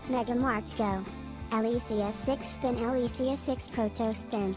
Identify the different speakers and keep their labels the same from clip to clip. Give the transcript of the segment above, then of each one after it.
Speaker 1: Mega March Go. Alicia 6 Spin Alicia 6 Proto Spin.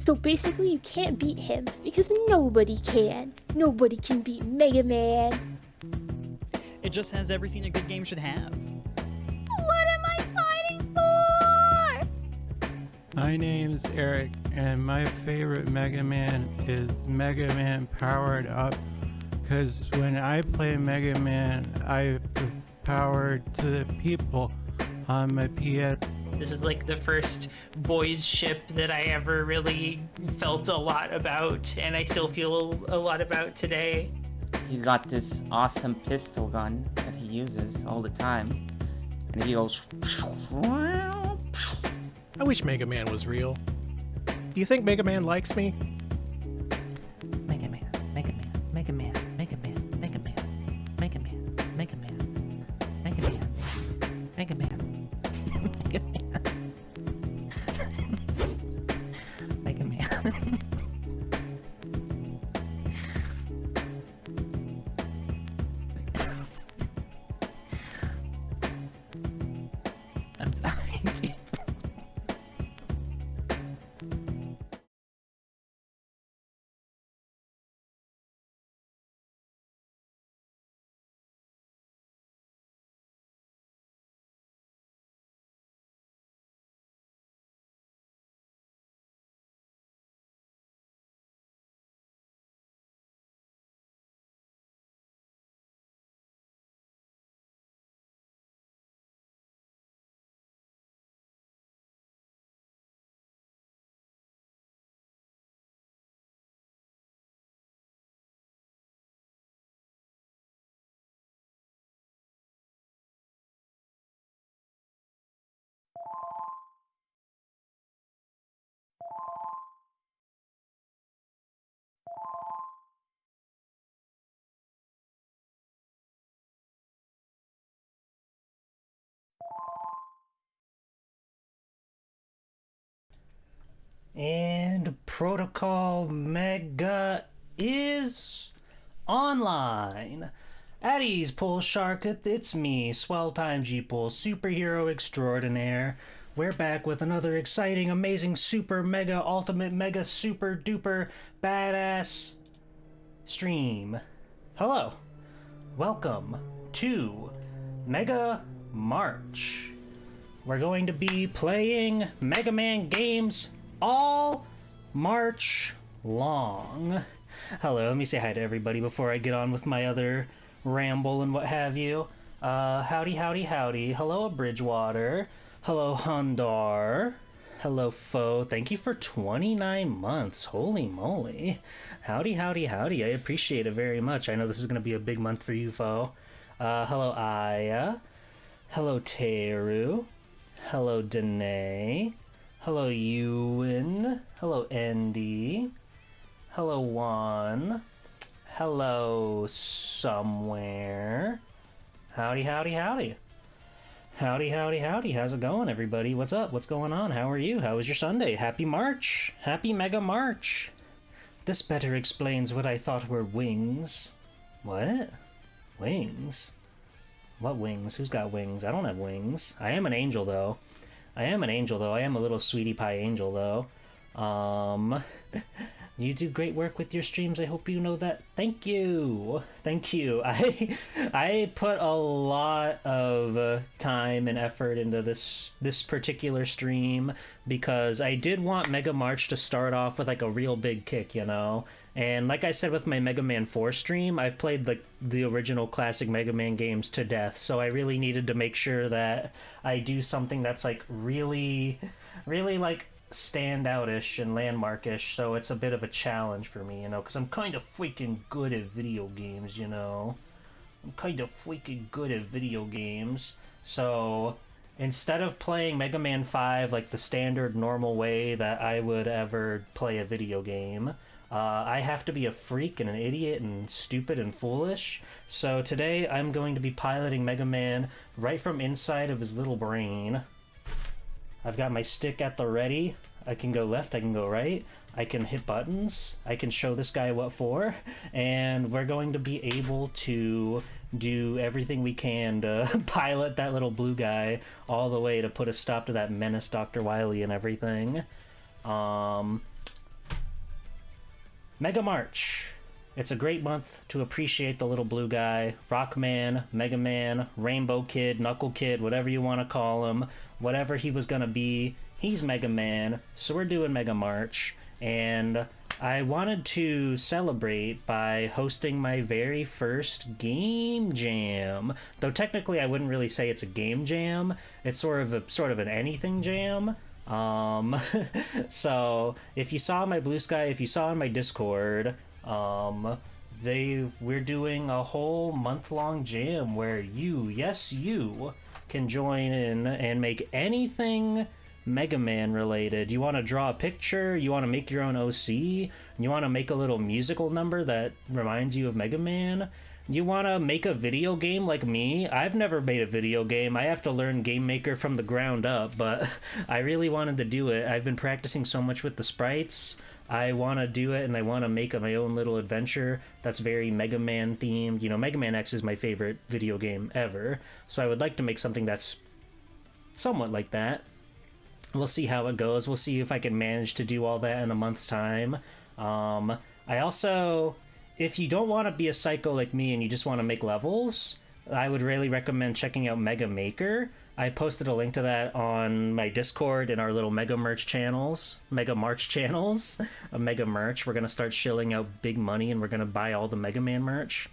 Speaker 2: So basically, you can't beat him because nobody can. Nobody can beat Mega Man.
Speaker 3: It just has everything a good game should have.
Speaker 2: What am I fighting for?
Speaker 4: My name's Eric, and my favorite Mega Man is Mega Man Powered Up, because when I play Mega Man, I put power to the people on my PS.
Speaker 5: This is like the first boys ship that I ever really felt a lot about, and I still feel a lot about today.
Speaker 6: He's got this awesome pistol gun that he uses all the time, and he goes.
Speaker 7: I wish Mega Man was real. Do you think Mega Man likes me?
Speaker 8: Mega Man, Mega Man, Mega Man, Mega Man, Mega Man, Mega Man, Mega Man, Mega Man, Mega Man, Mega Man, Mega Man. I'm sorry. And Protocol Mega is online. At ease, Pull Shark, it's me, Swell Time G-Pull, superhero extraordinaire. We're back with another exciting, amazing, super, mega, ultimate, mega, super, duper, badass stream. Hello. Welcome to Mega March. We're going to be playing Mega Man games all March long. Hello, let me say hi to everybody before I get on with my other ramble and what have you. Howdy, howdy, howdy. Hello, Bridgewater. Hello, Hundar. Hello, Foe. Thank you for 29 months. Holy moly. Howdy, howdy, howdy. I appreciate it very much. I know this is going to be a big month for you, Foe. Hello, Aya. Hello, Teru. Hello, Danae. Hello, Ewan. Hello, Andy. Hello, Juan. Hello, Somewhere. Howdy, howdy, howdy. Howdy, howdy, howdy. How's it going, everybody? What's up? What's going on? How are you? How was your Sunday? Happy March. Happy Mega March. This better explains what I thought were wings. What? Wings? What wings? Who's got wings? I don't have wings. I am an angel, though. I am a little sweetie pie angel, though. You do great work with your streams. I hope you know that. Thank you. Thank you. I put a lot of time and effort into this particular stream because I did want Mega March to start off with like a real big kick, you know? And like I said with my Mega Man 4 stream, I've played the original classic Mega Man games to death, so I really needed to make sure that I do something that's like really like standout-ish and landmark-ish, so it's a bit of a challenge for me, you know, because I'm kind of freaking good at video games, you know? So instead of playing Mega Man 5 like the standard normal way that I would ever play a video game, I have to be a freak and an idiot and stupid and foolish. So today I'm going to be piloting Mega Man right from inside of his little brain. I've got my stick at the ready. I can go left, I can go right. I can hit buttons. I can show this guy what for. And we're going to be able to do everything we can to pilot that little blue guy all the way to put a stop to that menace Dr. Wily and everything. Mega March. It's a great month to appreciate the little blue guy. Rockman, Mega Man, Rainbow Kid, Knuckle Kid, whatever you want to call him. Whatever he was gonna be, he's Mega Man. So we're doing Mega March. And I wanted to celebrate by hosting my very first game jam. Though technically I wouldn't really say it's a game jam. It's sort of an anything jam. So if you saw my Blue Sky, if you saw on my Discord, we're doing a whole month-long jam where you, yes you, can join in and make anything Mega Man related. You want to draw a picture, you want to make your own OC, you want to make a little musical number that reminds you of Mega Man, you want to make a video game like me. I've never made a video game. I have to learn Game Maker from the ground up, but I really wanted to do it. I've been practicing so much with the sprites. I want to do it, and I want to make my own little adventure that's very Mega Man themed. You know, Mega Man X is my favorite video game ever, so I would like to make something that's somewhat like that. We'll see how it goes. We'll see if I can manage to do all that in a month's time. I also, if you don't want to be a psycho like me and you just want to make levels, I would really recommend checking out Mega Maker. I posted a link to that on my Discord and our little Mega March channels. Mega March. We're going to start shilling out big money and we're going to buy all the Mega Man merch.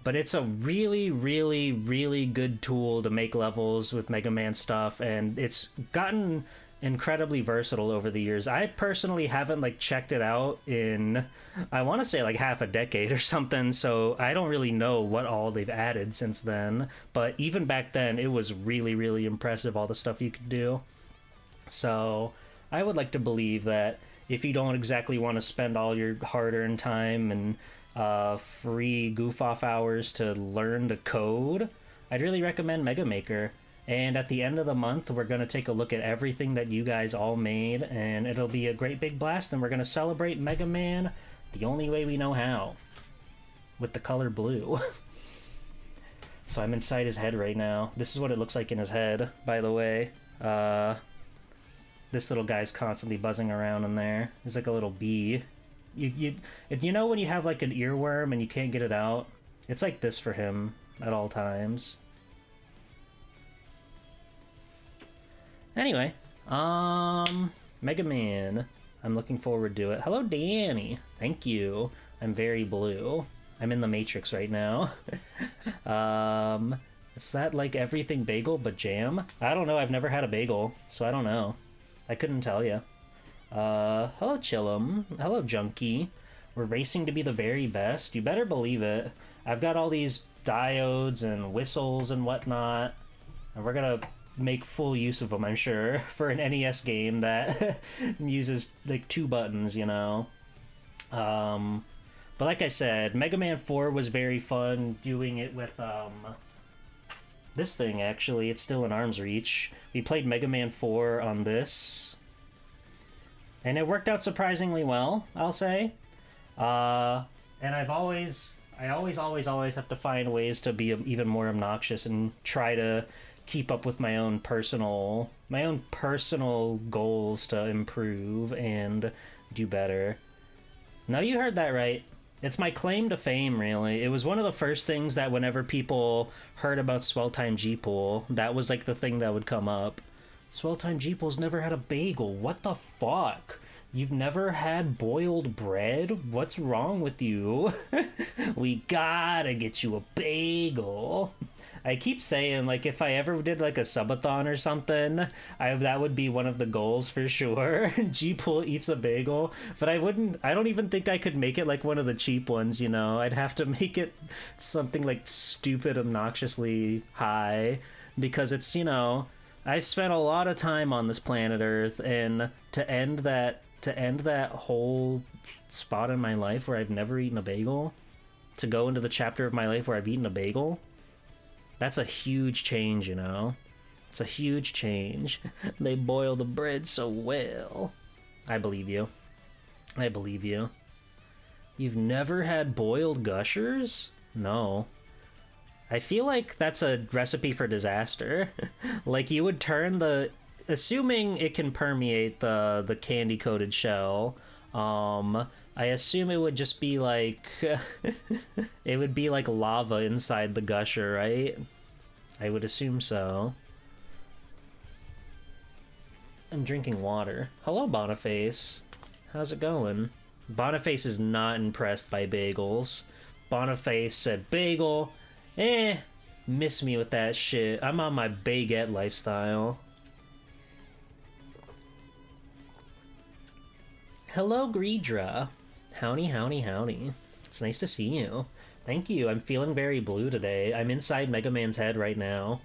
Speaker 8: But it's a really, really, really good tool to make levels with Mega Man stuff, and it's gotten incredibly versatile over the years. I personally haven't checked it out in, I want to say half a decade or something, so I don't really know what all they've added since then. But even back then, it was really, really impressive, all the stuff you could do. So I would like to believe that if you don't exactly want to spend all your hard-earned time and free goof-off hours to learn to code, I'd really recommend Mega Maker. And at the end of the month, we're going to take a look at everything that you guys all made, and it'll be a great big blast, and we're going to celebrate Mega Man the only way we know how, with the color blue. So I'm inside his head right now. This is what it looks like in his head, by the way. This little guy's constantly buzzing around in there. He's like a little bee. You know when you have an earworm and you can't get it out? It's like this for him at all times. Anyway, Mega Man. I'm looking forward to it. Hello, Danny. Thank you. I'm very blue. I'm in the Matrix right now. Is that like everything bagel but jam? I don't know. I've never had a bagel, so I don't know. I couldn't tell you. Hello, Chillum. Hello, Junkie. We're racing to be the very best. You better believe it. I've got all these diodes and whistles and whatnot, and we're gonna make full use of them, I'm sure, for an NES game that uses 2 buttons, you know. But like I said, Mega Man 4 was very fun doing it with this thing, actually. It's still in arm's reach. We played Mega Man 4 on this, and it worked out surprisingly well, I'll say. And I always have to find ways to be even more obnoxious and try to keep up with my own personal goals to improve and do better. Now you heard that right. It's my claim to fame, really. It was one of the first things that whenever people heard about Swell Time G-Pool, that was the thing that would come up. Swell Time G-Pool's never had a bagel. What the fuck? You've never had boiled bread? What's wrong with you? We gotta get you a bagel. I keep saying, if I ever did, a subathon or something, that would be one of the goals for sure. G-Pool eats a bagel. But I don't even think I could make it one of the cheap ones, you know? I'd have to make it something, stupid, obnoxiously high. Because it's, I've spent a lot of time on this planet Earth, and to end that whole spot in my life where I've never eaten a bagel, to go into the chapter of my life where I've eaten a bagel, that's a huge change, you know? It's a huge change. They boil the bread so well. I believe you. I believe you. You've never had boiled gushers? No. I feel like that's a recipe for disaster. You would turn assuming it can permeate the candy-coated shell, I I assume it would just be like... it would be like lava inside the gusher, right? I would assume so. I'm drinking water. Hello, Boniface. How's it going? Boniface is not impressed by bagels. Boniface said, bagel, miss me with that shit. I'm on my baguette lifestyle. Hello, Greedra. Howdy, howdy, howdy. It's nice to see you. Thank you. I'm feeling very blue today. I'm inside Mega Man's head right now.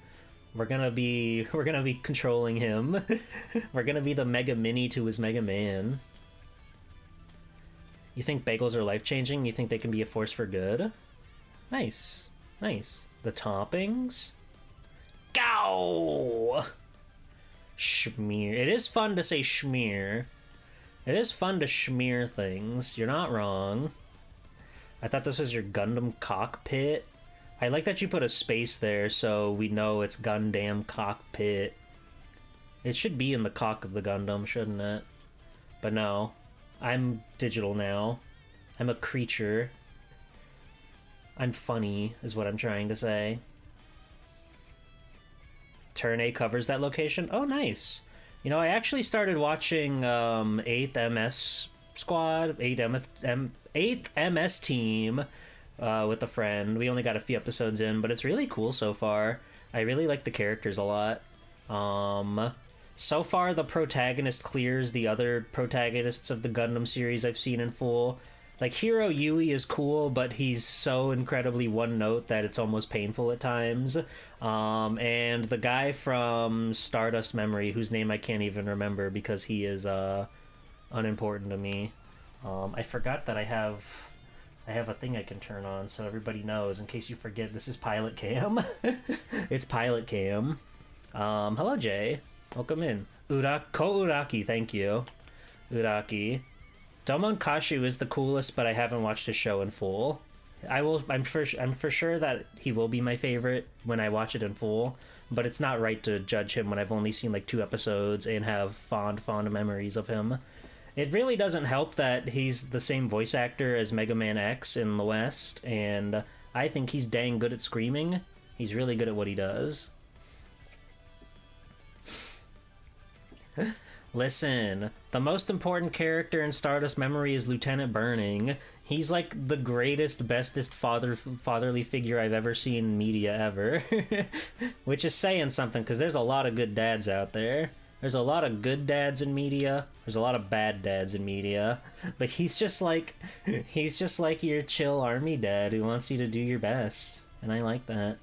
Speaker 8: We're gonna be controlling him. We're gonna be the Mega Mini to his Mega Man. You think bagels are life-changing? You think they can be a force for good? Nice. Nice. The toppings? Gow! Schmear. It is fun to say schmear. It is fun to schmear things. You're not wrong. I thought this was your Gundam cockpit. I like that you put a space there so we know it's Gundam cockpit. It should be in the cock of the Gundam, shouldn't it? But no. I'm digital now. I'm a creature. I'm funny, is what I'm trying to say. Turn A covers that location? Oh, nice. You know, I actually started watching 8th MS Squad, 8th MS Team with a friend. We only got a few episodes in, but it's really cool so far. I really like the characters a lot. So far, the protagonist clears the other protagonists of the Gundam series I've seen in full. Like, Hero Yui is cool, but he's so incredibly one-note that it's almost painful at times. And the guy from Stardust Memory, whose name I can't even remember because he is unimportant to me. I forgot that I have a thing I can turn on so everybody knows. In case you forget, this is Pilot Cam. It's Pilot Cam. Hello, Jay. Welcome in. Uraki, thank you. Uraki. Domon Kashu is the coolest, but I haven't watched his show in full. I'm for sure that he will be my favorite when I watch it in full, but it's not right to judge him when I've only seen like 2 episodes and have fond memories of him. It really doesn't help that he's the same voice actor as Mega Man X in the West, and I think he's dang good at screaming. He's really good at what he does. Listen, the most important character in Stardust Memory is Lieutenant Burning. He's like the greatest, bestest fatherly figure I've ever seen in media ever. Which is saying something, because there's a lot of good dads out there. There's a lot of good dads in media. There's a lot of bad dads in media. But he's just like your chill army dad who wants you to do your best. And I like that.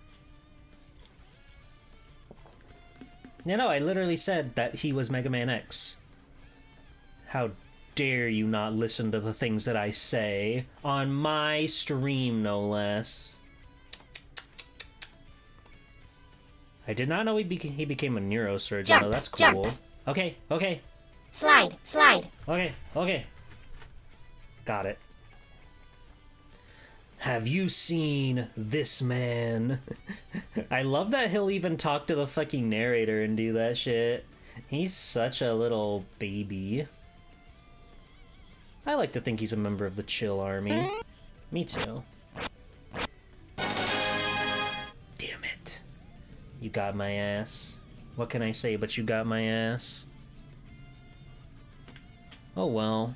Speaker 8: You know, I literally said that he was Mega Man X. How dare you not listen to the things that I say on my stream, no less. I did not know he became a neurosurgeon,
Speaker 1: Jump,
Speaker 8: though. That's
Speaker 1: jump.
Speaker 8: cool. Okay.
Speaker 1: Slide, slide.
Speaker 8: Okay. Got it. Have you seen this man? I love that he'll even talk to the fucking narrator and do that shit. He's such a little baby. I like to think he's a member of the Chill Army. Me too. Damn it. You got my ass. What can I say but you got my ass? Oh well.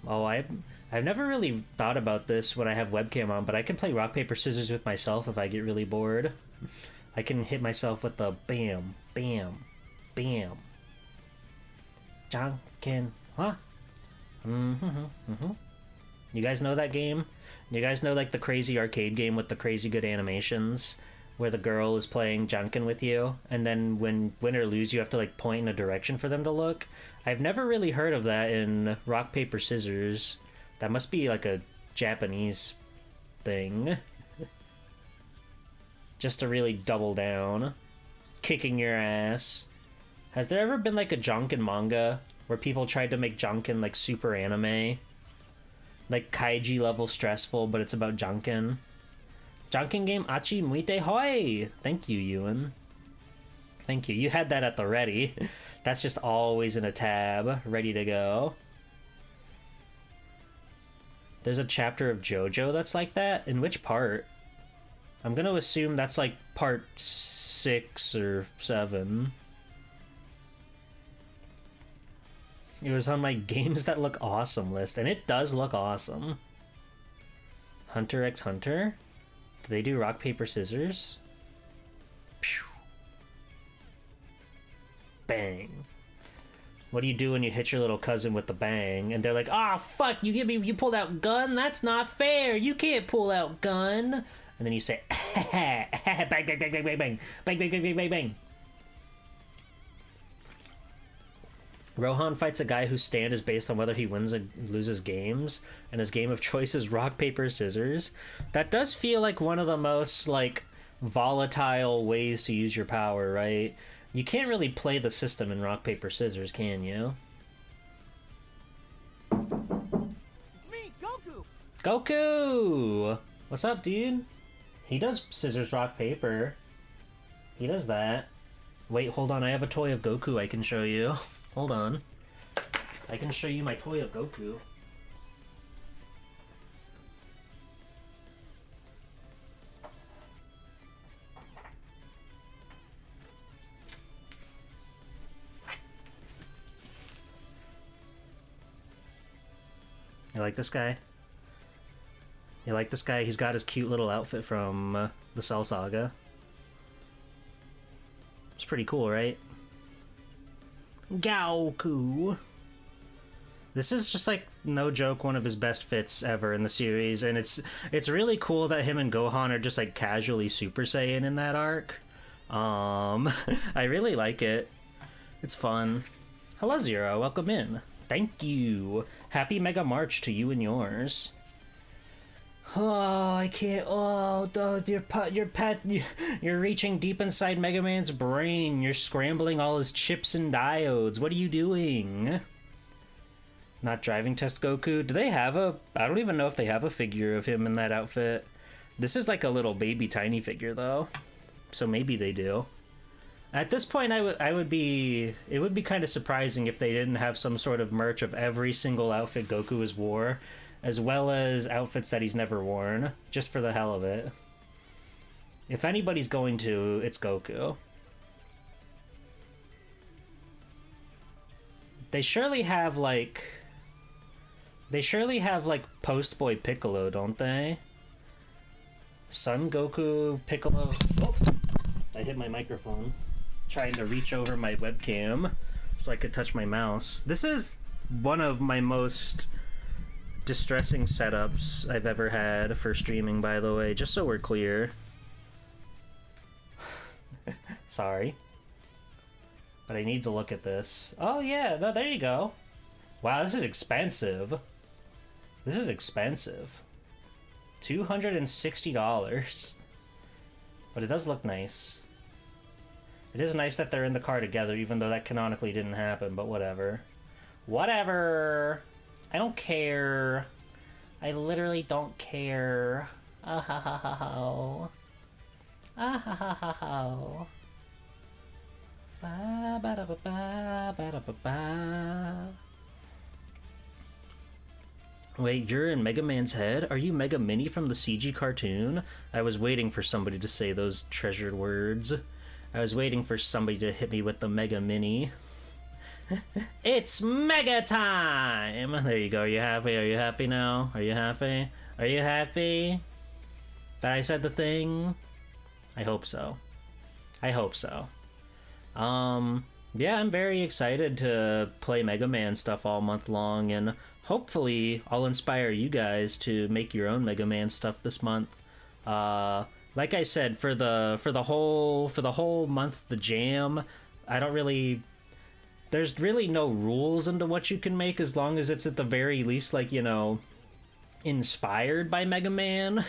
Speaker 8: Oh, I've never really thought about this when I have webcam on, but I can play rock, paper, scissors with myself if I get really bored. I can hit myself with the bam, bam, bam. Jonkin, huh? You guys know that game? You guys know like the crazy arcade game with the crazy good animations? Where the girl is playing Junkin with you, and then when win or lose, you have to like point in a direction for them to look. I've never really heard of that in rock, paper, scissors. That must be like a Japanese thing. Just to really double down. Kicking your ass. Has there ever been like a Jonkin manga where people tried to make Jonkin like super anime? Like kaiji level stressful, but it's about Jonkin. Jonkin game Achi Muite Hoi! Thank you, Ewan. Thank you. You had that at the ready. That's just always in a tab, ready to go. There's a chapter of JoJo that's like that. In which part? I'm gonna assume that's like part 6 or 7. It was on my games that look awesome list, and it does look awesome. Hunter x Hunter? Do they do rock, paper, scissors? Pew. Bang. What do you do when you hit your little cousin with the bang? And they're like, "Ah, oh, fuck, you pulled out gun? That's not fair. You can't pull out gun." And then you say, bang, bang, bang, bang, bang, bang, bang, bang, bang, bang, bang, bang. Rohan fights a guy whose stand is based on whether he wins and loses games, and his game of choice is rock, paper, scissors. That does feel like one of the most, like, volatile ways to use your power, right? You can't really play the system in rock, paper, scissors, can you?
Speaker 9: Me, Goku!
Speaker 8: Goku! What's up, dude? He does scissors, rock, paper. He does that. Wait, hold on, I have a toy of Goku I can show you. Hold on. I can show you my toy of Goku. You like this guy? You like this guy? He's got his cute little outfit from the Cell Saga. It's pretty cool, right? Goku. This is just like, no joke, one of his best fits ever in the series, and it's really cool that him and Gohan are just like casually Super Saiyan in that arc. I really like it. It's fun. Hello, Zero. Welcome in. Thank you. Happy Mega March to you and yours. Oh, I can't. Oh, you're reaching deep inside Mega Man's brain. You're scrambling all his chips and diodes. What are you doing? Not driving test Goku. Do they have a? I don't even know if they have a figure of him in that outfit. This is like a little baby tiny figure though, so maybe they do. At this point, I would be. It would be kind of surprising if they didn't have some sort of merch of every single outfit Goku has wore, as well as outfits that he's never worn, just for the hell of it. If anybody's going to, it's Goku. They surely have like Post Boy Piccolo, don't they? Son Goku, Piccolo. Oh, I hit my microphone. Trying to reach over my webcam so I could touch my mouse. This is one of my most distressing setups I've ever had for streaming, by the way, just so we're clear. Sorry. But I need to look at this. Oh yeah, no, there you go. Wow, this is expensive. This is expensive. $260. But it does look nice. It is nice that they're in the car together, even though that canonically didn't happen, but whatever. Whatever! I don't care. I literally don't care. Ah ha ha ha ha. Ah ha ha ha ha. Ba ba da ba ba ba da ba ba. Wait, you're in Mega Man's head? Are you Mega Mini from the CG cartoon? I was waiting for somebody to say those treasured words. I was waiting for somebody to hit me with the Mega Mini. It's Mega time! There you go. Are you happy? Are you happy now? Are you happy? Are you happy that I said the thing? I hope so. I hope so. Yeah, I'm very excited to play Mega Man stuff all month long, and hopefully I'll inspire you guys to make your own Mega Man stuff this month. Like I said, for the whole month, the jam, I don't really. There's really no rules into what you can make as long as it's at the very least, like, you know, inspired by Mega Man.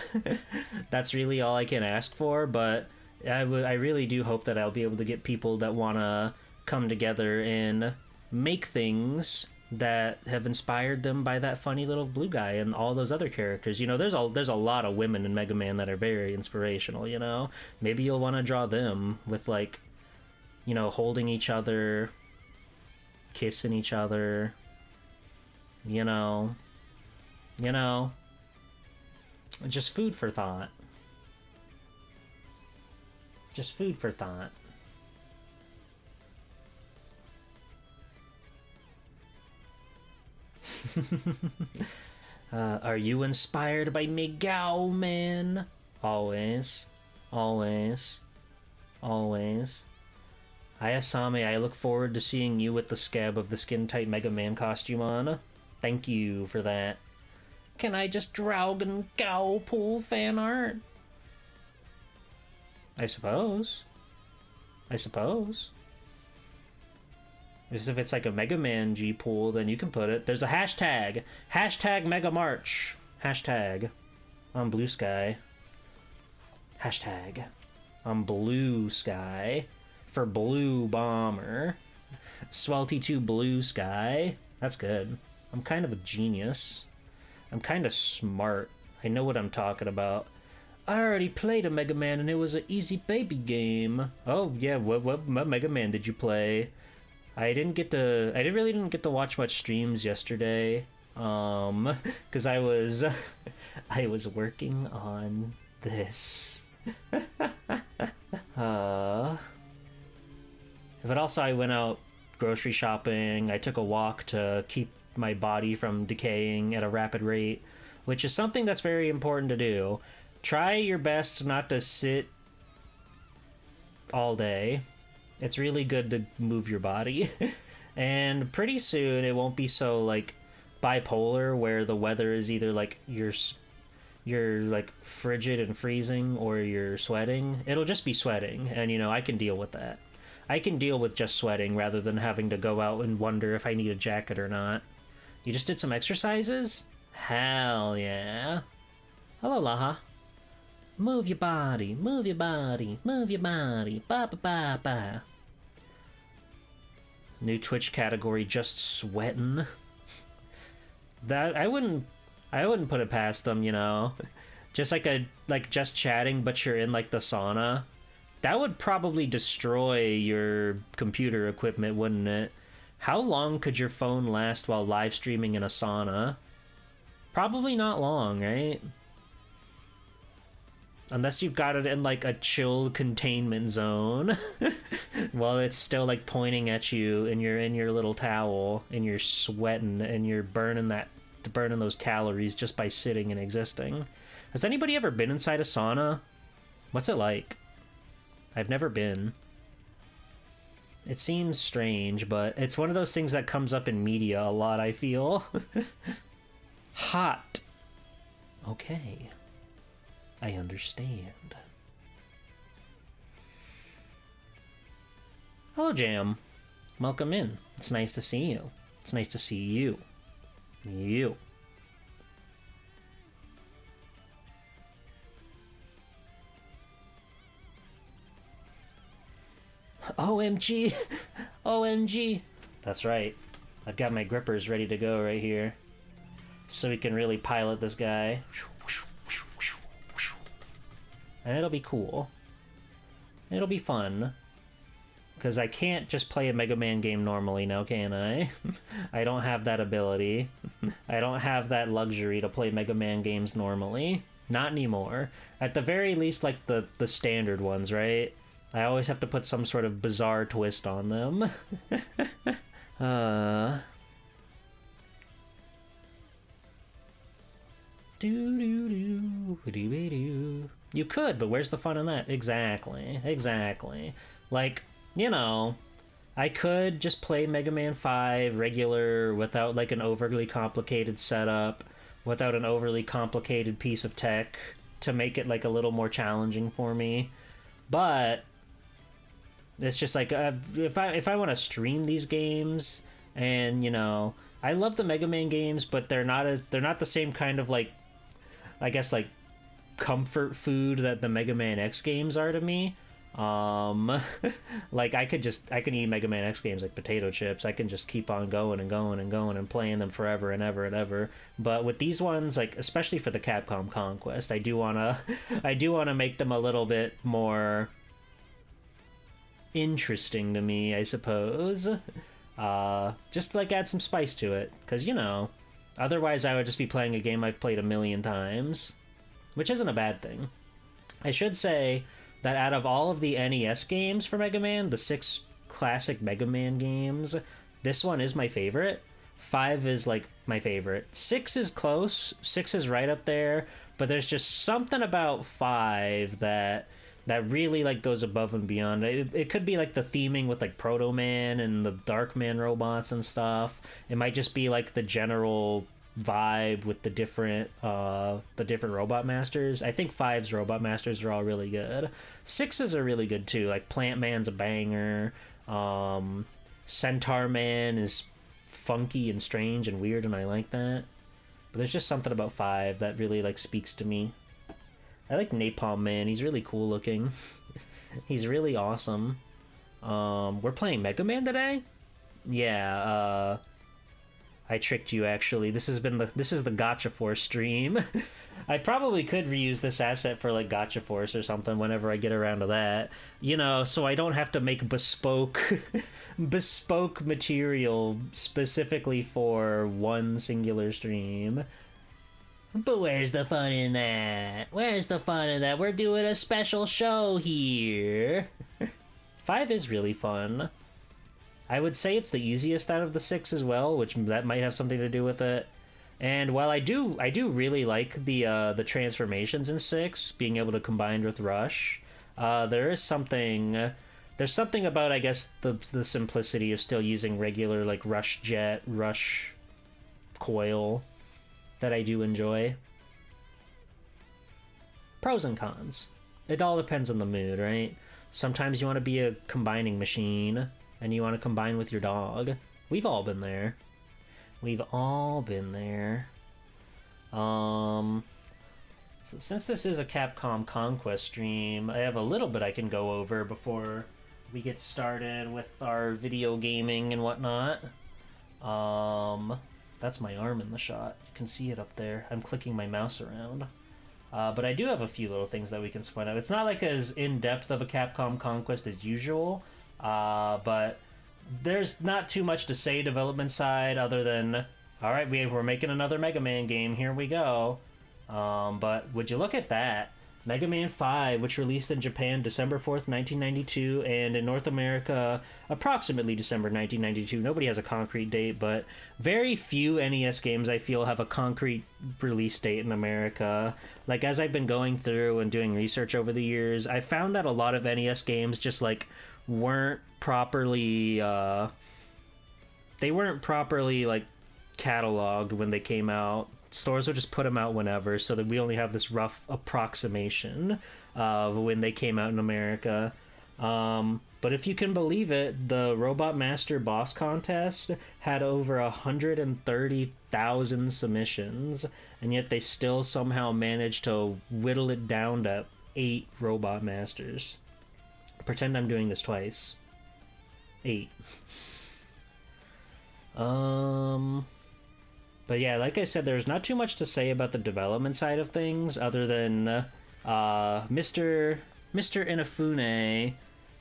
Speaker 8: That's really all I can ask for, but I really do hope that I'll be able to get people that want to come together and make things that have inspired them by that funny little blue guy and all those other characters. You know, there's a lot of women in Mega Man that are very inspirational, you know? Maybe you'll want to draw them with, like, you know, holding each other, kissing each other, you know, You know, just food for thought. Just food for thought. Are you inspired by Miguel, man? Always. Always. Always. Ayasame, I look forward to seeing you with the scab of the skin-tight Mega Man costume on. Thank you for that. Can I just Dragon Gao pull fan art? I suppose. I suppose. If it's like a Mega Man G pool, then you can put it. There's a hashtag. Hashtag Mega March. Hashtag. On Blue Sky. Hashtag. On Blue Sky. For Blue Bomber. Swelty2 Blue Sky. That's good. I'm kind of a genius. I'm kind of smart. I know what I'm talking about. I already played a Mega Man and it was an easy baby game. Oh yeah, what Mega Man did you play? I really didn't get to watch much streams yesterday. Because I was working on this. But also I went out grocery shopping. I took a walk to keep my body from decaying at a rapid rate, which is something that's very important to do. Try your best not to sit all day. It's really good to move your body. And pretty soon it won't be so like bipolar where the weather is either like you're like frigid and freezing or you're sweating. It'll just be sweating, and you know, I can deal with that. I can deal with just sweating rather than having to go out and wonder if I need a jacket or not. You just did some exercises? Hell yeah. Hello, Laha. Move your body, move your body, move your body, ba ba ba ba. New Twitch category, just sweating. That I wouldn't put it past them, you know. Just just chatting, but you're in like the sauna. That would probably destroy your computer equipment, wouldn't it? How long could your phone last while live streaming in a sauna? Probably not long, right? Unless you've got it in like a chilled containment zone. While it's still like pointing at you and you're in your little towel and you're sweating and you're burning those calories just by sitting and existing. Has anybody ever been inside a sauna? What's it like? I've never been. It seems strange, but it's one of those things that comes up in media a lot, I feel. Hot. Okay. I understand. Hello, Jam. Welcome in. It's nice to see you. It's nice to see you. You. OMG! OMG! That's right. I've got my grippers ready to go right here. So we can really pilot this guy. And it'll be cool. It'll be fun. Because I can't just play a Mega Man game normally now, can I? I don't have that ability. I don't have that luxury to play Mega Man games normally. Not anymore. At the very least, like the standard ones, right? I always have to put some sort of bizarre twist on them. You could, but where's the fun in that? Exactly. Exactly. Like, you know, I could just play Mega Man 5 regular without like an overly complicated setup, without an overly complicated piece of tech to make it like a little more challenging for me. But it's just like if I want to stream these games, and you know, I love the Mega Man games, but they're not the same kind of like, I guess, like comfort food that the Mega Man X games are to me. Like I can eat Mega Man X games like potato chips. I can just keep on going and going and going and playing them forever and ever and ever. But with these ones, like especially for the Capcom Conquest, I do wanna make them a little bit more interesting to me, I suppose. Just like add some spice to it, because you know, Otherwise, I would just be playing a game I've played a million times, which isn't a bad thing. I should say that out of all of the NES games for Mega Man, the 6 classic Mega Man games, this one is my favorite. 5 is like my favorite. 6 is close. 6 is right up there, but there's just something about 5 that really like goes above and beyond. It could be like the theming with like Proto Man and the Dark Man robots and stuff. It might just be like the general vibe with the different robot masters. I think 5's robot masters are all really good. 6's are really good too. Like Plant Man's a banger. Centaur Man is funky and strange and weird, and I like that. But there's just something about 5 that really like speaks to me. I like Napalm Man. He's really cool looking. He's really awesome. We're playing Mega Man today? Yeah, I tricked you actually. This is the Gotcha Force stream. I probably could reuse this asset for like Gotcha Force or something whenever I get around to that. You know, so I don't have to make bespoke material specifically for one singular stream. But where's the fun in that? Where's the fun in that? We're doing a special show here. 5 is really fun. I would say it's the easiest out of the 6 as well, which that might have something to do with it. And while I do really like the transformations in 6, being able to combine with Rush, there's something about, I guess, the simplicity of still using regular like Rush Jet, Rush Coil that I do enjoy. Pros and cons. It all depends on the mood, right? Sometimes you want to be a combining machine, and you want to combine with your dog. We've all been there. We've all been there. So since this is a Capcom Conquest stream, I have a little bit I can go over before we get started with our video gaming and whatnot. That's my arm in the shot. You can see it up there. I'm clicking my mouse around. But I do have a few little things that we can point out. It's not like as in-depth of a Capcom Conquest as usual, but there's not too much to say development side other than, all right, we're making another Mega Man game. Here we go. But would you look at that? Mega Man 5, which released in Japan December 4th, 1992, and in North America approximately December 1992. Nobody has a concrete date, but very few NES games I feel have a concrete release date in America. Like, as I've been going through and doing research over the years, I found that a lot of NES games just like weren't properly like cataloged when they came out. Stores would just put them out whenever, so that we only have this rough approximation of when they came out in America. But if you can believe it, the Robot Master Boss Contest had over 130,000 submissions, and yet they still somehow managed to whittle it down to 8 Robot Masters. Pretend I'm doing this twice. 8. But yeah, like I said, there's not too much to say about the development side of things, other than Mr. Inafune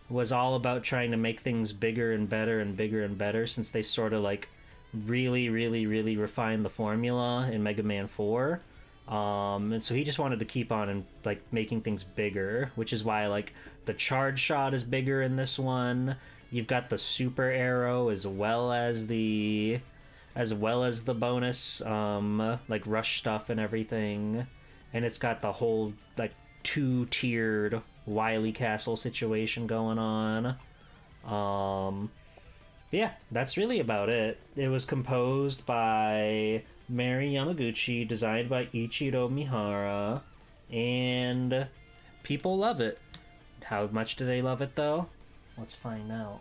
Speaker 8: was all about trying to make things bigger and better and bigger and better, since they sort of like really refined the formula in Mega Man 4. And so he just wanted to keep on and like making things bigger, which is why like the charge shot is bigger in this one. You've got the super arrow as well as the bonus like rush stuff and everything, and it's got the whole like 2-tiered Wily Castle situation going on. Yeah, that's really about it. It was composed by Mari Yamaguchi, designed by Ichiro Mihara, and people love it. How much do they love it though? Let's find out.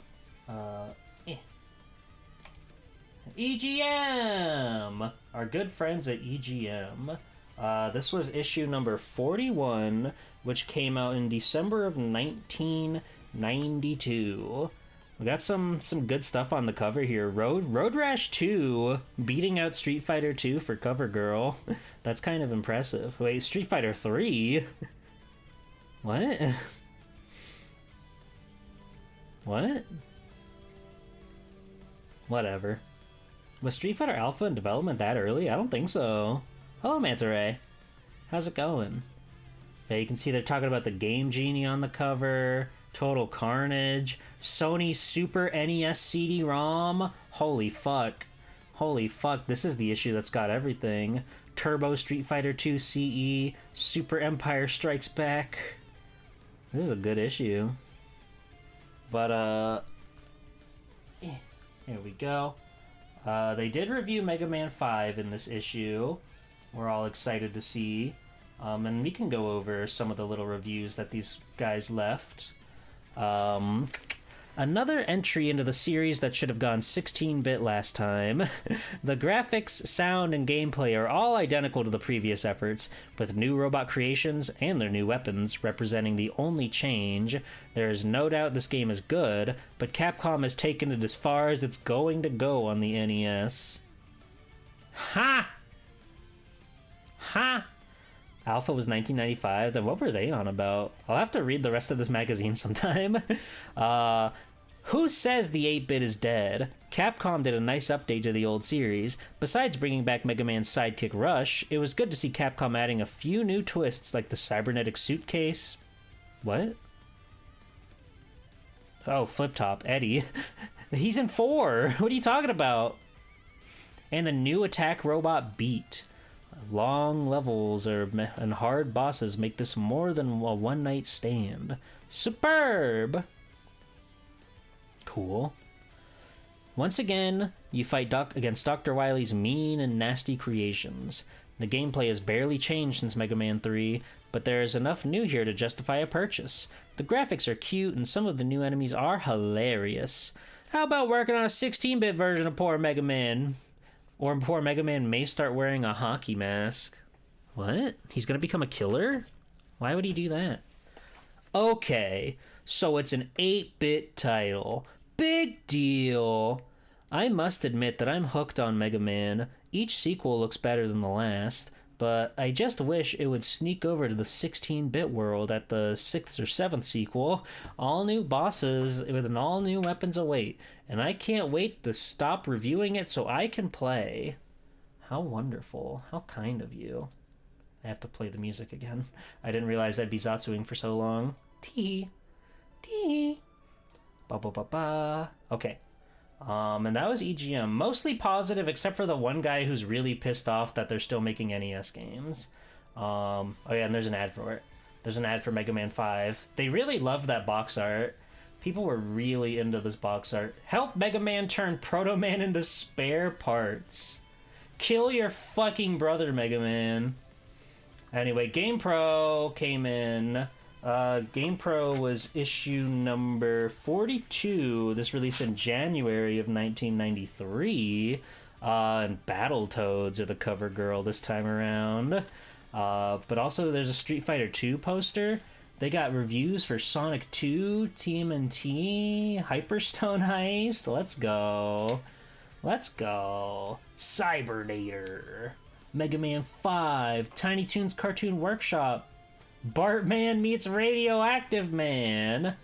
Speaker 8: EGM! Our good friends at EGM. This was issue number 41, which came out in December of 1992. We got some good stuff on the cover here. Road Rash 2 beating out Street Fighter 2 for cover girl. That's kind of impressive. Wait, Street Fighter 3? What? What? Whatever. Was Street Fighter Alpha in development that early? I don't think so. Hello, Manta Ray. How's it going? Yeah, you can see they're talking about the Game Genie on the cover, Total Carnage, Sony Super NES CD-ROM. Holy fuck. Holy fuck, this is the issue that's got everything. Turbo Street Fighter 2 CE, Super Empire Strikes Back. This is a good issue. But, here we go. They did review Mega Man 5 in this issue. We're all excited to see. And we can go over some of the little reviews that these guys left. Another entry into the series that should have gone 16-bit last time. The graphics, sound, and gameplay are all identical to the previous efforts, with new robot creations and their new weapons representing the only change. There is no doubt this game is good, but Capcom has taken it as far as it's going to go on the NES. Ha! Ha! Alpha was 1995, then what were they on about? I'll have to read the rest of this magazine sometime. Who says the 8-bit is dead? Capcom did a nice update to the old series. Besides bringing back Mega Man's sidekick Rush, it was good to see Capcom adding a few new twists like the cybernetic suitcase. What? Oh, Flip Top, Eddie. He's in 4! What are you talking about? And the new attack robot Beat. Long levels and hard bosses make this more than a one-night stand. Superb! Cool. Once again, you fight against Dr. Wily's mean and nasty creations. The gameplay has barely changed since Mega Man 3, but there is enough new here to justify a purchase. The graphics are cute and some of the new enemies are hilarious. How about working on a 16-bit version of poor Mega Man? Or poor Mega Man may start wearing a hockey mask. What? He's gonna become a killer? Why would he do that? Okay, so it's an 8-bit title. Big deal! I must admit that I'm hooked on Mega Man. Each sequel looks better than the last, but I just wish it would sneak over to the 16-bit world at the 6th or 7th sequel. All new bosses with an all new weapons await, and I can't wait to stop reviewing it so I can play. How wonderful. How kind of you. I have to play the music again. I didn't realize I'd be Zatsuing for so long. Tee. Tee. Ba ba ba ba. Okay. And that was EGM. Mostly positive, except for the one guy who's really pissed off that they're still making NES games. Oh yeah, and there's an ad for it. There's an ad for Mega Man 5. They really loved that box art. People were really into this box art. Help Mega Man turn Proto Man into spare parts. Kill your fucking brother, Mega Man. Anyway, GamePro came in. GamePro was issue number 42. This released in January of 1993. And Battletoads are the cover girl this time around. But also there's a Street Fighter 2 poster. They got reviews for Sonic 2, TMNT, Hyperstone Heist. Let's go. Let's go. Cybernator. Mega Man 5. Tiny Toons Cartoon Workshop. Bartman meets Radioactive Man.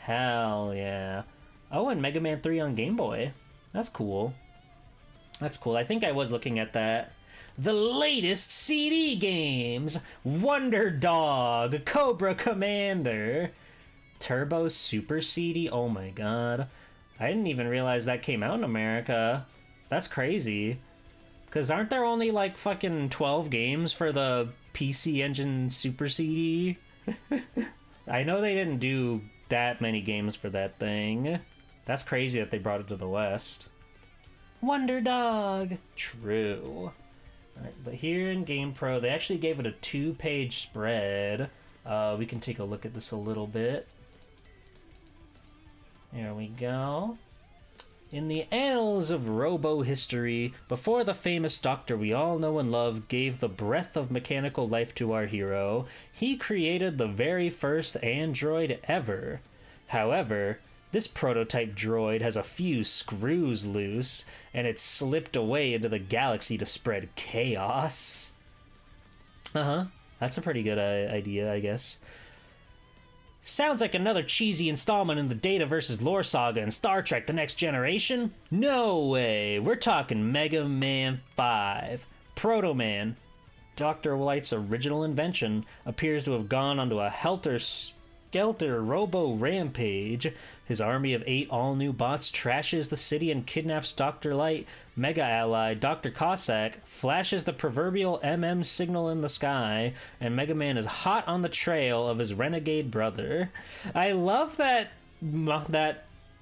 Speaker 8: Hell yeah. Oh, and Mega Man 3 on Game Boy. That's cool. That's cool. I think I was looking at that. The latest CD games. Wonder Dog. Cobra Commander. Turbo Super CD. Oh my god. I didn't even realize that came out in America. That's crazy. Because aren't there only like fucking 12 games for the PC Engine Super CD? I know they didn't do that many games for that thing. That's crazy that they brought it to the West. Wonder Dog. True. Alright, but here in GamePro, they actually gave it a 2-page spread. We can take a look at this a little bit. There we go. In the annals of robo-history, before the famous doctor we all know and love gave the breath of mechanical life to our hero, he created the very first android ever. However, this prototype droid has a few screws loose, and it's slipped away into the galaxy to spread chaos. That's a pretty good idea, I guess. Sounds like another cheesy installment in the Data versus Lore saga in Star Trek The Next Generation? No way, we're talking Mega Man 5. Proto Man, Dr. Light's original invention, appears to have gone onto a helter-skelter robo-rampage. His army of 8 all-new bots trashes the city and kidnaps Dr. Light. Mega ally Dr. Cossack flashes the proverbial MM signal in the sky, and Mega Man is hot on the trail of his renegade brother. I love that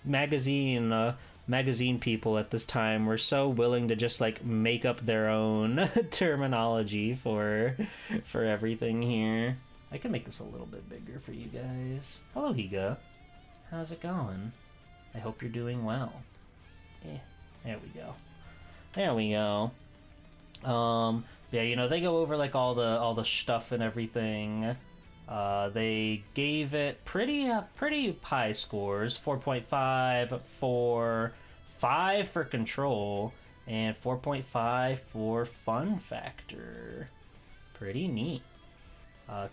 Speaker 8: magazine people at this time were so willing to just like make up their own terminology for everything here. I can make this a little bit bigger for you guys. Hello, Higa. How's it going? I hope you're doing well. There we go. There we go. Yeah, you know, they go over like all the stuff and everything. They gave it pretty high scores. 4.5 for 5 for control and 4.5 for fun factor. Pretty neat.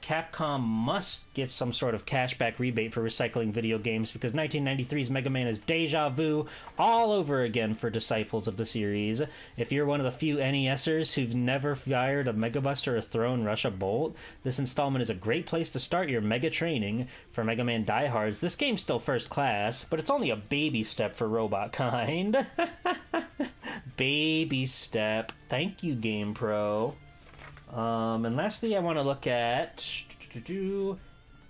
Speaker 8: Capcom must get some sort of cashback rebate for recycling video games, because 1993's Mega Man is deja vu all over again for disciples of the series. If you're one of the few NESers who've never fired a Mega Buster or thrown Rush a Bolt, this installment is a great place to start your Mega training. For Mega Man diehards, this game's still first class, but it's only a baby step for Robot Kind. Baby step. Thank you, Game Pro. And lastly, I want to look at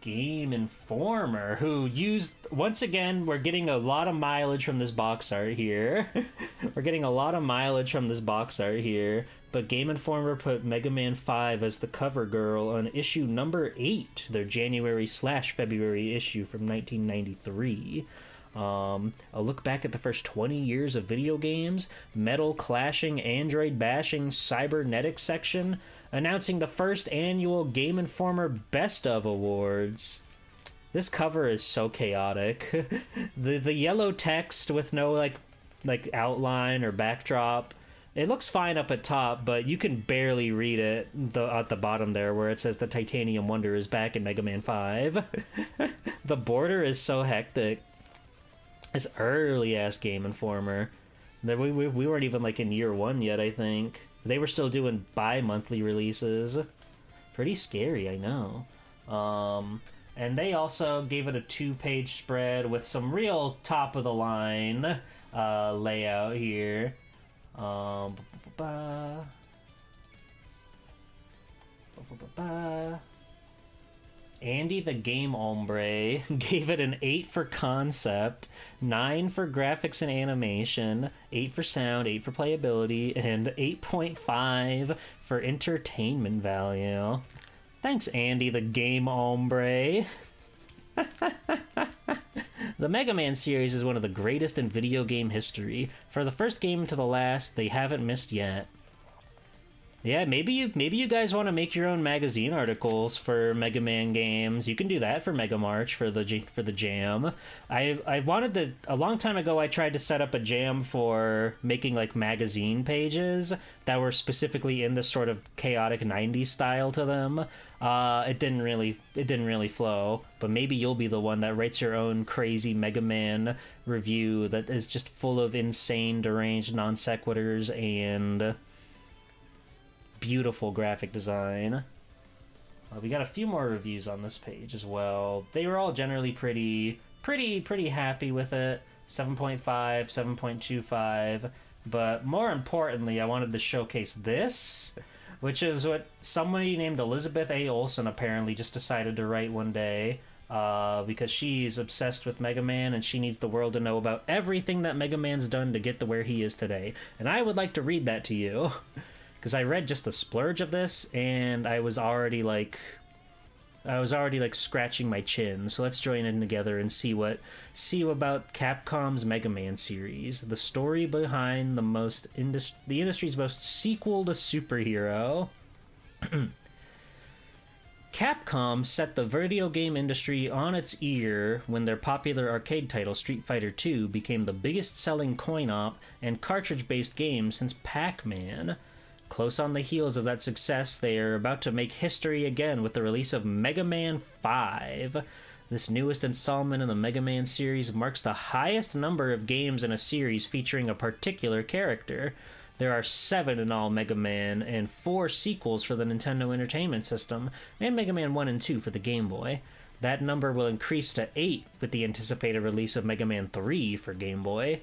Speaker 8: Game Informer, who used, once again, we're getting a lot of mileage from this box art here. We're getting a lot of mileage from this box art here, but Game Informer put Mega Man 5 as the cover girl on issue number 8, their January/February issue from 1993. A look back at the first 20 years of video games, metal clashing, android bashing, cybernetics section, announcing the first annual Game Informer Best of Awards. This cover is so chaotic. the yellow text with no like outline or backdrop. It looks fine up at top, but you can barely read it at the bottom there where it says the Titanium Wonder is back in Mega Man 5. The border is so hectic. This early-ass Game Informer. We weren't even, like, in year 1 yet, I think. They were still doing bi-monthly releases. Pretty scary, I know. And they also gave it a 2-page spread with some real top-of-the-line layout here. Andy the Game Hombre gave it an 8 for concept, 9 for graphics and animation, 8 for sound, 8 for playability, and 8.5 for entertainment value. Thanks, Andy the Game Hombre. The Mega Man series is one of the greatest in video game history. For the first game to the last, they haven't missed yet. Yeah, maybe you guys want to make your own magazine articles for Mega Man games. You can do that for Mega March for the jam. I wanted to, a long time ago I tried to set up a jam for making like magazine pages that were specifically in this sort of chaotic 90s style to them. It didn't really flow, but maybe you'll be the one that writes your own crazy Mega Man review that is just full of insane deranged non sequiturs and beautiful graphic design. We got a few more reviews on this page as well. They were all generally pretty happy with it. 7.5, 7.25. But more importantly, I wanted to showcase this, which is what somebody named Elizabeth A. Olsen apparently just decided to write one day. Because she's obsessed with Mega Man and she needs the world to know about everything that Mega Man's done to get to where he is today. And I would like to read that to you. Because I read just the splurge of this, and I was already like scratching my chin. So let's join in together and see about Capcom's Mega Man series, the story behind the industry's most sequel to superhero. Capcom set the video game industry on its ear when their popular arcade title Street Fighter II became the biggest selling coin-op and cartridge-based game since Pac-Man. Close on the heels of that success, they are about to make history again with the release of Mega Man 5. This newest installment in the Mega Man series marks the highest number of games in a series featuring a particular character. There are 7 in all Mega Man and 4 sequels for the Nintendo Entertainment System, and Mega Man 1 and 2 for the Game Boy. That number will increase to 8 with the anticipated release of Mega Man 3 for Game Boy.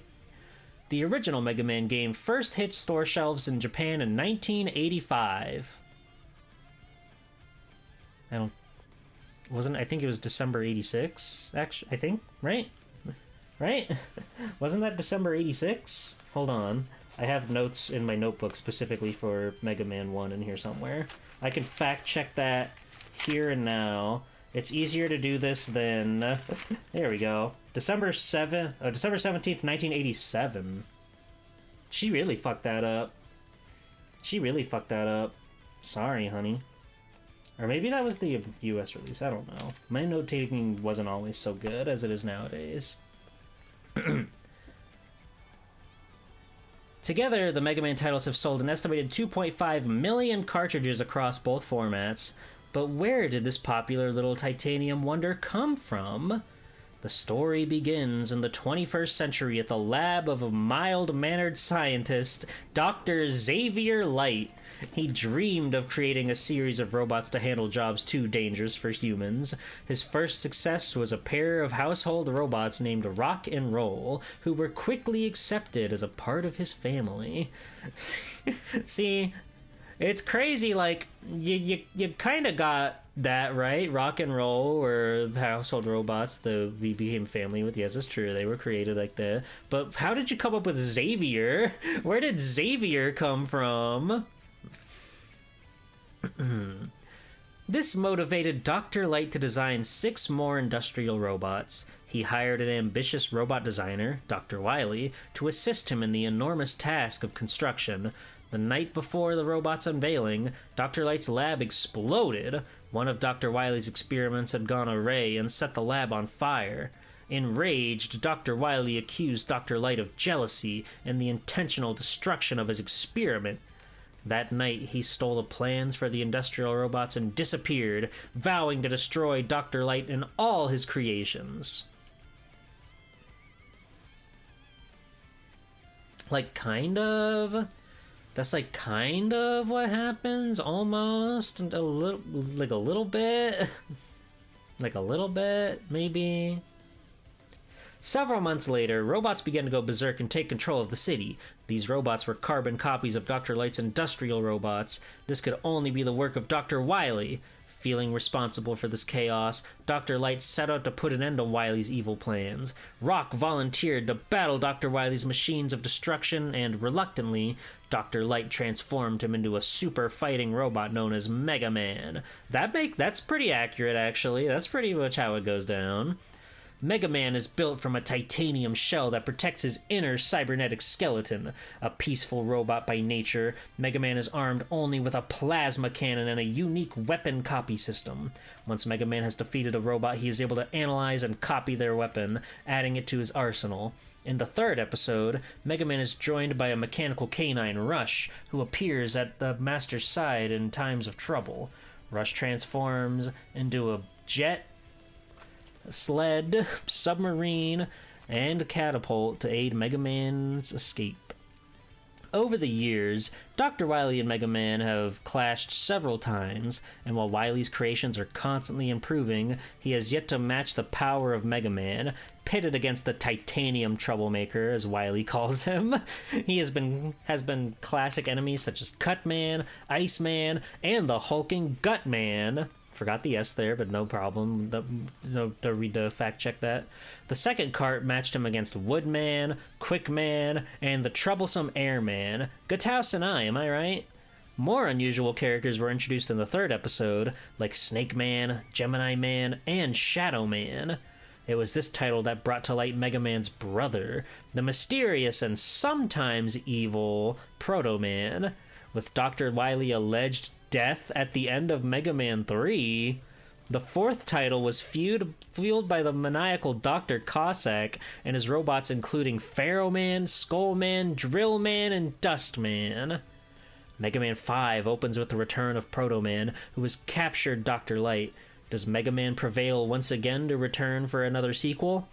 Speaker 8: The original Mega Man game first hit store shelves in Japan in 1985. I think it was December 86, actually, I think, right? Wasn't that December 86? Hold on. I have notes in my notebook specifically for Mega Man 1 in here somewhere. I can fact check that here and now. It's easier to do this than... there we go. December 17th, 1987. She really fucked that up. Sorry, honey. Or maybe that was the US release, I don't know. My note-taking wasn't always so good as it is nowadays. Together, the Mega Man titles have sold an estimated 2.5 million cartridges across both formats. But where did this popular little titanium wonder come from? The story begins in the 21st century at the lab of a mild-mannered scientist, Dr. Xavier Light. He dreamed of creating a series of robots to handle jobs too dangerous for humans. His first success was a pair of household robots named Rock and Roll, who were quickly accepted as a part of his family. See, it's crazy, like, you kind of got that, right? Rock and Roll were household robots that we became family with. Yes, it's true. They were created like that. But how did you come up with Xavier? Where did Xavier come from? This motivated Dr. Light to design 6 more industrial robots. He hired an ambitious robot designer, Dr. Wily, to assist him in the enormous task of construction. The night before the robot's unveiling, Dr. Light's lab exploded. One of Dr. Wily's experiments had gone awry and set the lab on fire. Enraged, Dr. Wily accused Dr. Light of jealousy and the intentional destruction of his experiment. That night, he stole the plans for the industrial robots and disappeared, vowing to destroy Dr. Light and all his creations. Like, kind of... That's like kind of what happens, almost, a little, like a little bit, like a little bit, maybe. Several months later, robots began to go berserk and take control of the city. These robots were carbon copies of Dr. Light's industrial robots. This could only be the work of Dr. Wily. Feeling responsible for this chaos, Dr. Light set out to put an end to Wily's evil plans. Rock volunteered to battle Dr. Wily's machines of destruction, and reluctantly, Dr. Light transformed him into a super fighting robot known as Mega Man. That's pretty accurate, actually. That's pretty much how it goes down. Mega Man is built from a titanium shell that protects his inner cybernetic skeleton. A peaceful robot by nature, Mega Man is armed only with a plasma cannon and a unique weapon copy system. Once Mega Man has defeated a robot, he is able to analyze and copy their weapon, adding it to his arsenal. In the 3rd episode, Mega Man is joined by a mechanical canine, Rush, who appears at the Master's side in times of trouble. Rush transforms into a jet, sled, submarine, and catapult to aid Mega Man's escape. Over the years, Dr. Wily and Mega Man have clashed several times, and while Wily's creations are constantly improving, he has yet to match the power of Mega Man. Pitted against the titanium troublemaker, as Wily calls him, he has been classic enemies such as Cutman, Iceman, and the hulking Gutman. Forgot the S there, but no problem. Don't read to fact check that. The second cart matched him against Woodman, Quickman, and the troublesome Airman. Gataus and I, am I right? More unusual characters were introduced in the 3rd episode, like Snake Man, Gemini Man, and Shadow Man. It was this title that brought to light Mega Man's brother, the mysterious and sometimes evil Proto Man. With Dr. Wily alleged death at the end of Mega Man 3, the 4th title was fueled by the maniacal Dr. Cossack and his robots including Pharaoh Man, Skull Man, Drill Man, and Dust Man. Mega Man 5 opens with the return of Proto Man, who has captured Dr. Light. Does Mega Man prevail once again to return for another sequel?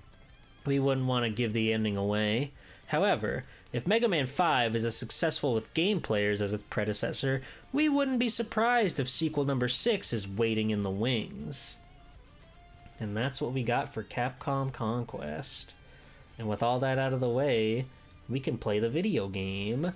Speaker 8: We wouldn't want to give the ending away. However, if Mega Man 5 is as successful with game players as its predecessor, we wouldn't be surprised if sequel number 6 is waiting in the wings. And that's what we got for Capcom Conquest. And with all that out of the way, we can play the video game.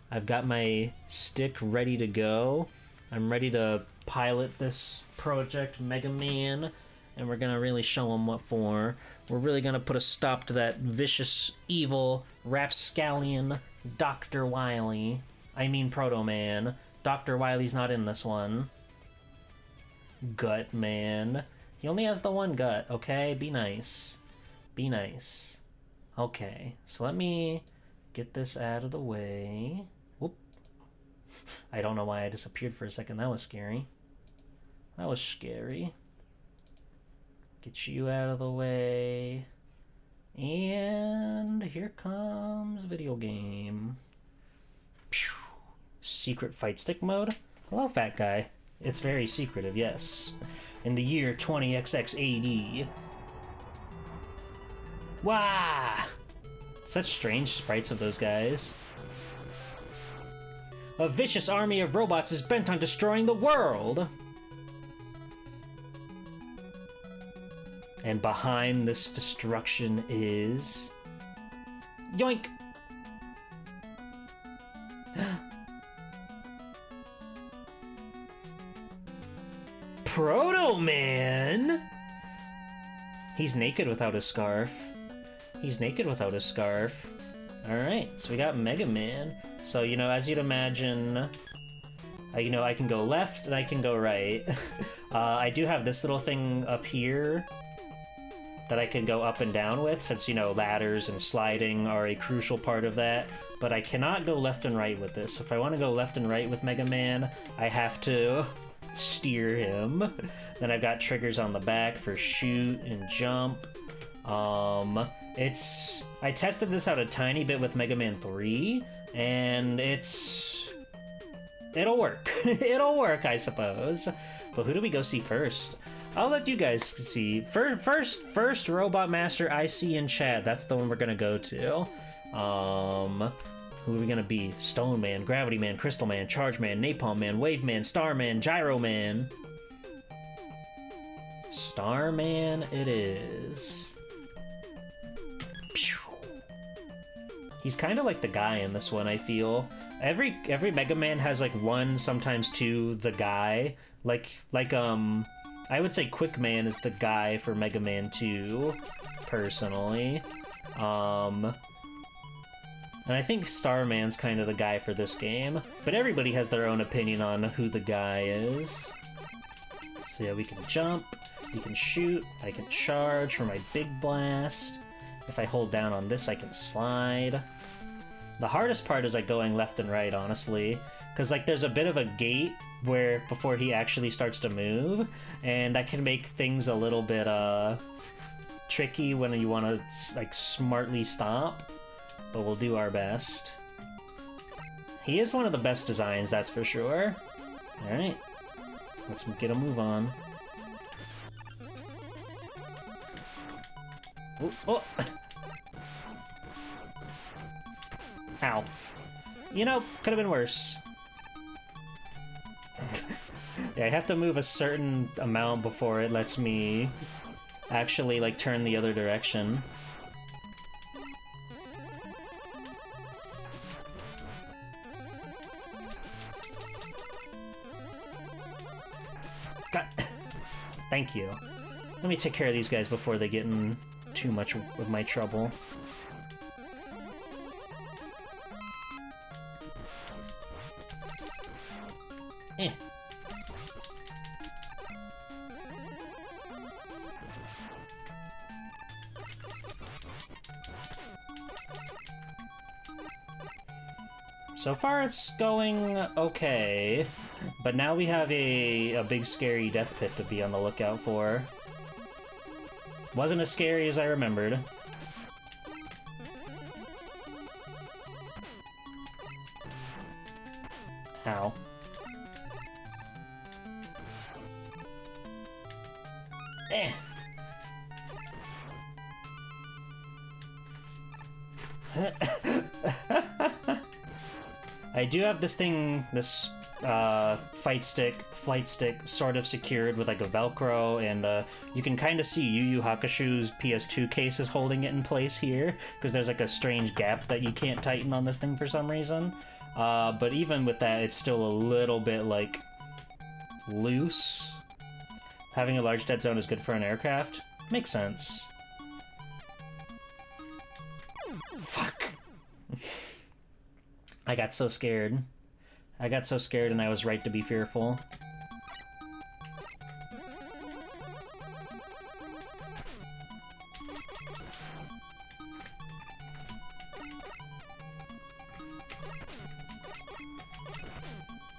Speaker 8: I've got my stick ready to go. I'm ready to pilot this project Mega Man, and we're gonna really show him what for. We're really gonna put a stop to that vicious, evil, rapscallion Dr. Wily. I mean Proto Man. Dr. Wily's not in this one. Gut Man. He only has the one gut, okay? Be nice. Be nice. Okay, so let me get this out of the way. Whoop. I don't know why I disappeared for a second. That was scary. That was scary. Get you out of the way. And here comes video game. Pew. Secret fight stick mode. Hello, fat guy. It's very secretive, yes. In the year 20XX AD. Wah! Such strange sprites of those guys. A vicious army of robots is bent on destroying the world. And behind this destruction is... Yoink! Proto Man? He's naked without a scarf. He's naked without a scarf. Alright, so we got Mega Man. So, you know, as you'd imagine, you know, I can go left and I can go right. I do have this little thing up here that I can go up and down with, since, you know, ladders and sliding are a crucial part of that. But I cannot go left and right with this. If I want to go left and right with Mega Man, I have to steer him. Then I've got triggers on the back for shoot and jump. I tested this out a tiny bit with Mega Man 3, and it'll work. It'll work, I suppose. But who do we go see first? I'll let you guys see. First Robot Master I see in chat. That's the one we're gonna go to. Who are we gonna be? Stone Man, Gravity Man, Crystal Man, Charge Man, Napalm Man, Wave Man, Star Man, Gyro Man. Star Man it is. He's kind of like the guy in this one, I feel. Every Mega Man has like one, sometimes two, the guy. Like I would say Quick Man is the guy for Mega Man 2, personally. And I think Starman's kind of the guy for this game. But everybody has their own opinion on who the guy is. So yeah, we can jump, we can shoot, I can charge for my big blast. If I hold down on this, I can slide. The hardest part is like going left and right, honestly. Because like there's a bit of a gate where before he actually starts to move, and that can make things a little bit tricky when you want to like smartly stop. But we'll do our best. He is one of the best designs, that's for sure. Alright, let's get a move on. Ooh, oh! Ow. You know, could have been worse. Yeah, I have to move a certain amount before it lets me actually, like, turn the other direction. God. Thank you. Let me take care of these guys before they get in too much of my trouble. Eh. So far it's going okay, but now we have a big scary death pit to be on the lookout for. Wasn't as scary as I remembered. Ow. Eh. I do have this flight stick sort of secured with like a Velcro, and you can kind of see Yu Yu Hakusho's PS2 case is holding it in place here, because there's like a strange gap that you can't tighten on this thing for some reason. But even with that, it's still a little bit like loose. Having a large dead zone is good for an aircraft. Makes sense. Fuck. I got so scared. I got so scared, and I was right to be fearful.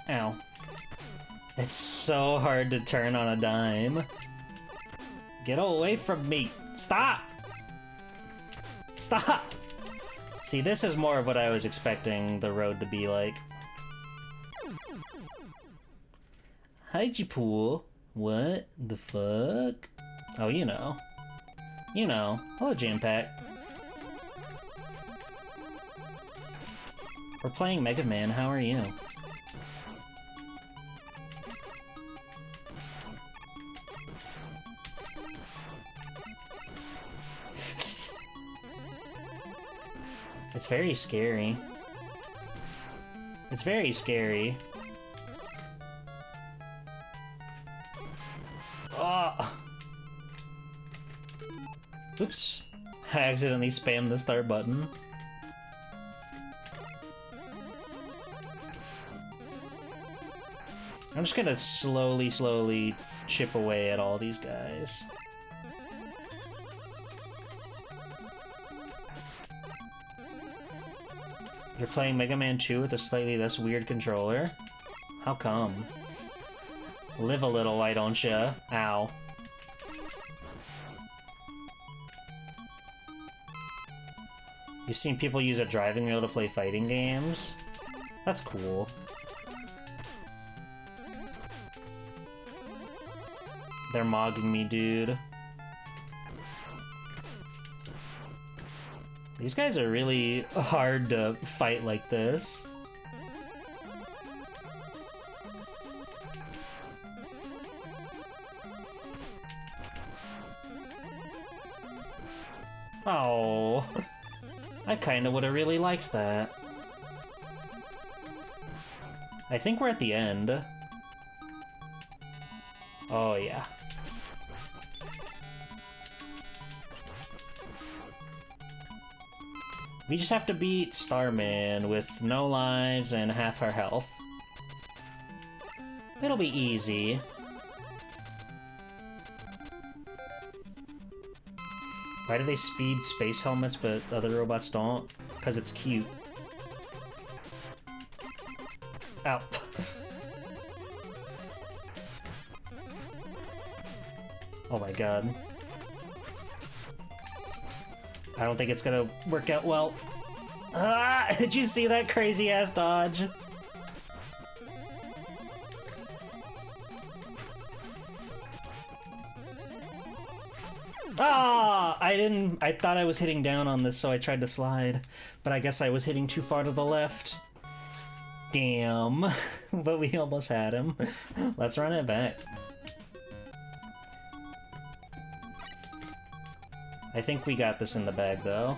Speaker 8: Ow. It's so hard to turn on a dime. Get away from me! Stop! Stop! See, this is more of what I was expecting the road to be like. Hi, Pool. What the fuck? Oh, you know. You know. Hello, Jam Pack. We're playing Mega Man. How are you? It's very scary. It's very scary. Oh. Oops. I accidentally spammed the start button. I'm just gonna slowly chip away at all these guys. You're playing Mega Man 2 with a slightly less weird controller? How come? Live a little, why don't ya? Ow. You've seen people use a driving wheel to play fighting games? That's cool. They're mogging me, dude. These guys are really hard to fight like this. Oh, I kinda would've really liked that. I think we're at the end. Oh yeah. We just have to beat Starman with no lives and half our health. It'll be easy. Why do they speed space helmets but other robots don't? Because it's cute. Ow. Oh my god. I don't think it's gonna work out well. Ah! Did you see that crazy ass dodge? Ah! I thought I was hitting down on this, so I tried to slide. But I guess I was hitting too far to the left. Damn. But we almost had him. Let's run it back. I think we got this in the bag, though.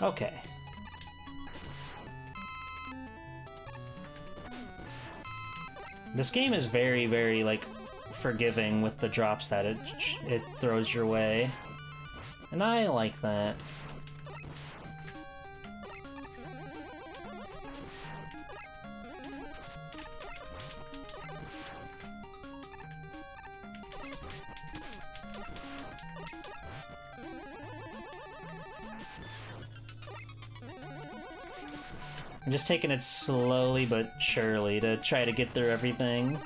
Speaker 8: Okay. This game is very, very, like, forgiving with the drops that it throws your way. And I like that. I'm just taking it slowly but surely to try to get through everything.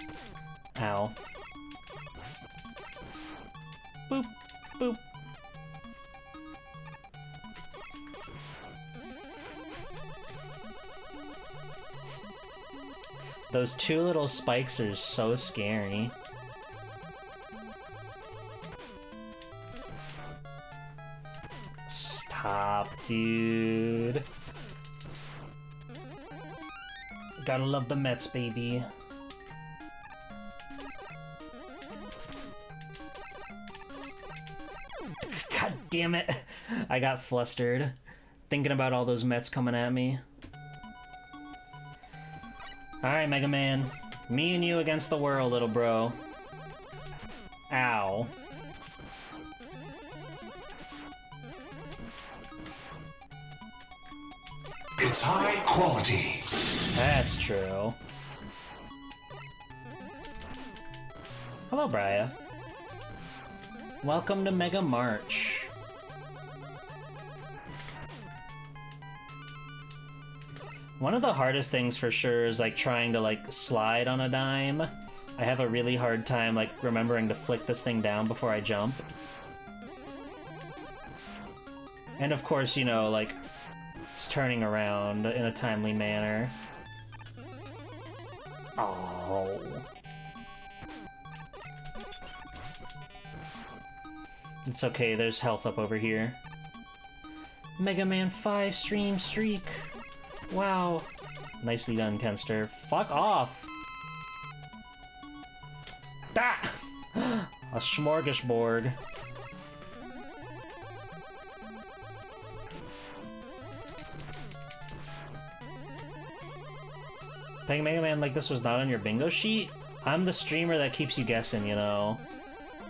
Speaker 8: Ow. Boop, boop. Those two little spikes are so scary. Stop, dude. Gotta love the Mets, baby. God damn it. I got flustered thinking about all those Mets coming at me. Alright, Mega Man. Me and you against the world, little bro. Ow.
Speaker 10: It's high quality.
Speaker 8: That's true. Hello, Briar. Welcome to Mega March. One of the hardest things for sure is like trying to like slide on a dime. I have a really hard time like remembering to flick this thing down before I jump. And of course, you know, like it's turning around in a timely manner. Oh. It's okay, there's health up over here. Mega Man 5 stream streak. Wow. Nicely done, Kenster. Fuck off! Ah! A smorgasbord. Playing Mega Man like this was not on your bingo sheet? I'm the streamer that keeps you guessing, you know?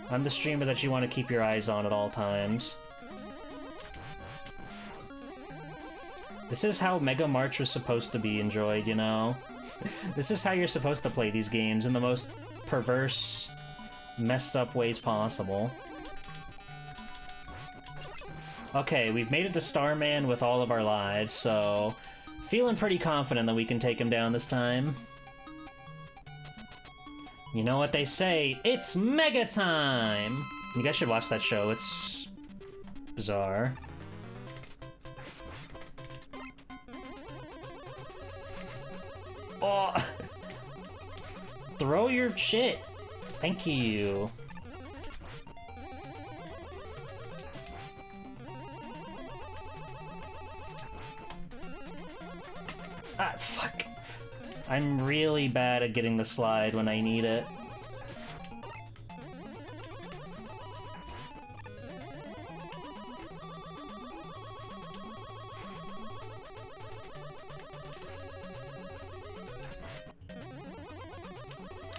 Speaker 8: I'm the streamer that you want to keep your eyes on at all times. This is how Mega March was supposed to be enjoyed, you know? This is how you're supposed to play these games, in the most perverse, messed up ways possible. Okay, we've made it to Starman with all of our lives, so... feeling pretty confident that we can take him down this time. You know what they say, it's Mega Time! You guys should watch that show, it's... bizarre. Oh! Throw your shit! Thank you. Ah, fuck. I'm really bad at getting the slide when I need it.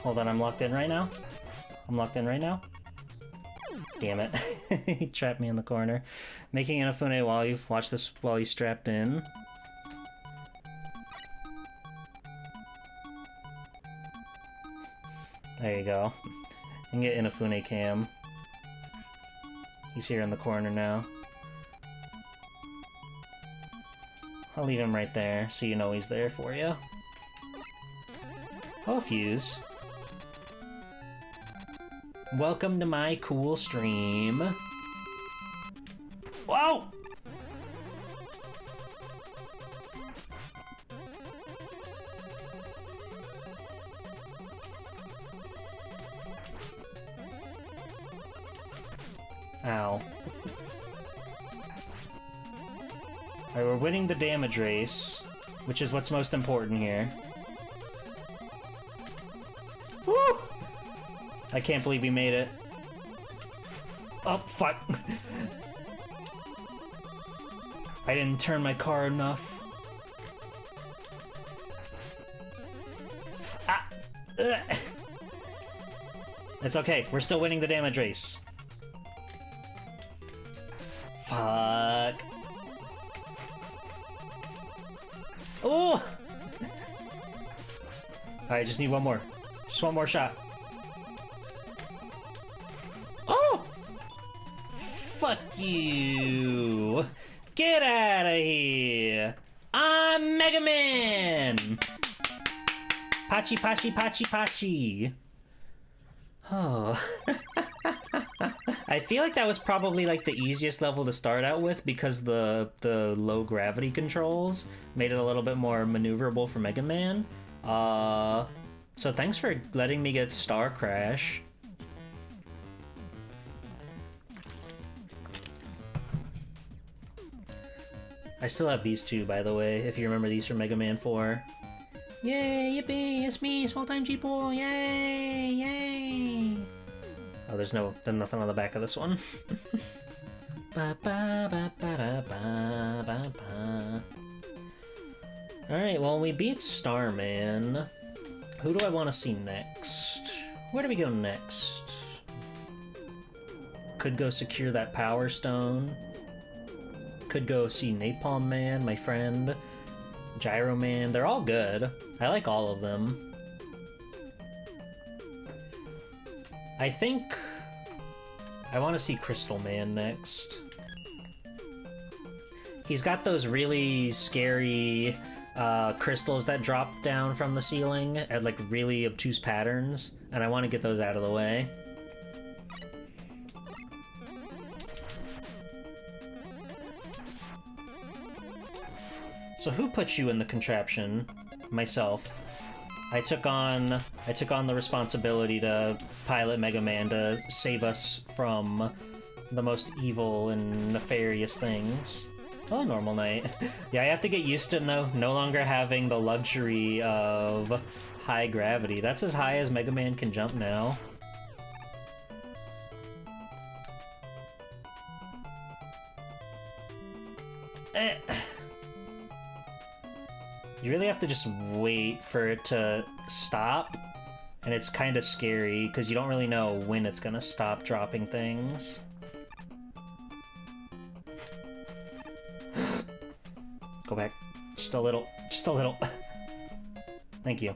Speaker 8: Hold on, I'm locked in right now? I'm locked in right now? Damn it. He trapped me in the corner. Making Inafune while you watch this while he's strapped in. There you go. You can get Inafune cam. He's here in the corner now. I'll leave him right there so you know he's there for you. Oh, Fuse. Welcome to my cool stream. Whoa! Ow. Alright, we're winning the damage race, which is what's most important here. Woo! I can't believe we made it. Oh, fuck. I didn't turn my car enough. Ah! Ugh. It's okay, we're still winning the damage race. Fuck. Oh! Alright, just need one more. Just one more shot. Oh! Fuck you! Get out of here! I'm Mega Man! Pachi, pachi, pachi, pachi. Oh. I feel like that was probably like the easiest level to start out with because the low gravity controls made it a little bit more maneuverable for Mega Man. So thanks for letting me get Star Crash. I still have these two, by the way, if you remember these from Mega Man 4. Yay, yippee, it's me, small-time G-Pool, yay, yay! Oh, there's nothing on the back of this one. Alright, well, we beat Starman. Who do I want to see next? Where do we go next? Could go secure that Power Stone. Could go see Napalm Man, my friend. Gyro Man, they're all good. I like all of them. I think I want to see Crystal Man next. He's got those really scary crystals that drop down from the ceiling at like really obtuse patterns, and I want to get those out of the way. So who put you in the contraption? Myself. I took on the responsibility to pilot Mega Man to save us from the most evil and nefarious things. Oh, normal night. Yeah, I have to get used to no longer having the luxury of high gravity. That's as high as Mega Man can jump now. You really have to just wait for it to stop, and it's kind of scary because you don't really know when it's gonna stop dropping things. Go back. Just a little. Just a little. Thank you.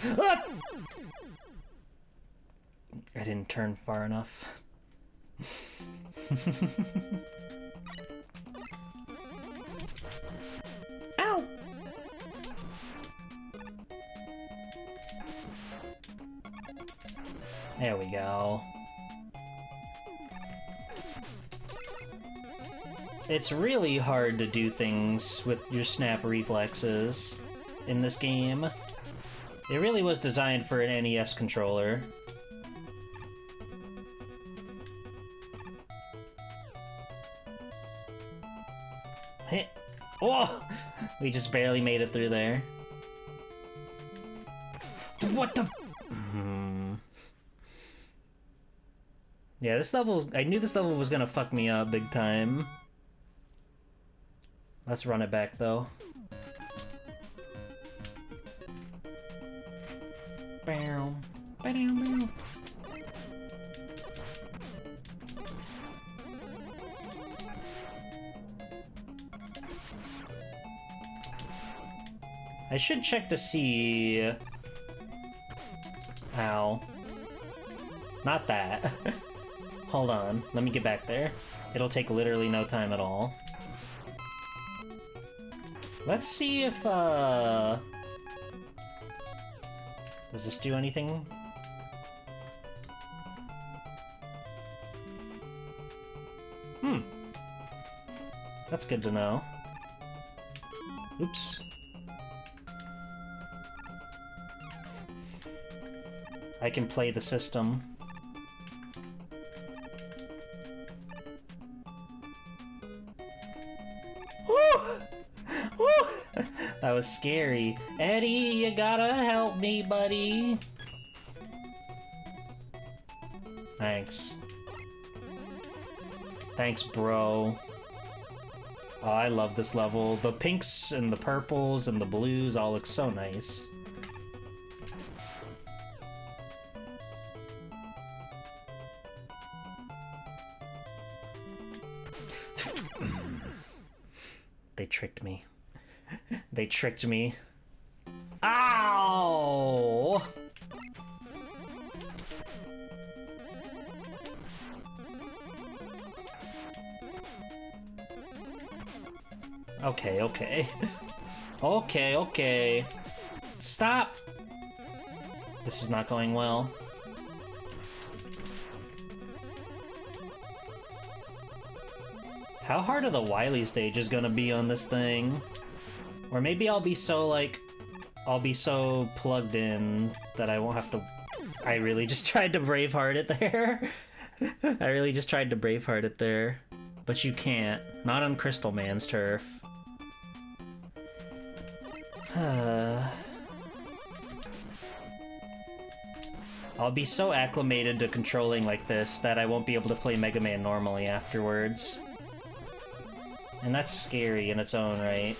Speaker 8: Ah! I didn't turn far enough. Ow! There we go. It's really hard to do things with your snap reflexes in this game. It really was designed for an NES controller. Hey. Oh! We just barely made it through there. What the? Yeah, this level, I knew this level was gonna fuck me up big time. Let's run it back, though. Bow. Ba-dow-bow. I should check to see... Ow. Not that. Hold on, let me get back there. It'll take literally no time at all. Let's see if, does this do anything? That's good to know. Oops. I can play the system. That was scary. Eddie, you gotta help me, buddy. Thanks. Thanks, bro. Oh, I love this level. The pinks and the purples and the blues all look so nice. They tricked me. They tricked me. Ow! Okay, okay. Okay, okay. Stop! This is not going well. How hard are the Wily stages gonna be on this thing? Or maybe I'll be so, like... I'll be so plugged in that I won't have to... I really just tried to Braveheart it there. I really just tried to Braveheart it there. But you can't. Not on Crystal Man's turf. I'll be so acclimated to controlling like this that I won't be able to play Mega Man normally afterwards. And that's scary in its own right.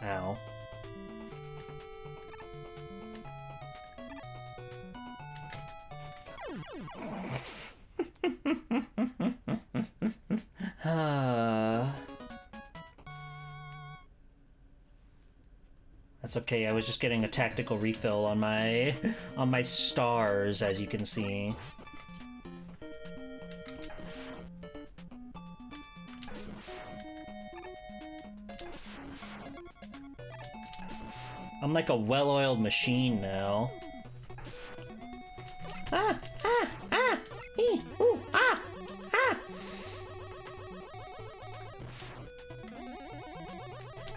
Speaker 8: Ow. That's okay, I was just getting a tactical refill on my stars, as you can see. I'm like a well-oiled machine now. Ah! Ah! Ah! Ee! Ooh! Ah! Ah!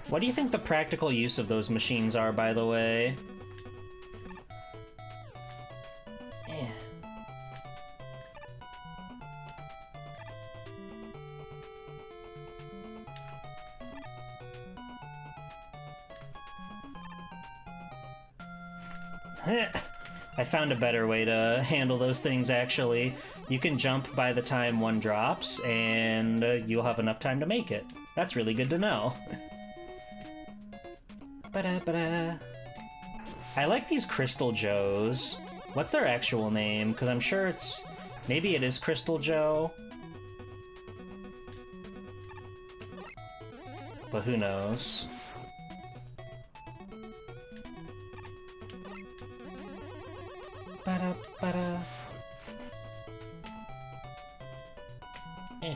Speaker 8: What do you think the practical use of those machines are, by the way? Eh. I found a better way to handle those things, actually. You can jump by the time one drops, and you'll have enough time to make it. That's really good to know. Ba-da-ba-da. I like these Crystal Joes. What's their actual name? Because I'm sure it's... Maybe it is Crystal Joe. But who knows? Ba-da-ba-da. Eh.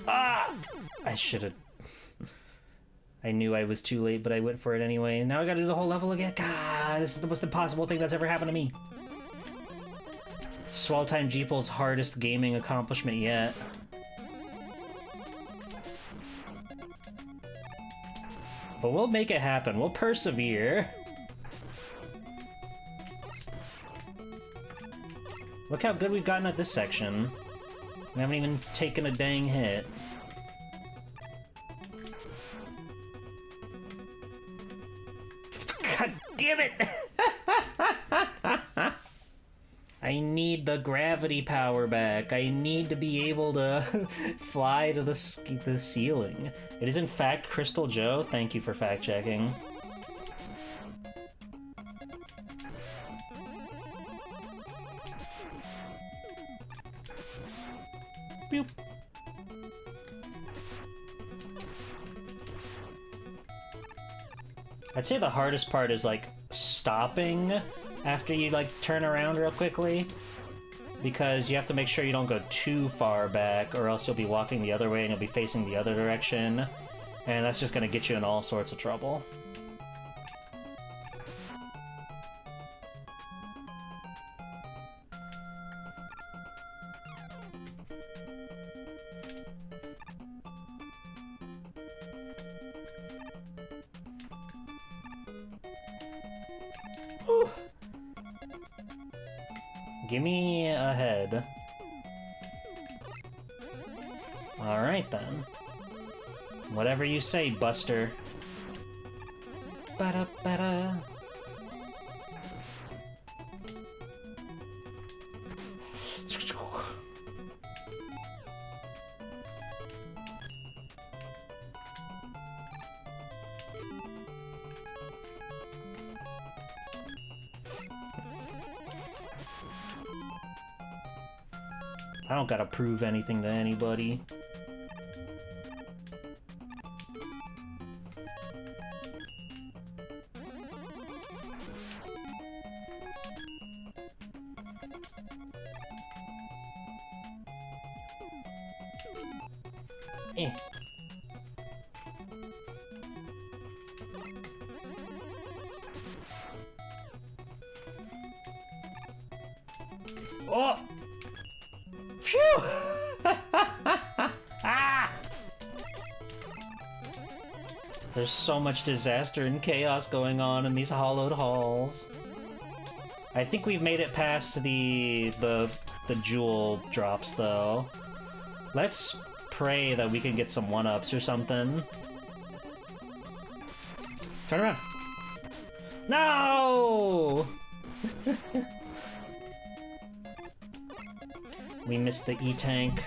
Speaker 8: Ah! I should've... I knew I was too late, but I went for it anyway. And now I gotta do the whole level again. God, this is the most impossible thing that's ever happened to me. Swell Time Jeeple's hardest gaming accomplishment yet. But we'll make it happen. We'll persevere. Look how good we've gotten at this section. We haven't even taken a dang hit. God damn it! I need the gravity power back. I need to be able to fly to the ceiling. It is in fact Crystal Joe. Thank you for fact-checking. Boop. I'd say the hardest part is like stopping after you like turn around real quickly, because you have to make sure you don't go too far back or else you'll be walking the other way and you'll be facing the other direction, and that's just gonna get you in all sorts of trouble. Whew. Give me a head. Alright then. Whatever you say, Buster. Ba-da-ba-da. I don't gotta prove anything to anybody. Eh. Oh! Phew! Ah! There's so much disaster and chaos going on in these hollowed halls. I think we've made it past the jewel drops, though. Let's pray that we can get some 1-ups or something. Turn around. No! We missed the E-tank.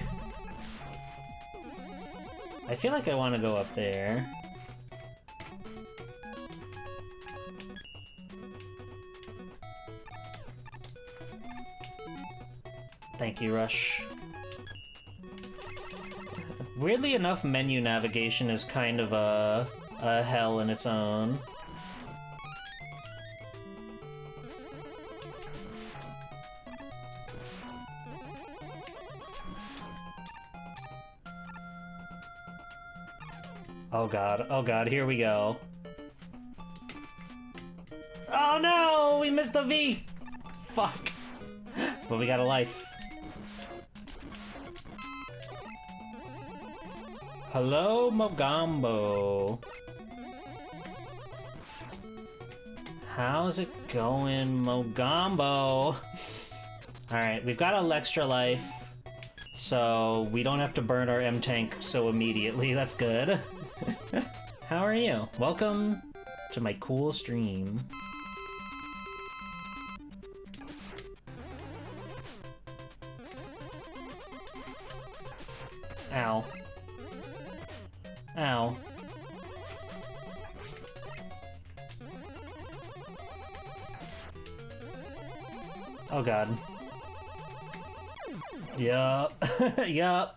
Speaker 8: I feel like I want to go up there. Thank you, Rush. Weirdly enough, menu navigation is kind of a hell in its own. Oh god, here we go. Oh no! We missed the V! Fuck. But we got a life. Hello, Mogambo. How's it going, Mogambo? Alright, we've got a extra life, so we don't have to burn our M-tank so immediately. That's good. How are you? Welcome to my cool stream. Ow. Ow. Oh god. Yup. Yup.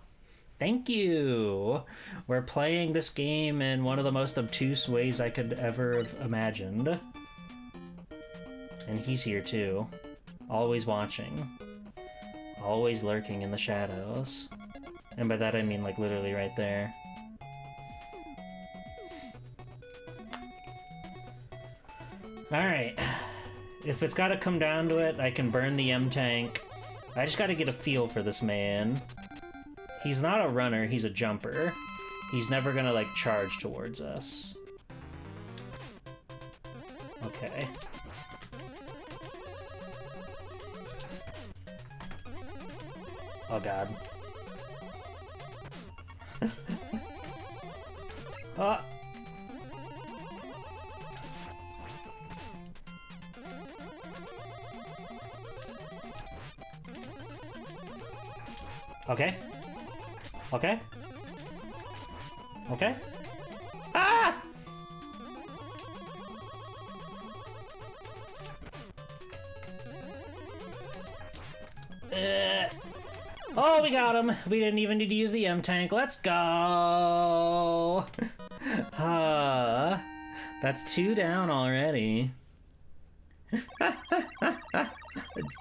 Speaker 8: Thank you! We're playing this game in one of the most obtuse ways I could ever have imagined. And he's here too. Always watching. Always lurking in the shadows. And by that I mean like literally right there. Alright. If it's gotta come down to it, I can burn the M-tank. I just gotta get a feel for this man. He's not a runner, he's a jumper. He's never gonna, like, charge towards us. Okay. Oh god. Ah! Okay. Okay. Okay. Ah! Oh, we got him! We didn't even need to use the M-tank. Let's go! That's 2 down already.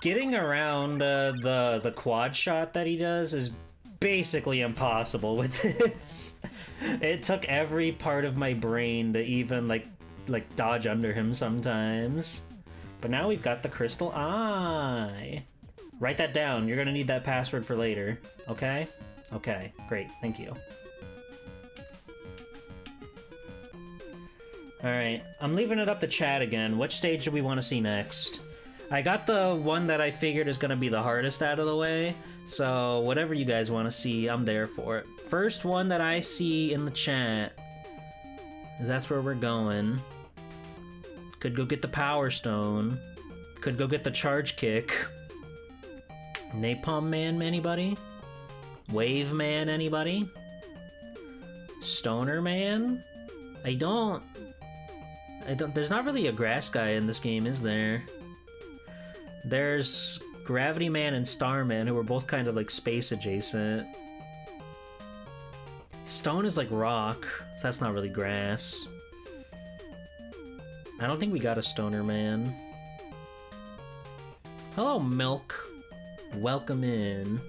Speaker 8: Getting around the quad shot that he does is basically impossible with this. It took every part of my brain to even like dodge under him sometimes. But now we've got the crystal eye. Write that down. You're gonna need that password for later. Okay? Okay, great. Thank you. Alright, I'm leaving it up to chat again. Which stage do we want to see next? I got the one that I figured is gonna be the hardest out of the way, so whatever you guys want to see, I'm there for it. First one that I see in the chat, is that's where we're going. Could go get the Power Stone. Could go get the Charge Kick. Napalm Man, anybody? Wave Man, anybody? Stoner Man? I don't... There's not really a grass guy in this game, is there? There's Gravity Man and Starman, who are both kind of like space adjacent. Stone is like rock, so that's not really grass. I don't think we got a Stoner Man. Hello, Milk. Welcome in.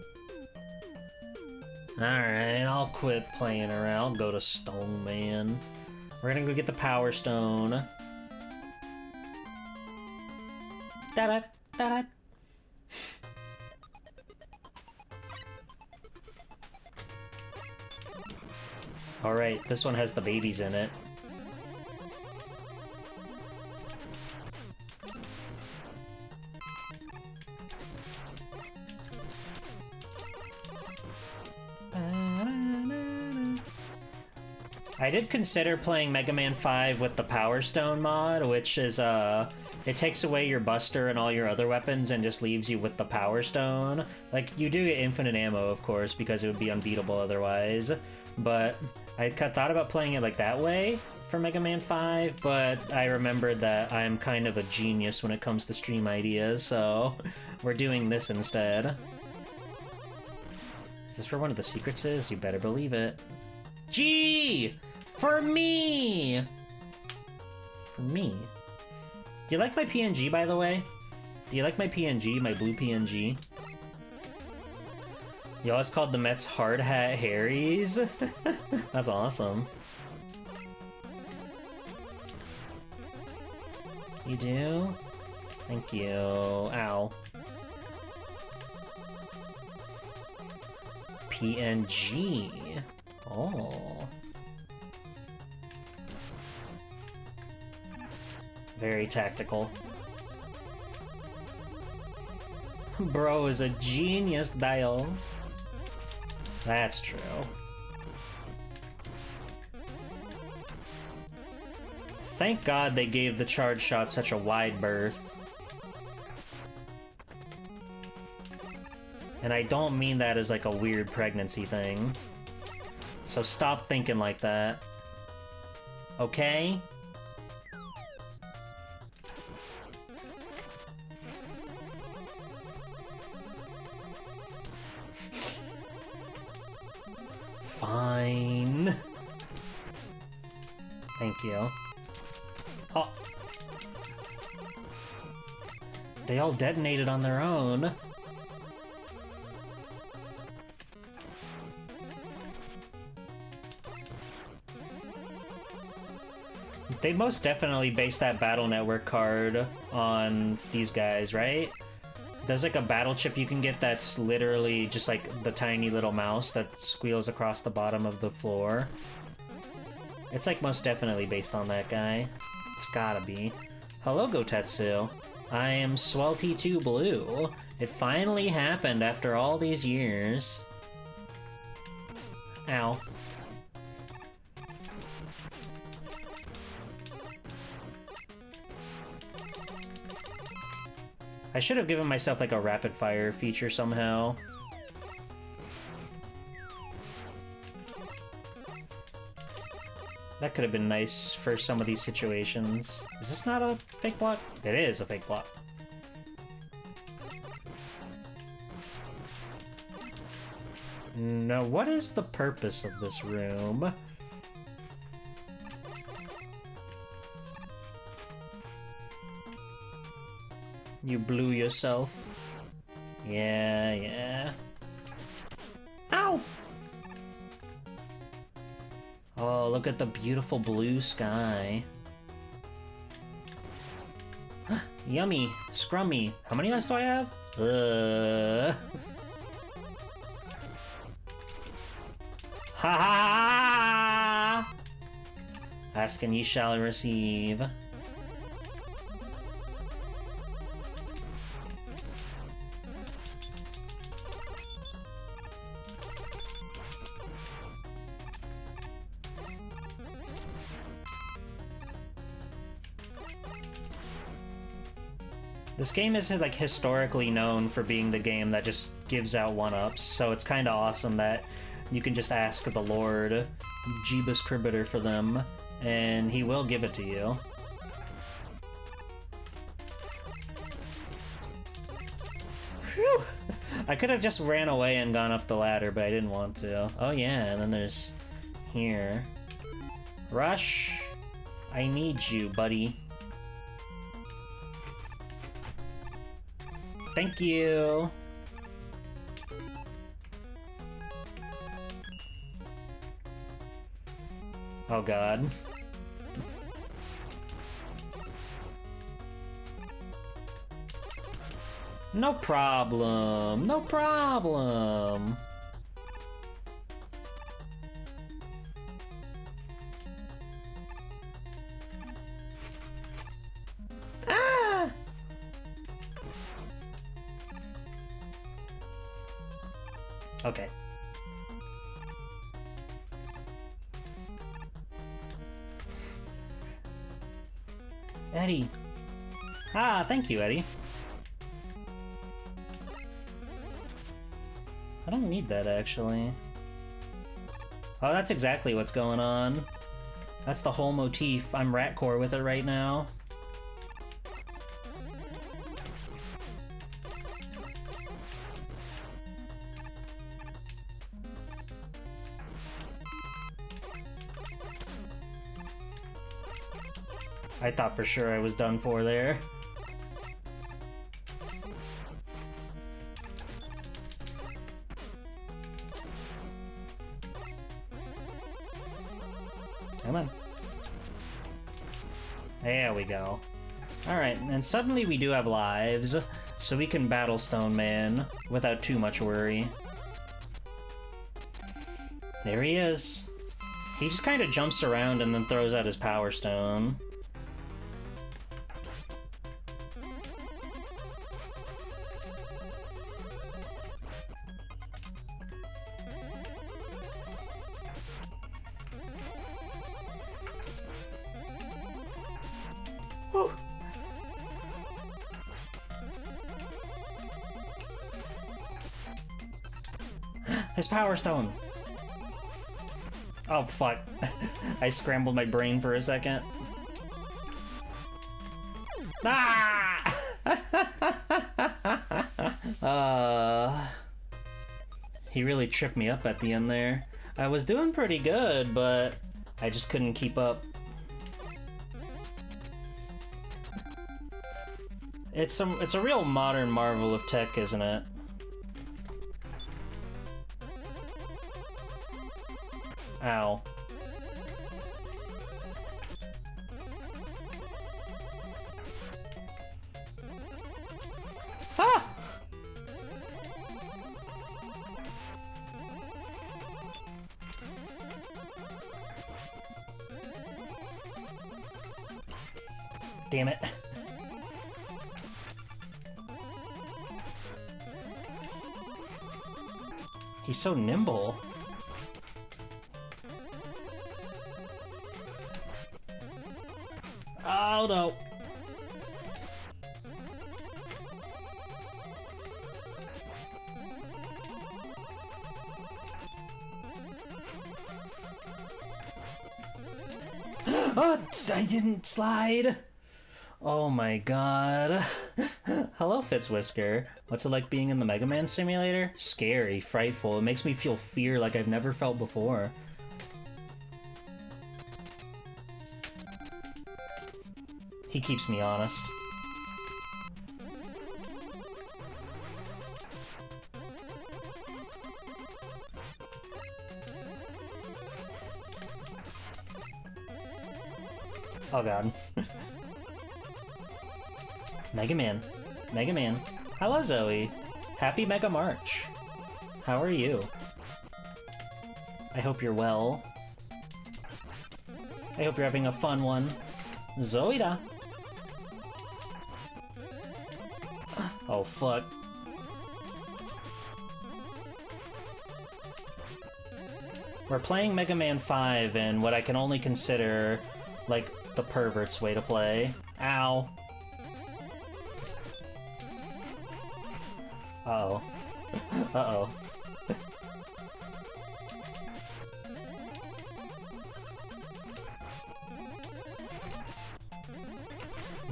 Speaker 8: Alright, I'll quit playing around. I'll go to Stone Man. We're gonna go get the Power Stone. Da-da, da-da. Alright, this one has the babies in it. I did consider playing Mega Man 5 with the Power Stone mod, which is, it takes away your Buster and all your other weapons and just leaves you with the Power Stone. Like, you do get infinite ammo, of course, because it would be unbeatable otherwise, but I thought about playing it like that way for Mega Man 5, but I remembered that I'm kind of a genius when it comes to stream ideas, so we're doing this instead. Is this where one of the secrets is? You better believe it. G! For me! For me? Do you like my PNG, by the way? Do you like my PNG, my blue PNG? You always called the Mets Hard Hat Harrys? That's awesome. You do? Thank you. Ow. PNG. Oh. Very tactical. Bro is a genius, dial. That's true. Thank God they gave the charge shot such a wide berth. And I don't mean that as like a weird pregnancy thing. So stop thinking like that. Okay? Fine. Thank you. Oh. They all detonated on their own. They most definitely based that Battle Network card on these guys, right? There's like a battle chip you can get that's literally just like the tiny little mouse that squeals across the bottom of the floor. It's like most definitely based on that guy. It's gotta be. Hello, Gotetsu. I am Swelty2 Blue. It finally happened after all these years. Ow. I should have given myself like a rapid fire feature somehow. That could have been nice for some of these situations. Is this not a fake block? It is a fake block. No, what is the purpose of this room? You blew yourself. Yeah, yeah. Ow! Oh, look at the beautiful blue sky. Yummy. Scrummy. How many lives do I have? Ha ha! Ask and ye shall receive. This game is like historically known for being the game that just gives out one-ups, so it's kind of awesome that you can just ask the Lord Jeebus Cribbiter for them, and he will give it to you. Phew! I could have just ran away and gone up the ladder, but I didn't want to. Oh yeah, and then there's here. Rush, I need you, buddy. Thank you. Oh god. No problem, no problem. Ah! Okay. Eddie. Ah, thank you, Eddie. I don't need that, actually. Oh, that's exactly what's going on. That's the whole motif. I'm ratcore with it right now. I thought for sure I was done for there. Come on. There we go. Alright, and suddenly we do have lives, so we can battle Stone Man without too much worry. There he is. He just kind of jumps around and then throws out his Power Stone. Whew. His Power Stone! Oh, fuck. I scrambled my brain for a second. Ah! He really tripped me up at the end there. I was doing pretty good, but I just couldn't keep up. It's a real modern marvel of tech, isn't it? Ow. Ah! Damn it. He's so nimble. Oh no. Oh, I didn't slide. Oh my god. Hello, Fitzwhisker. What's it like being in the Mega Man simulator? Scary, frightful. It makes me feel fear like I've never felt before. He keeps me honest. Oh god. Mega Man. Mega Man. Hello, Zoe. Happy Mega March. How are you? I hope you're well. I hope you're having a fun one. Zoida. Oh, fuck. We're playing Mega Man 5 in what I can only consider, like, the pervert's way to play. Ow. Uh-oh. Uh-oh.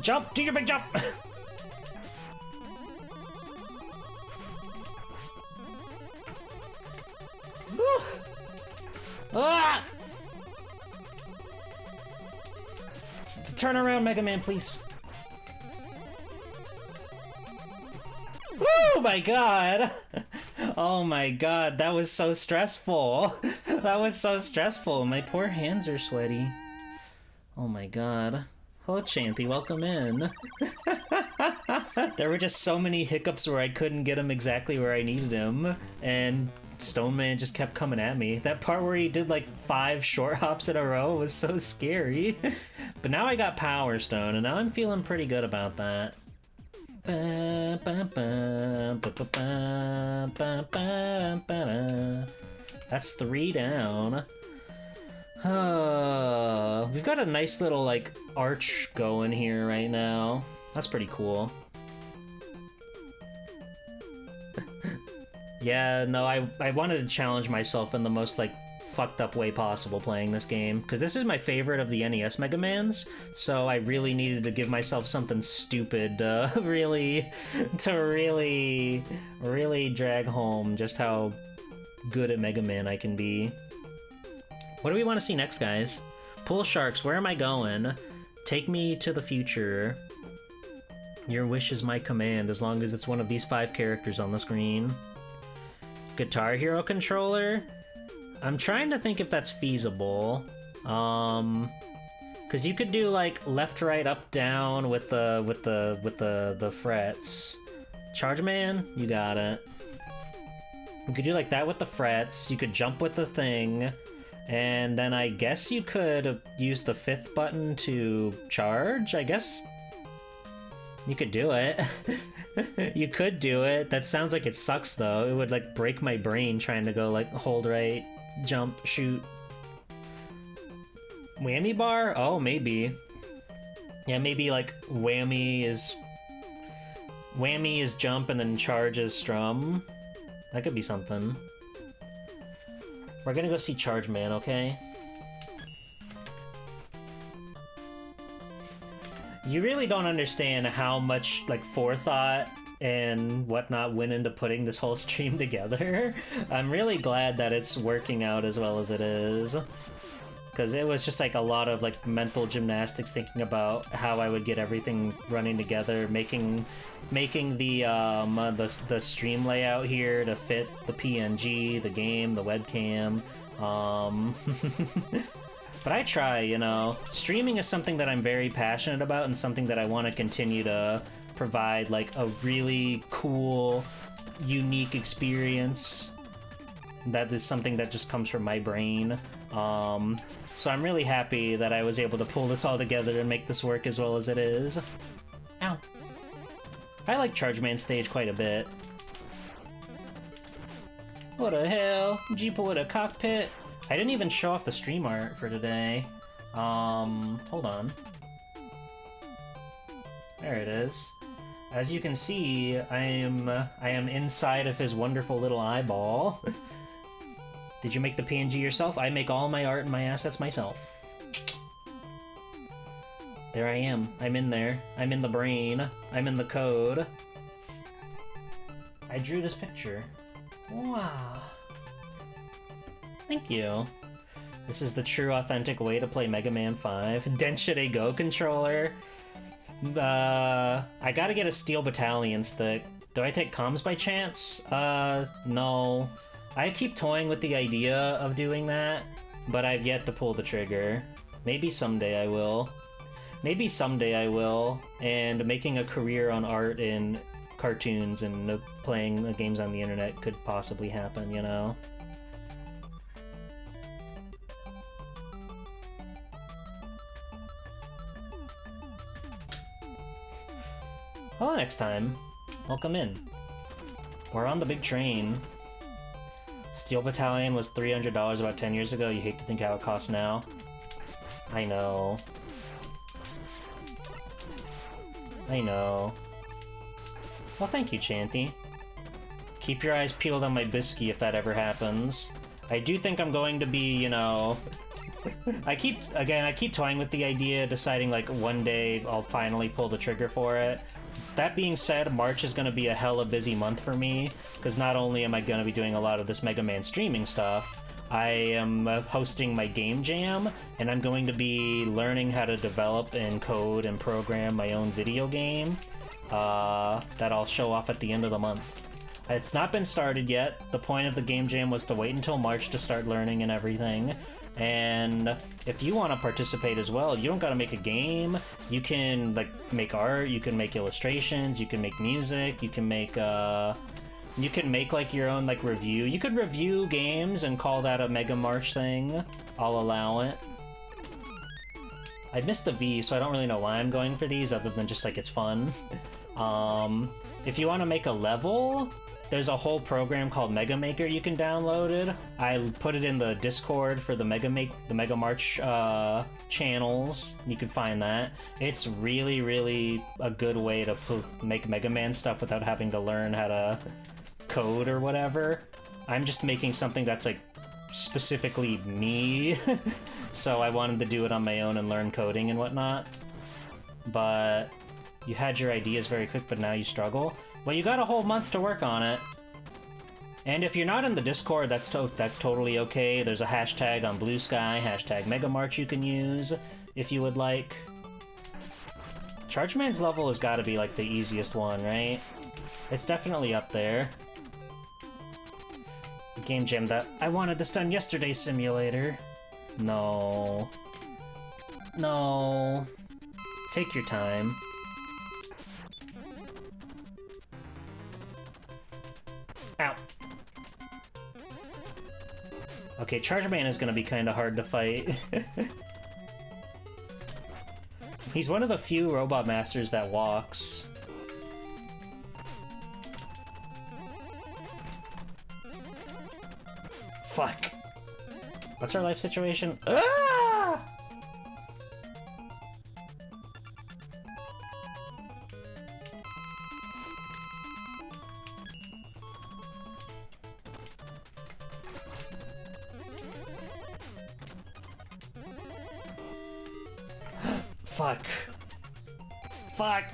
Speaker 8: Jump! Do your big jump! Ah! Turn around, Mega Man, please. Oh my god! Oh my god, that was so stressful. That was so stressful. My poor hands are sweaty. Oh my god. Hello, Chanty. Welcome in. There were just so many hiccups where I couldn't get him exactly where I needed him, and Stoneman just kept coming at me. That part where he did like 5 short hops in a row was so scary. But now I got Power Stone, and now I'm feeling pretty good about that. That's 3 down. We've got a nice little, like, arch going here right now. That's pretty cool. Yeah, no, I wanted to challenge myself in the most, like, fucked up way possible playing this game, because this is my favorite of the NES Mega Mans, so I really needed to give myself something stupid to really drag home just how good at Mega Man I can be. What do we want to see next, guys? Pool Sharks, where am I going? Take me to the future. Your wish is my command, as long as it's one of these 5 characters on the screen. Guitar Hero controller? I'm trying to think if that's feasible. Cause you could do like left, right, up, down with the frets. Charge Man, you got it. You could do like that with the frets. You could jump with the thing, and then I guess you could use the 5th button to charge. I guess you could do it. You could do it. That sounds like it sucks though. It would like break my brain trying to go like hold right, jump, shoot. Whammy bar? Oh, maybe. Yeah, maybe like whammy is jump and then charge is strum. That could be something. We're gonna go see Charge Man, okay? You really don't understand how much, like, forethought and whatnot went into putting this whole stream together. I'm really glad that it's working out as well as it is. Because it was just, like, a lot of, like, mental gymnastics thinking about how I would get everything running together, making the stream layout here to fit the PNG, the game, the webcam. But I try, you know. Streaming is something that I'm very passionate about and something that I want to continue to provide, like, a really cool, unique experience. That is something that just comes from my brain. So I'm really happy that I was able to pull this all together and make this work as well as it is. Ow. I like Charge Man stage quite a bit. What the hell? Jeep with a cockpit? I didn't even show off the stream art for today. Hold on. There it is. As you can see, I am inside of his wonderful little eyeball. Did you make the PNG yourself? I make all my art and my assets myself. There I am. I'm in there. I'm in the brain. I'm in the code. I drew this picture. Wow. Thank you. This is the true, authentic way to play Mega Man 5. Denshide Go controller. I gotta get a Steel Battalion stick. Do I take comms by chance? No. I keep toying with the idea of doing that, but I've yet to pull the trigger. Maybe someday I will. Maybe someday I will, and making a career on art in cartoons and playing games on the internet could possibly happen, you know? Well, next time. Welcome in. We're on the big train. Steel Battalion was $300 about 10 years ago. You hate to think how it costs now. I know. I know. Well, thank you, Chanty. Keep your eyes peeled on my biscuit if that ever happens. I do think I'm going to be, you know... I keep toying with the idea, deciding, like, one day I'll finally pull the trigger for it. That being said, March is going to be a hella busy month for me, because not only am I going to be doing a lot of this Mega Man streaming stuff, I am hosting my game jam, and I'm going to be learning how to develop and code and program my own video game that I'll show off at the end of the month. It's not been started yet. The point of the game jam was to wait until March to start learning and everything. And if you want to participate as well, you don't gotta make a game. You can like make art, you can make illustrations, you can make music, you can make like your own like review. You could review games and call that a Mega March thing. I'll allow it. I missed the V, so I don't really know why I'm going for these other than just like it's fun. If you want to make a level, there's a whole program called Mega Maker you can download it. I put it in the Discord for the Mega March channels. You can find that. It's really, really a good way to make Mega Man stuff without having to learn how to code or whatever. I'm just making something that's like specifically me, so I wanted to do it on my own and learn coding and whatnot. But you had your ideas very quick, but now you struggle. Well, you got a whole month to work on it. And if you're not in the Discord, that's totally okay. There's a hashtag on Blue Sky, hashtag Megamarch you can use if you would like. Chargeman's level has got to be like the easiest one, right? It's definitely up there. Game jam that I wanted this done yesterday simulator. No. No. Take your time. Ow. Okay, Chargeman is gonna be kinda hard to fight. He's one of the few Robot Masters that walks. Fuck. What's our life situation? Ah! Fuck. Fuck.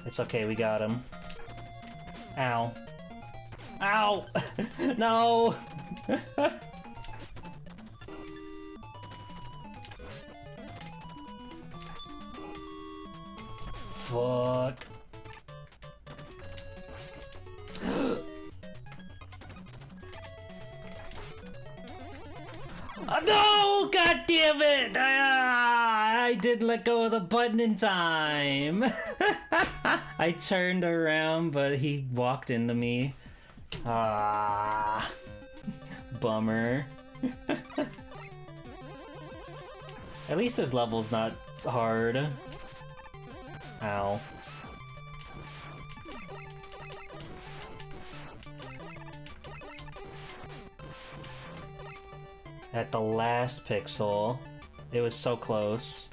Speaker 8: It's okay, we got him. Ow. Ow! No! Fuck. No! God damn it! I didn't let go of the button in time. I turned around, but he walked into me. Ah, bummer. At least this level's not hard. Ow. At the last pixel. It was so close.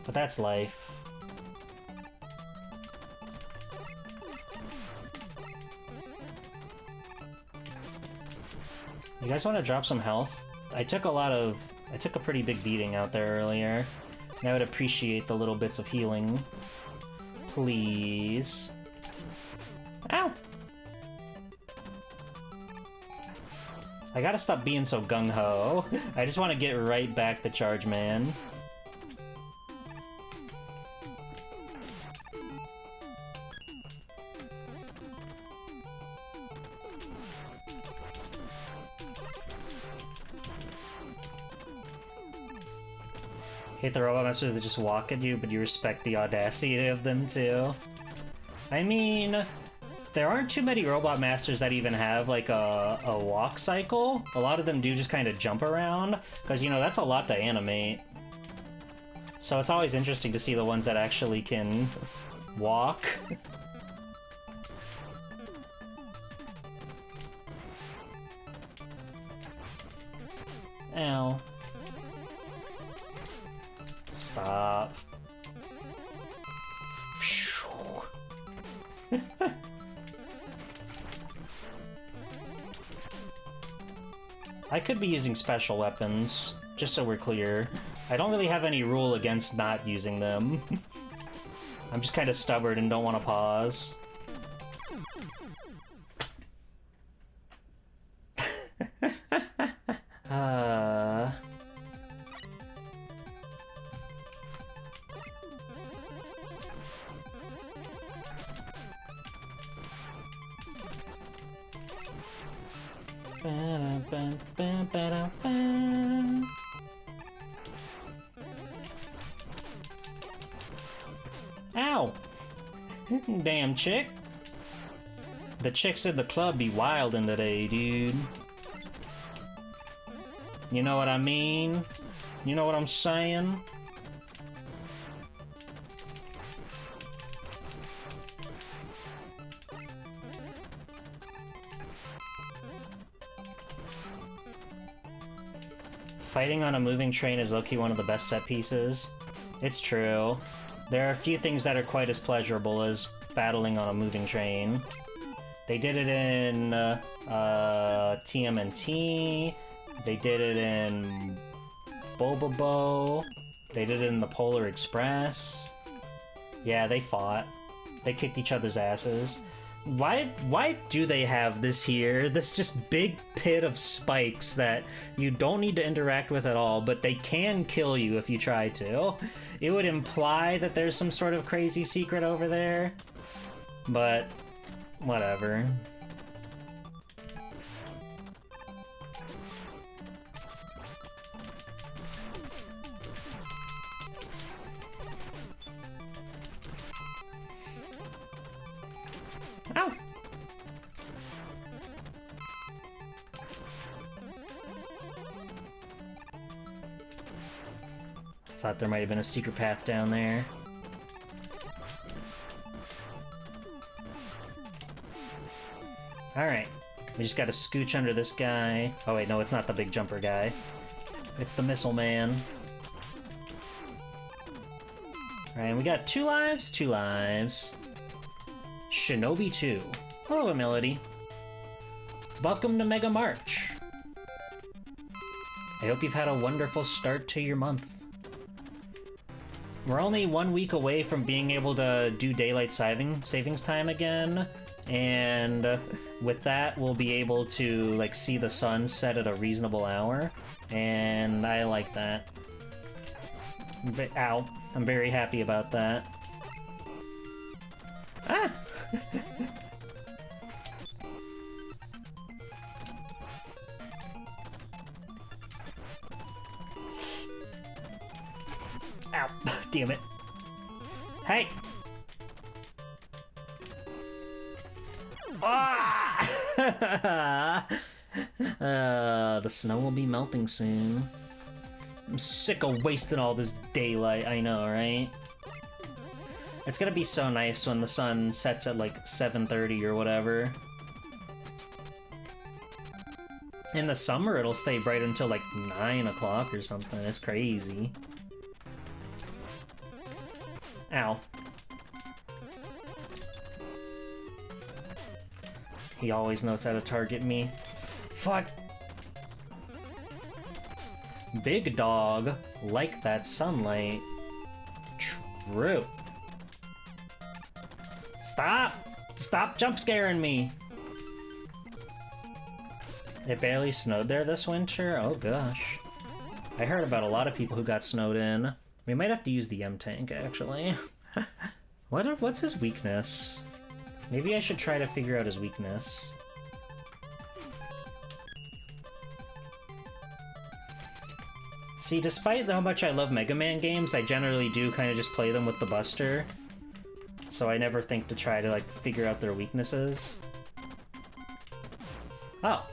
Speaker 8: But that's life. You guys want to drop some health? I took a pretty big beating out there earlier. And I would appreciate the little bits of healing. Please. Ow! I gotta stop being so gung-ho. I just want to get right back to Chargeman. Hate the Robot Masters that just walk at you, but you respect the audacity of them too. I mean, there aren't too many Robot Masters that even have like a walk cycle. A lot of them do just kind of jump around, because you know, that's a lot to animate. So it's always interesting to see the ones that actually can walk. Ow. Stop. I could be using special weapons, just so we're clear. I don't really have any rule against not using them. I'm just kind of stubborn and don't want to pause. Ow! Damn chick. The chicks at the club be wildin' today, dude. You know what I mean? You know what I'm saying? Fighting on a moving train is low-key one of the best set pieces. It's true. There are a few things that are quite as pleasurable as battling on a moving train. They did it in TMNT. They did it in Bobobo. They did it in the Polar Express. Yeah, they fought. They kicked each other's asses. Why do they have this here? This just big pit of spikes that you don't need to interact with at all, but they can kill you if you try to. It would imply that there's some sort of crazy secret over there, but whatever. Ow! Thought there might have been a secret path down there. Alright. We just gotta scooch under this guy. Oh wait, no, it's not the big jumper guy. It's the missile man. Alright, and we got 2 lives? 2 lives. Shinobi 2. Hello, Melody. Welcome to Mega March. I hope you've had a wonderful start to your month. We're only 1 week away from being able to do daylight savings time again, and with that we'll be able to like see the sun set at a reasonable hour, and I like that. Ow. I'm very happy about that. Ah! Ow. Damn it. Hey! Ah! The snow will be melting soon. I'm sick of wasting all this daylight, I know, right? It's gonna be so nice when the sun sets at like 7:30 or whatever. In the summer, it'll stay bright until like 9 o'clock or something. It's crazy. Ow. He always knows how to target me. Fuck! Big dog, like that sunlight. True. Stop! Stop jump scaring me! It barely snowed there this winter? Oh gosh. I heard about a lot of people who got snowed in. We might have to use the M-Tank, actually. What's his weakness? Maybe I should try to figure out his weakness. See, despite how much I love Mega Man games, I generally do kind of just play them with the Buster. So I never think to try to, like, figure out their weaknesses. Oh.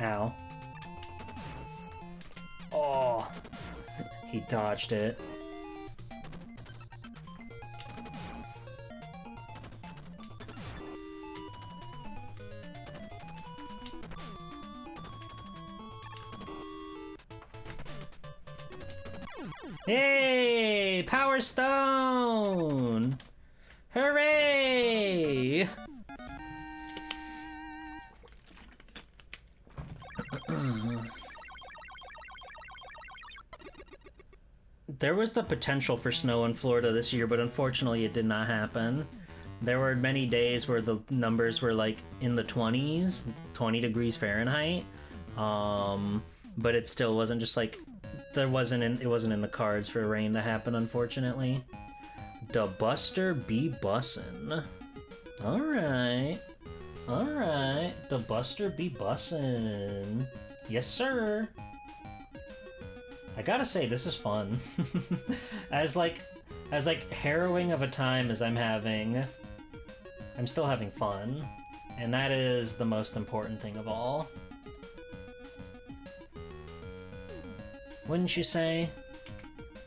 Speaker 8: Ow. Oh. He dodged it. Hey! Power Stone! Hooray! There was the potential for snow in Florida this year, but unfortunately it did not happen. There were many days where the numbers were like in the 20s, 20 degrees Fahrenheit, but it still wasn't just like it wasn't in the cards for rain to happen, unfortunately. Da Buster be bussin'. Alright. Alright. Da Buster be bussin'. Yes, sir. I gotta say, this is fun. as harrowing of a time as I'm having, I'm still having fun. And that is the most important thing of all. Wouldn't you say?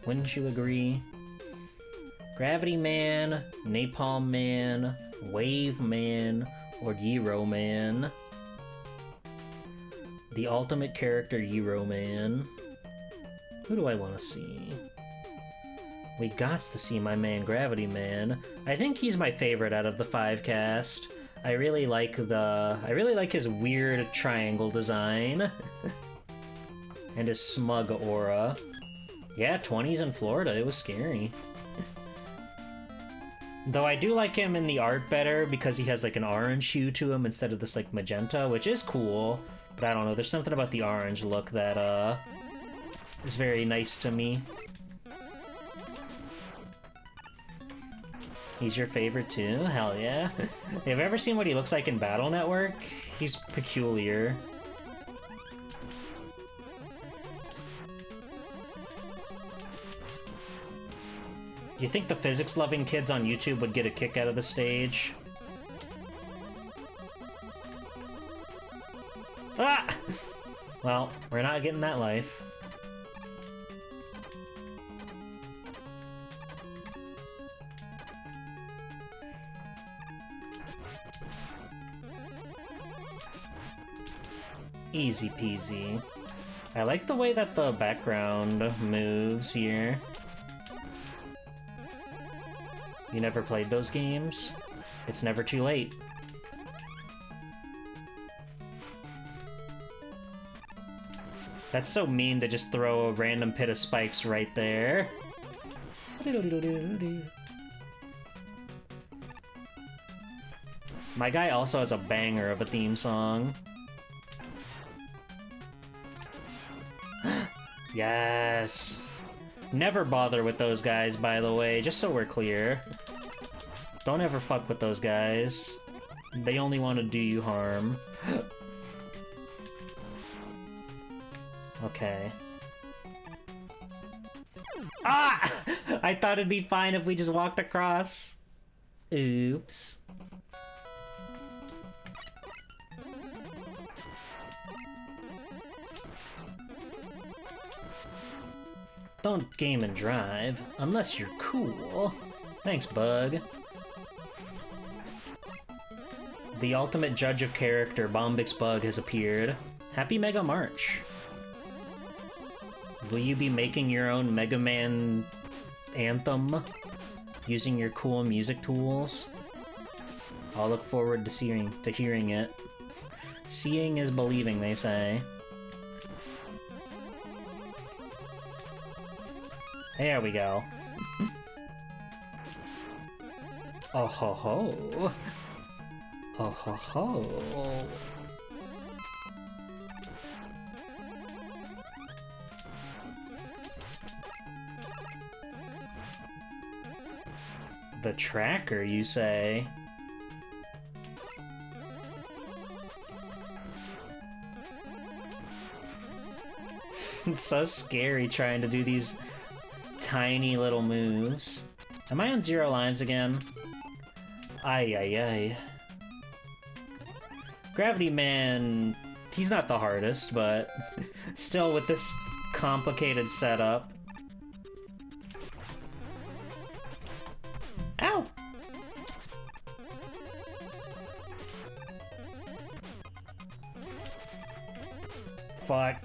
Speaker 8: Wouldn't you agree? Gravity Man, Napalm Man, Wave Man, or Gyro Man. The ultimate character Gyro Man. Who do I want to see? We gots to see my man Gravity Man. I think he's my favorite out of the 5 cast. I really like his weird triangle design. And his smug aura. Yeah, 20s in Florida, it was scary. Though I do like him in the art better because he has like an orange hue to him instead of this like magenta, which is cool. But I don't know, there's something about the orange look that is very nice to me. He's your favorite too? Hell yeah. Have you ever seen what he looks like in Battle Network? He's peculiar. You think the physics-loving kids on YouTube would get a kick out of the stage? Ah! Well, we're not getting that life. Easy peasy. I like the way that the background moves here. You never played those games? It's never too late. That's so mean to just throw a random pit of spikes right there. My guy also has a banger of a theme song. Yes! Never bother with those guys, by the way, just so we're clear. Don't ever fuck with those guys. They only want to do you harm. Okay. Ah! I thought it'd be fine if we just walked across. Oops. Don't game and drive, unless you're cool. Thanks, Bug. The ultimate judge of character, Bombix Bug, has appeared. Happy Mega March. Will you be making your own Mega Man anthem? Using your cool music tools? I'll look forward to hearing it. Seeing is believing, they say. There we go. Oh ho ho. Oh ho ho. The tracker, you say? It's so scary trying to do these tiny little moves. Am I on 0 lives again? Ay ay ay. Gravity Man, he's not the hardest, but still with this complicated setup. Ow! Fuck.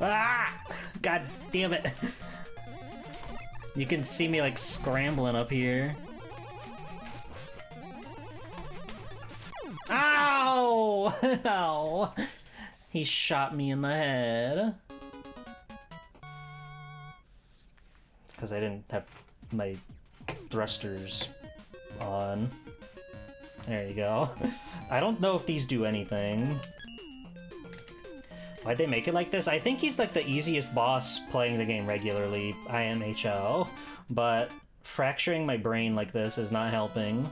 Speaker 8: Ah! God damn it. You can see me like scrambling up here. Ow! Ow! He shot me in the head. It's because I didn't have my thrusters on. There you go. I don't know if these do anything. Why'd they make it like this? I think he's like the easiest boss playing the game regularly, IMHL, but fracturing my brain like this is not helping.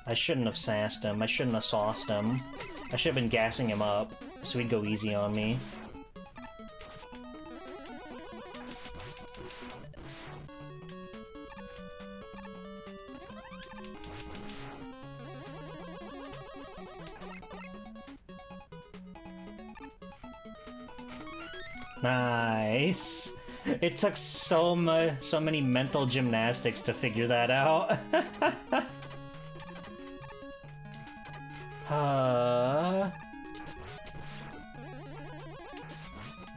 Speaker 8: I shouldn't have sassed him. I shouldn't have sauced him. I should have been gassing him up, so he'd go easy on me. Nice. It took so many mental gymnastics to figure that out.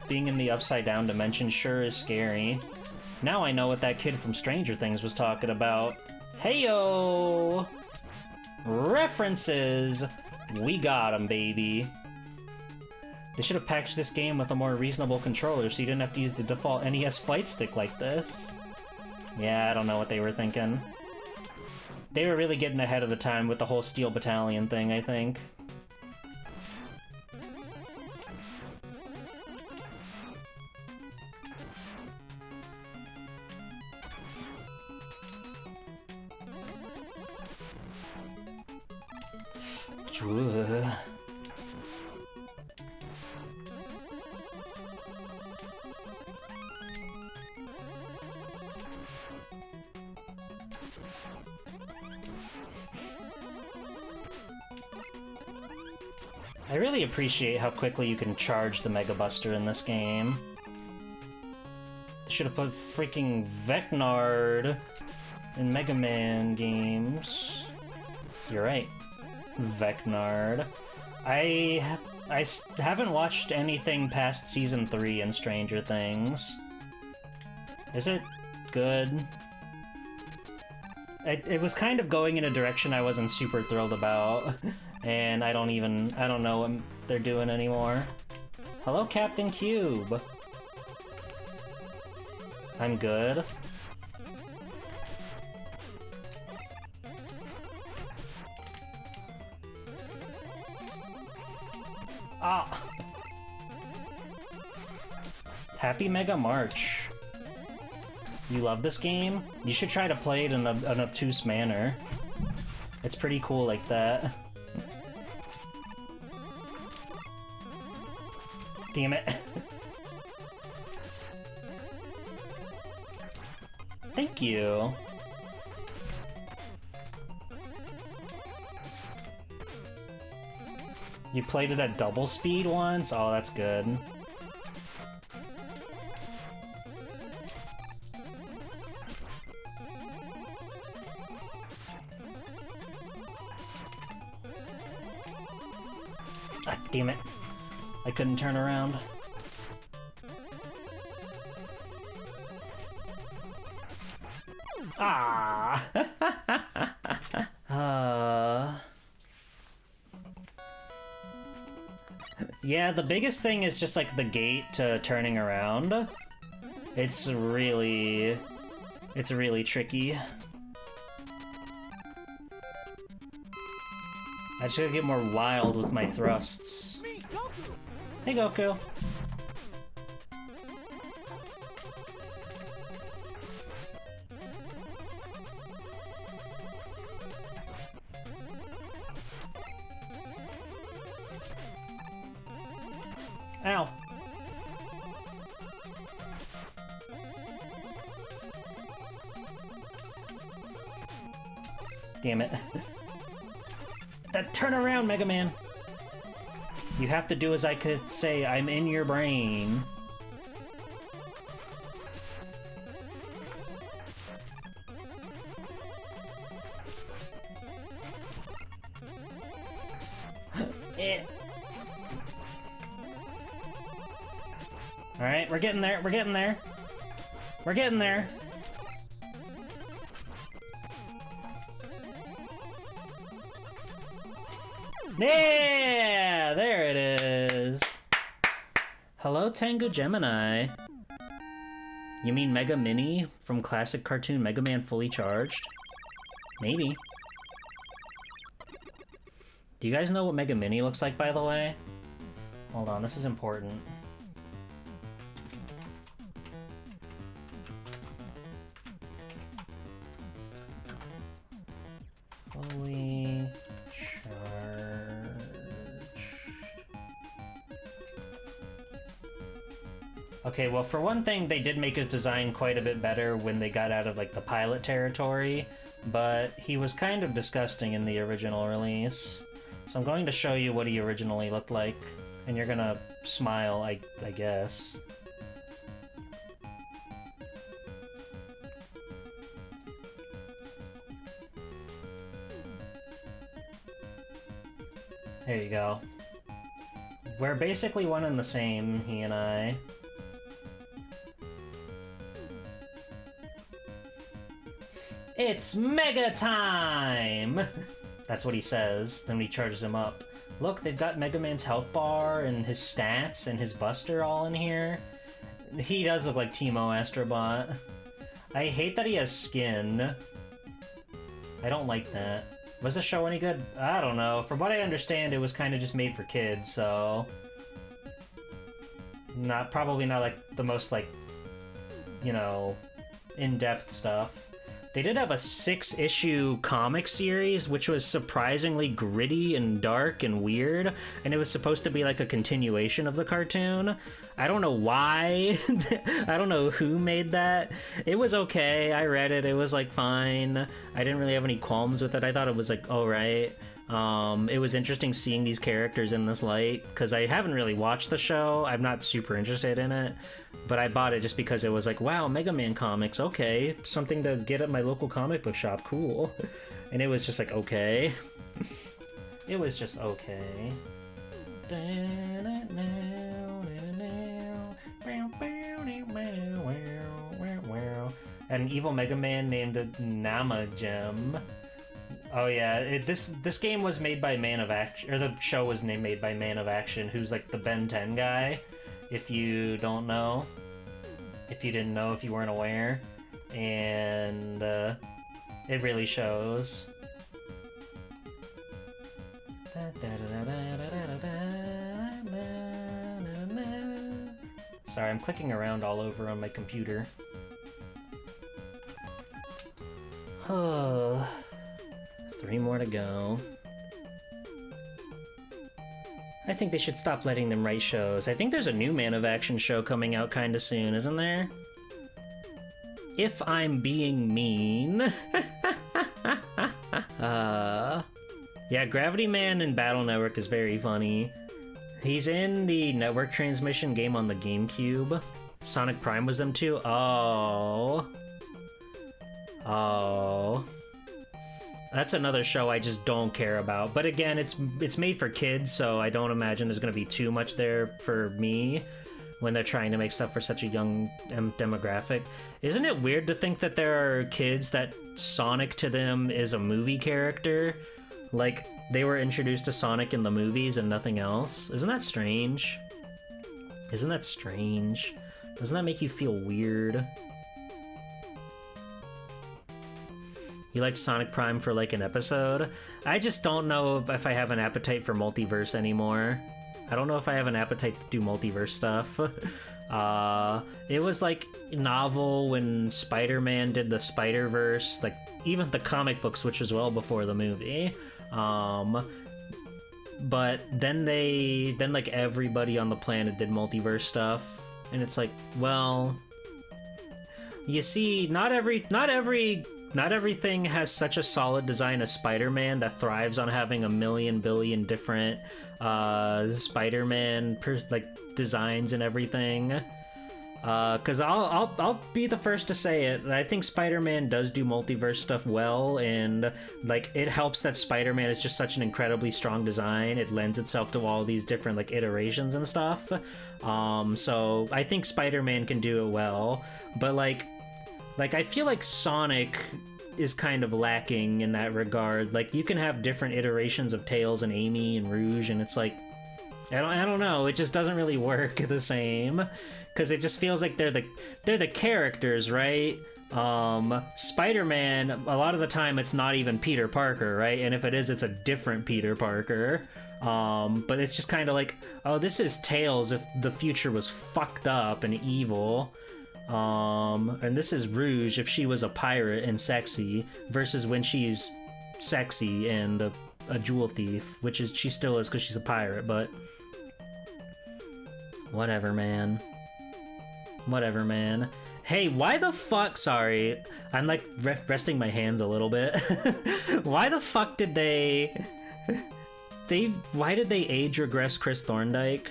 Speaker 8: Being in the upside down dimension sure is scary. Now I know what that kid from Stranger Things was talking about. Heyo! References! We got 'em, baby. They should have packaged this game with a more reasonable controller so you didn't have to use the default NES fight stick like this. Yeah, I don't know what they were thinking. They were really getting ahead of the time with the whole Steel Battalion thing, I think. I really appreciate how quickly you can charge the Mega Buster in this game. They should have put freaking Vecnard in Mega Man games. You're right. Vecnard. I haven't watched anything past Season 3 in Stranger Things. Is it good? It was kind of going in a direction I wasn't super thrilled about. And I don't know what they're doing anymore. Hello, Captain Cube. I'm good. Ah! Happy Mega March. You love this game? You should try to play it in an obtuse manner. It's pretty cool like that. Damn it. Thank you. You played it at double speed once? Oh, that's good. Ah, damn it. I couldn't turn around. Ah! Yeah, the biggest thing is just like the gate to turning around. It's really tricky. I should get more wild with my thrusts. Hey, Goku. Ow. Damn it. Turn around, Mega Man. You have to do as I could say, I'm in your brain. Alright, we're getting there, we're getting there. We're getting there. Yeah, there it is. Hello, Tengu Gemini. You mean Mega Mini from classic cartoon Mega Man Fully Charged? Maybe. Do you guys know what Mega Mini looks like, by the way? Hold on, this is important. Fully charged. Okay, well, for one thing, they did make his design quite a bit better when they got out of, like, the pilot territory, but he was kind of disgusting in the original release. So I'm going to show you what he originally looked like, and you're gonna smile, I guess. There you go. We're basically one and the same, he and I. It's Mega Time! That's what he says, then he charges him up. Look, they've got Mega Man's health bar and his stats and his buster all in here. He does look like Teemo Astrobot. I hate that he has skin. I don't like that. Was the show any good? I don't know. From what I understand, it was kind of just made for kids, so... Probably not, like, the most, like, you know, in-depth stuff. They did have a 6-issue comic series, which was surprisingly gritty and dark and weird, and it was supposed to be like a continuation of the cartoon. I don't know why. I don't know who made that. It was okay. I read it. It was, like, fine. I didn't really have any qualms with it. I thought it was, like, alright. It was interesting seeing these characters in this light, because I haven't really watched the show. I'm not super interested in it. But I bought it just because it was like, wow, Mega Man comics, okay. Something to get at my local comic book shop, cool. And it was just like, okay. It was just okay. An evil Mega Man named Nama Gem. Oh yeah, this game was made by Man of Action, or the show was made by Man of Action, who's like the Ben 10 guy. If you don't know, if you didn't know, if you weren't aware, and it really shows. Sorry, I'm clicking around all over on my computer. Oh, 3 more to go. I think they should stop letting them write shows. I think there's a new Man of Action show coming out kinda soon, isn't there? If I'm being mean. Yeah, Gravity Man in Battle Network is very funny. He's in the network transmission game on the GameCube. Sonic Prime was them too? Oh. Oh. That's another show I just don't care about. But again, it's made for kids, so I don't imagine there's going to be too much there for me when they're trying to make stuff for such a young demographic. Isn't it weird to think that there are kids that Sonic to them is a movie character? Like, they were introduced to Sonic in the movies and nothing else? Isn't that strange? Isn't that strange? Doesn't that make you feel weird? You like Sonic Prime for like an episode? I just don't know if I have an appetite for multiverse anymore. I don't know if I have an appetite to do multiverse stuff. It was like novel when Spider-Man did the Spider-Verse, like even the comic books, which was well before the movie. But then like everybody on the planet did multiverse stuff, and it's like, well, you see, not everything has such a solid design as Spider-Man that thrives on having a million billion different Spider-Man like designs and everything. Because I'll be the first to say it. I think Spider-Man does do multiverse stuff well, and like it helps that Spider-Man is just such an incredibly strong design. It lends itself to all these different like iterations and stuff. So I think Spider-Man can do it well, but like I feel like Sonic is kind of lacking in that regard. Like, you can have different iterations of Tails and Amy and Rouge, and it's like, I don't know. It just doesn't really work the same, because it just feels like they're the characters, right? Spider-Man, a lot of the time it's not even Peter Parker, right? And if it is, it's a different Peter Parker. But it's just kind of like, oh, this is Tails if the future was fucked up and evil. And this is Rouge if she was a pirate and sexy, versus when she's sexy and a jewel thief, which is she still is because she's a pirate, but whatever, man. Whatever, man. Hey, why the fuck? Sorry, I'm like resting my hands a little bit. Why the fuck did why did they age regress Chris Thorndike?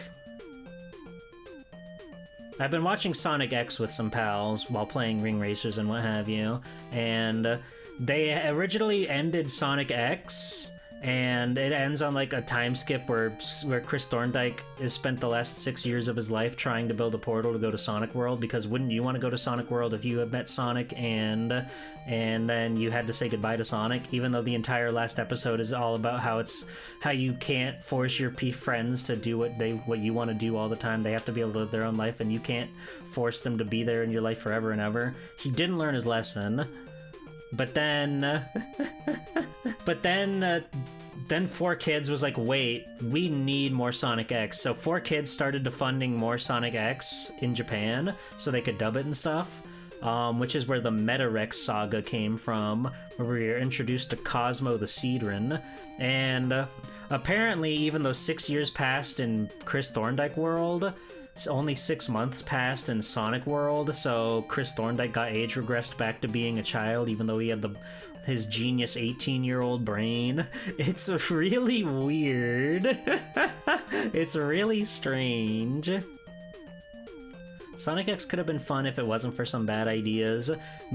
Speaker 8: I've been watching Sonic X with some pals while playing Ring Racers and what have you, and they originally ended Sonic X, and it ends on like a time skip where Chris Thorndike has spent the last 6 years of his life trying to build a portal to go to Sonic World, because wouldn't you want to go to Sonic World if you had met Sonic and then you had to say goodbye to Sonic, even though the entire last episode is all about how you can't force your friends to do what you want to do all the time. They have to be able to live their own life, and you can't force them to be there in your life forever and ever. He didn't learn his lesson. But then 4Kids was like, wait, we need more Sonic X. So 4Kids started to funding more Sonic X in Japan so they could dub it and stuff, which is where the Metarex saga came from, where we were introduced to Cosmo the Seedrin. And apparently, even though 6 years passed in Chris Thorndike world, only 6 months passed in Sonic World, so Chris Thorndike got age regressed back to being a child, even though he had his genius 18-year-old brain. It's really weird. It's really strange. Sonic X could have been fun if it wasn't for some bad ideas.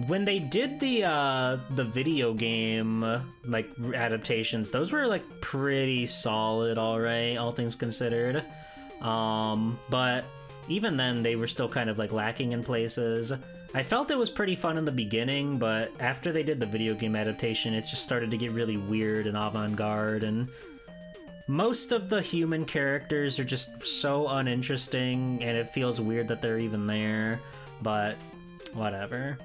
Speaker 8: When they did the video game like adaptations, those were like pretty solid, alright, all things considered. But even then, they were still kind of like lacking in places. I felt it was pretty fun in the beginning, but after they did the video game adaptation, it just started to get really weird and avant-garde, and most of the human characters are just so uninteresting, and it feels weird that they're even there, but whatever.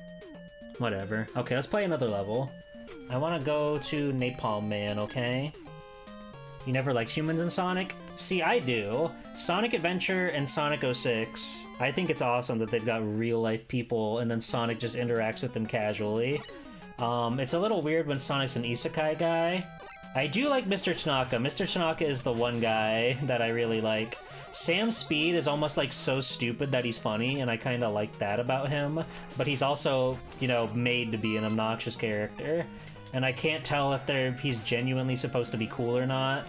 Speaker 8: Whatever. Okay, let's play another level. I want to go to Napalm Man, okay? You never liked humans in Sonic? See, I do. Sonic Adventure and Sonic 06, I think it's awesome that they've got real-life people and then Sonic just interacts with them casually. It's a little weird when Sonic's an isekai guy. I do like Mr. Tanaka. Mr. Tanaka is the one guy that I really like. Sam Speed is almost like so stupid that he's funny, and I kind of like that about him. But he's also, you know, made to be an obnoxious character. And I can't tell if he's genuinely supposed to be cool or not.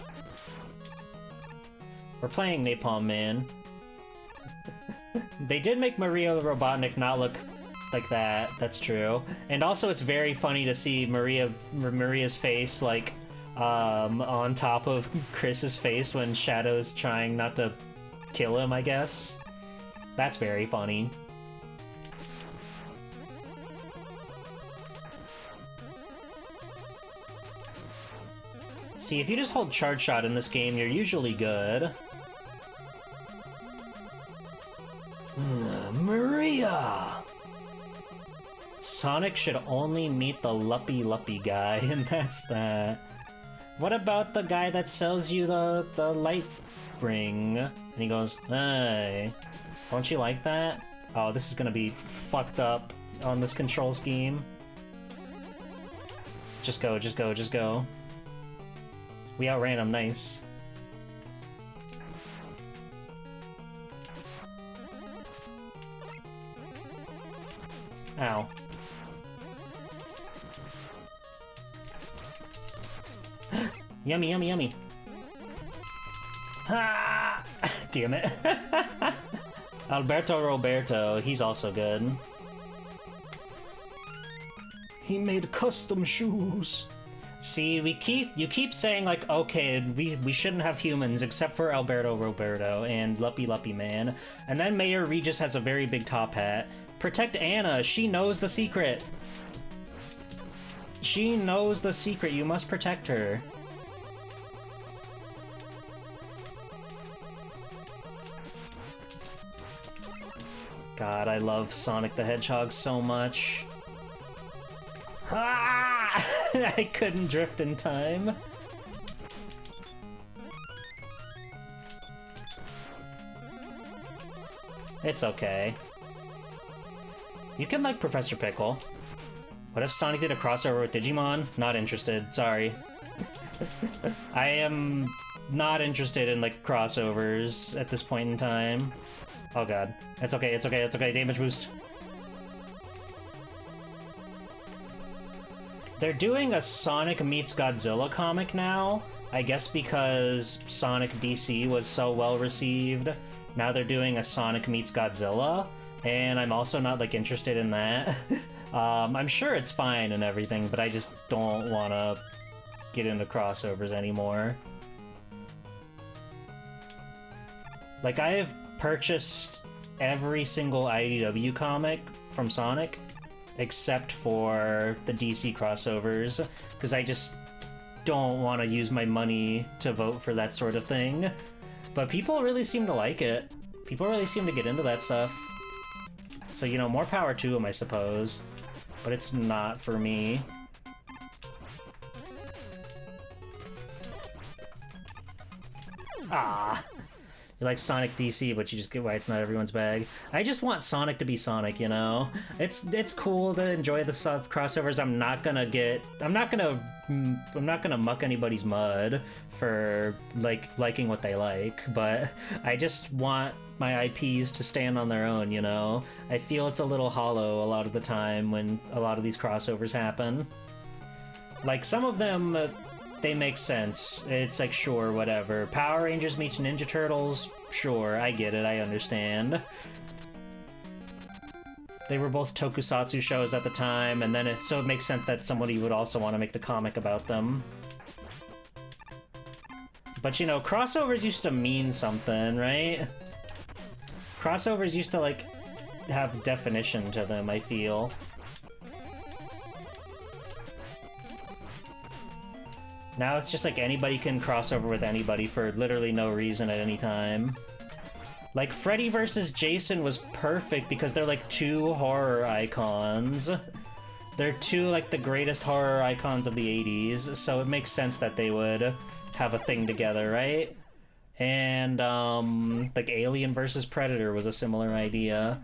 Speaker 8: We're playing Napalm Man. They did make Maria Robotnik not look like that, that's true. And also it's very funny to see Maria's face, like, on top of Chris's face when Shadow's trying not to kill him, I guess. That's very funny. See, if you just hold charge shot in this game, you're usually good. Maria! Sonic should only meet the Luppy guy, and that's that. What about the guy that sells you the light ring? And he goes, hey, don't you like that? Oh, this is gonna be fucked up on this control scheme. Just go, just go, just go. We outran him, nice. Ow. Yummy, yummy, yummy. Ah! Damn it. Alberto Roberto, he's also good. He made custom shoes. See, you keep saying like, okay, we shouldn't have humans except for Alberto Roberto and Luppy Man, and then Mayor Regis has a very big top hat. Protect Anna, she knows the secret. She knows the secret, you must protect her. God, I love Sonic the Hedgehog so much. Ah! I couldn't drift in time. It's okay. You can like Professor Pickle. What if Sonic did a crossover with Digimon? Not interested, sorry. I am not interested in like crossovers at this point in time. Oh god. It's okay, it's okay, it's okay. Damage boost. They're doing a Sonic meets Godzilla comic now. I guess because Sonic DC was so well received. Now they're doing a Sonic meets Godzilla. And I'm also not like interested in that. I'm sure it's fine and everything, but I just don't want to get into crossovers anymore. Like, I have purchased every single IDW comic from Sonic, except for the DC crossovers, because I just don't want to use my money to vote for that sort of thing. But people really seem to like it. People really seem to get into that stuff. So, you know, more power to them, I suppose. But it's not for me. Ah! You like Sonic DC, but you just get why it's not everyone's bag. I just want Sonic to be Sonic, you know? It's cool to enjoy the crossovers. I'm not gonna muck anybody's mud for liking what they like, but I just want my IPs to stand on their own, you know? I feel it's a little hollow a lot of the time when a lot of these crossovers happen. Like, some of them, they make sense. It's like, sure, whatever. Power Rangers meets Ninja Turtles? Sure, I get it, I understand. They were both tokusatsu shows at the time, and then so it makes sense that somebody would also want to make the comic about them. But, you know, crossovers used to mean something, right? Crossovers used to, like, have definition to them, I feel. Now it's just like anybody can cross over with anybody for literally no reason at any time. Like, Freddy vs. Jason was perfect because they're like two horror icons. They're two, like, the greatest horror icons of the 80s, so it makes sense that they would have a thing together, right? And, like, Alien vs. Predator was a similar idea.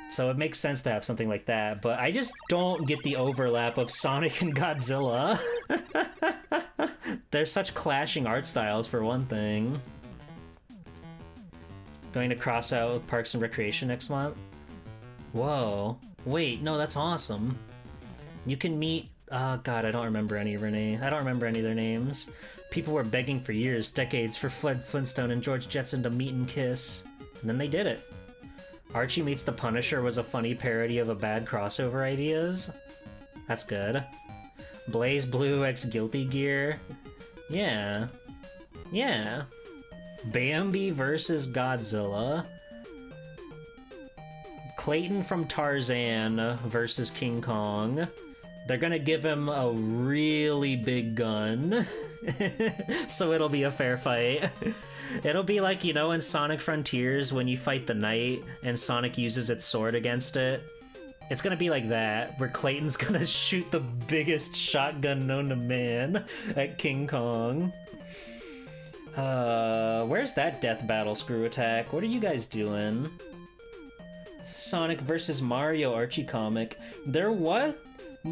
Speaker 8: So it makes sense to have something like that, but I just don't get the overlap of Sonic and Godzilla. They're such clashing art styles, for one thing. Going to cross out with Parks and Recreation next month? Whoa. Wait, no, that's awesome. You can meet... Oh god, I don't remember any of their names. People were begging for years, decades, for Fred Flintstone and George Jetson to meet and kiss. And then they did it. Archie Meets the Punisher was a funny parody of a bad crossover ideas. That's good. Blaze Blue x Guilty Gear. Yeah. Yeah. Bambi versus Godzilla. Clayton from Tarzan versus King Kong. They're gonna give him a really big gun. So it'll be a fair fight. It'll be like, you know, in Sonic Frontiers when you fight the knight and Sonic uses its sword against it. It's gonna be like that, where Clayton's gonna shoot the biggest shotgun known to man at King Kong. Where's that death battle screw attack? What are you guys doing? Sonic vs. Mario Archie comic.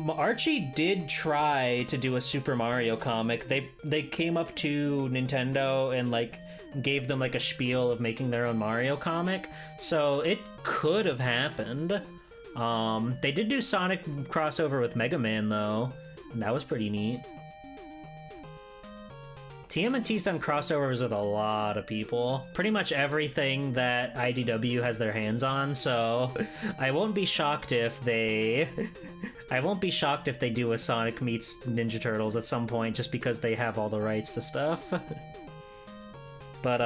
Speaker 8: Archie did try to do a Super Mario comic. They came up to Nintendo and like gave them like a spiel of making their own Mario comic, so it could have happened. They did do Sonic crossover with Mega Man though, and that was pretty neat. TMNT's done crossovers with a lot of people. Pretty much everything that IDW has their hands on, so I won't be shocked if they... I won't be shocked if they do a Sonic meets Ninja Turtles at some point, just because they have all the rights to stuff. But,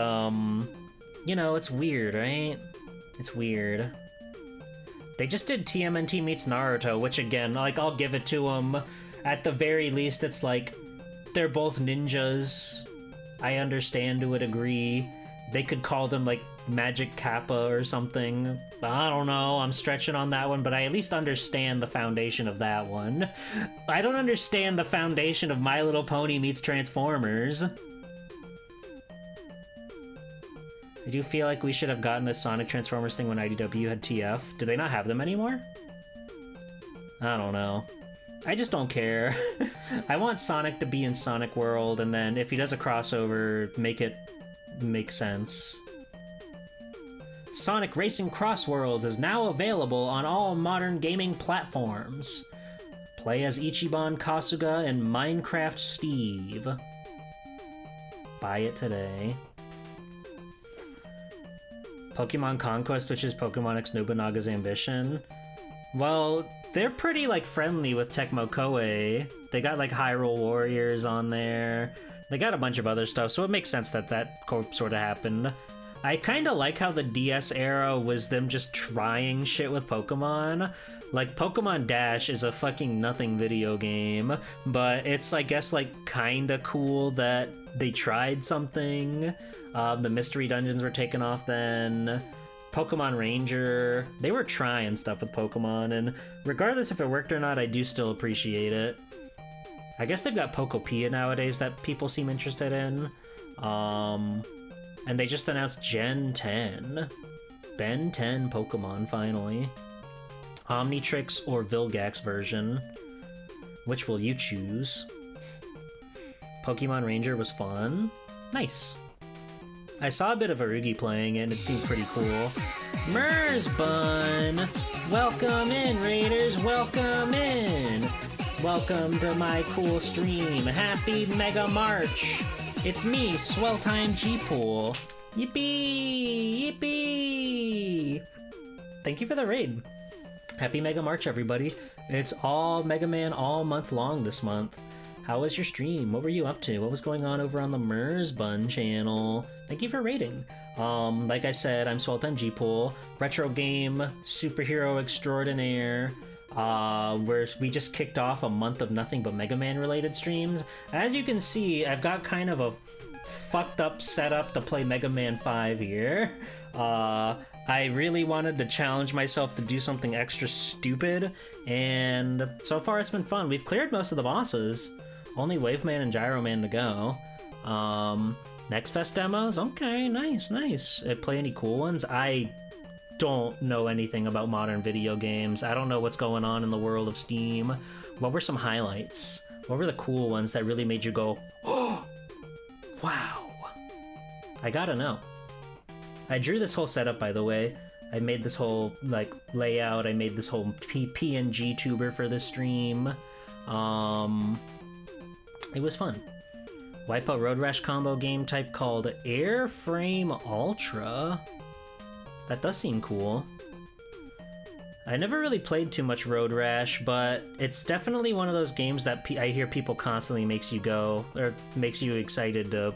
Speaker 8: you know, it's weird, right? It's weird. They just did TMNT meets Naruto, which again, like, I'll give it to them. At the very least, it's like, they're both ninjas. I understand to a degree. They could call them, like, Magic Kappa or something. I don't know, I'm stretching on that one, but I at least understand the foundation of that one. I don't understand the foundation of My Little Pony meets Transformers. I do feel like we should have gotten the Sonic Transformers thing when IDW had TF. Do they not have them anymore? I don't know. I just don't care. I want Sonic to be in Sonic World, and then if he does a crossover, make it make sense. Sonic Racing Crossworlds is now available on all modern gaming platforms. Play as Ichiban Kasuga and Minecraft Steve. Buy it today. Pokemon Conquest, which is Pokemon X Nobunaga's Ambition. Well, they're pretty, like, friendly with Tecmo Koei. They got, like, Hyrule Warriors on there. They got a bunch of other stuff, so it makes sense that that sort of happened. I kind of like how the DS era was them just trying shit with Pokemon. Like, Pokemon Dash is a fucking nothing video game, but it's, I guess, like, kind of cool that they tried something. The mystery dungeons were taken off then. Pokemon Ranger, they were trying stuff with Pokemon, and regardless if it worked or not, I do still appreciate it. I guess they've got Pokopia nowadays that people seem interested in. And they just announced Gen 10. Ben 10 Pokemon, finally. Omnitrix or Vilgax version. Which will you choose? Pokemon Ranger was fun. Nice. I saw a bit of Arugi playing it, and it seemed pretty cool. Merzbun! Welcome in, Raiders! Welcome in! Welcome to my cool stream. Happy Mega March! It's me, Swelltime G-Pool. Yippee! Yippee! Thank you for the raid. Happy Mega March, everybody. It's all Mega Man all month long this month. How was your stream? What were you up to? What was going on over on the Merzbun channel? Thank you for rating. Like I said, I'm Swelltime G-Pool. Retro game, superhero extraordinaire. Where we just kicked off a month of nothing but Mega Man related streams. As you can see, I've got kind of a fucked up setup to play Mega Man 5 here. I really wanted to challenge myself to do something extra stupid, and so far it's been fun. We've cleared most of the bosses. Only Wave Man and Gyro Man to go. Next Fest demos? Okay, nice, nice. Play any cool ones? I don't know anything about modern video games. I don't know what's going on in the world of Steam. What were some highlights? What were the cool ones that really made you go, oh, wow? I gotta know. I drew this whole setup, by the way. I made this whole, like, layout. I made this whole PNG tuber for this stream. It was fun. Wipeout Road Rash combo game type called Airframe Ultra. That does seem cool. I never really played too much Road Rash, but it's definitely one of those games that I hear people constantly makes you go, or makes you excited to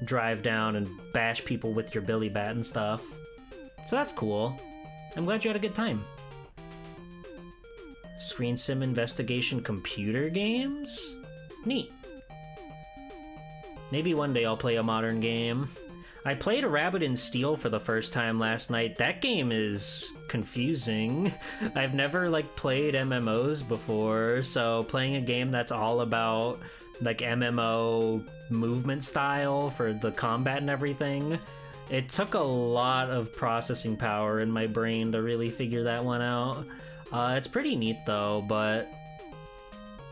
Speaker 8: drive down and bash people with your billy bat and stuff. So that's cool. I'm glad you had a good time. Screen sim investigation computer games? Neat. Maybe one day I'll play a modern game. I played Rabbit in Steel for the first time last night. That game is confusing. I've never, like, played MMOs before, so playing a game that's all about, like, MMO movement style for the combat and everything, it took a lot of processing power in my brain to really figure that one out. It's pretty neat, though, but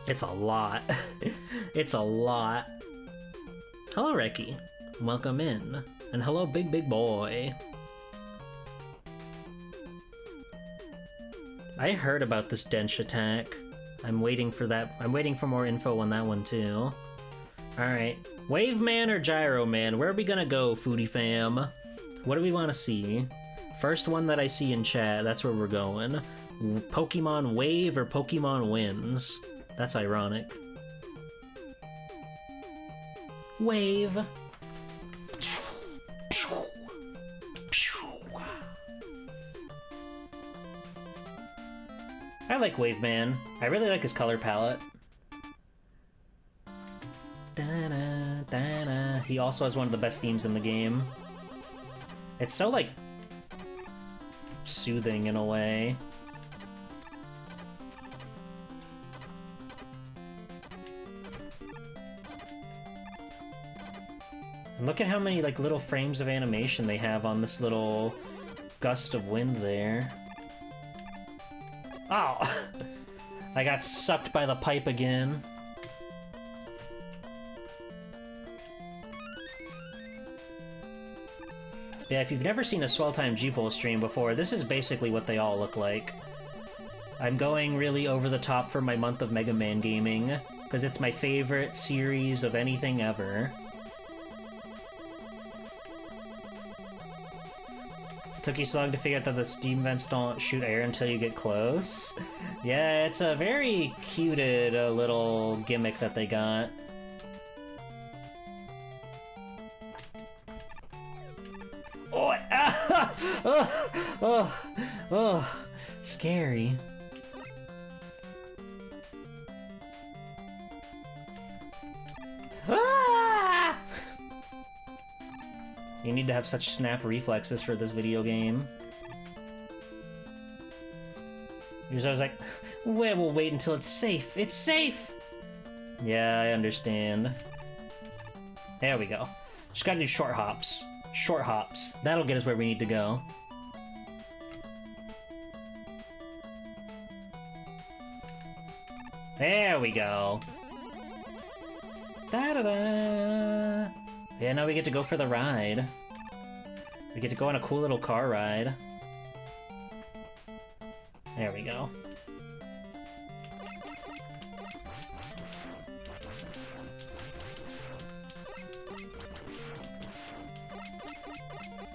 Speaker 8: it's a lot. It's a lot. Hello, Reki. Welcome in. And hello, big boy. I heard about this Dench attack. I'm waiting for that. I'm waiting for more info on that one, too. Alright. Wave Man or Gyro Man? Where are we gonna go, Foodie fam? What do we want to see? First one that I see in chat, that's where we're going. Pokemon Wave or Pokemon Wins? That's ironic. Wave. I like Wave Man. I really like his color palette. Da-da, da-da. He also has one of the best themes in the game. It's so, like, soothing in a way. And look at how many, like, little frames of animation they have on this little gust of wind there. Oh! I got sucked by the pipe again. Yeah, if you've never seen a Swell Time G-Pole stream before, this is basically what they all look like. I'm going really over the top for my month of Mega Man gaming, because it's my favorite series of anything ever. Took you so long to figure out that the steam vents don't shoot air until you get close. Yeah, it's a very cuted little gimmick that they got. Oh, ah, oh, scary. Ah! You need to have such snap reflexes for this video game. Because I was like, well, we'll wait until it's safe. It's safe! Yeah, I understand. There we go. Just gotta do short hops. Short hops. That'll get us where we need to go. There we go. Da-da-da! Yeah, now we get to go for the ride. We get to go on a cool little car ride. There we go.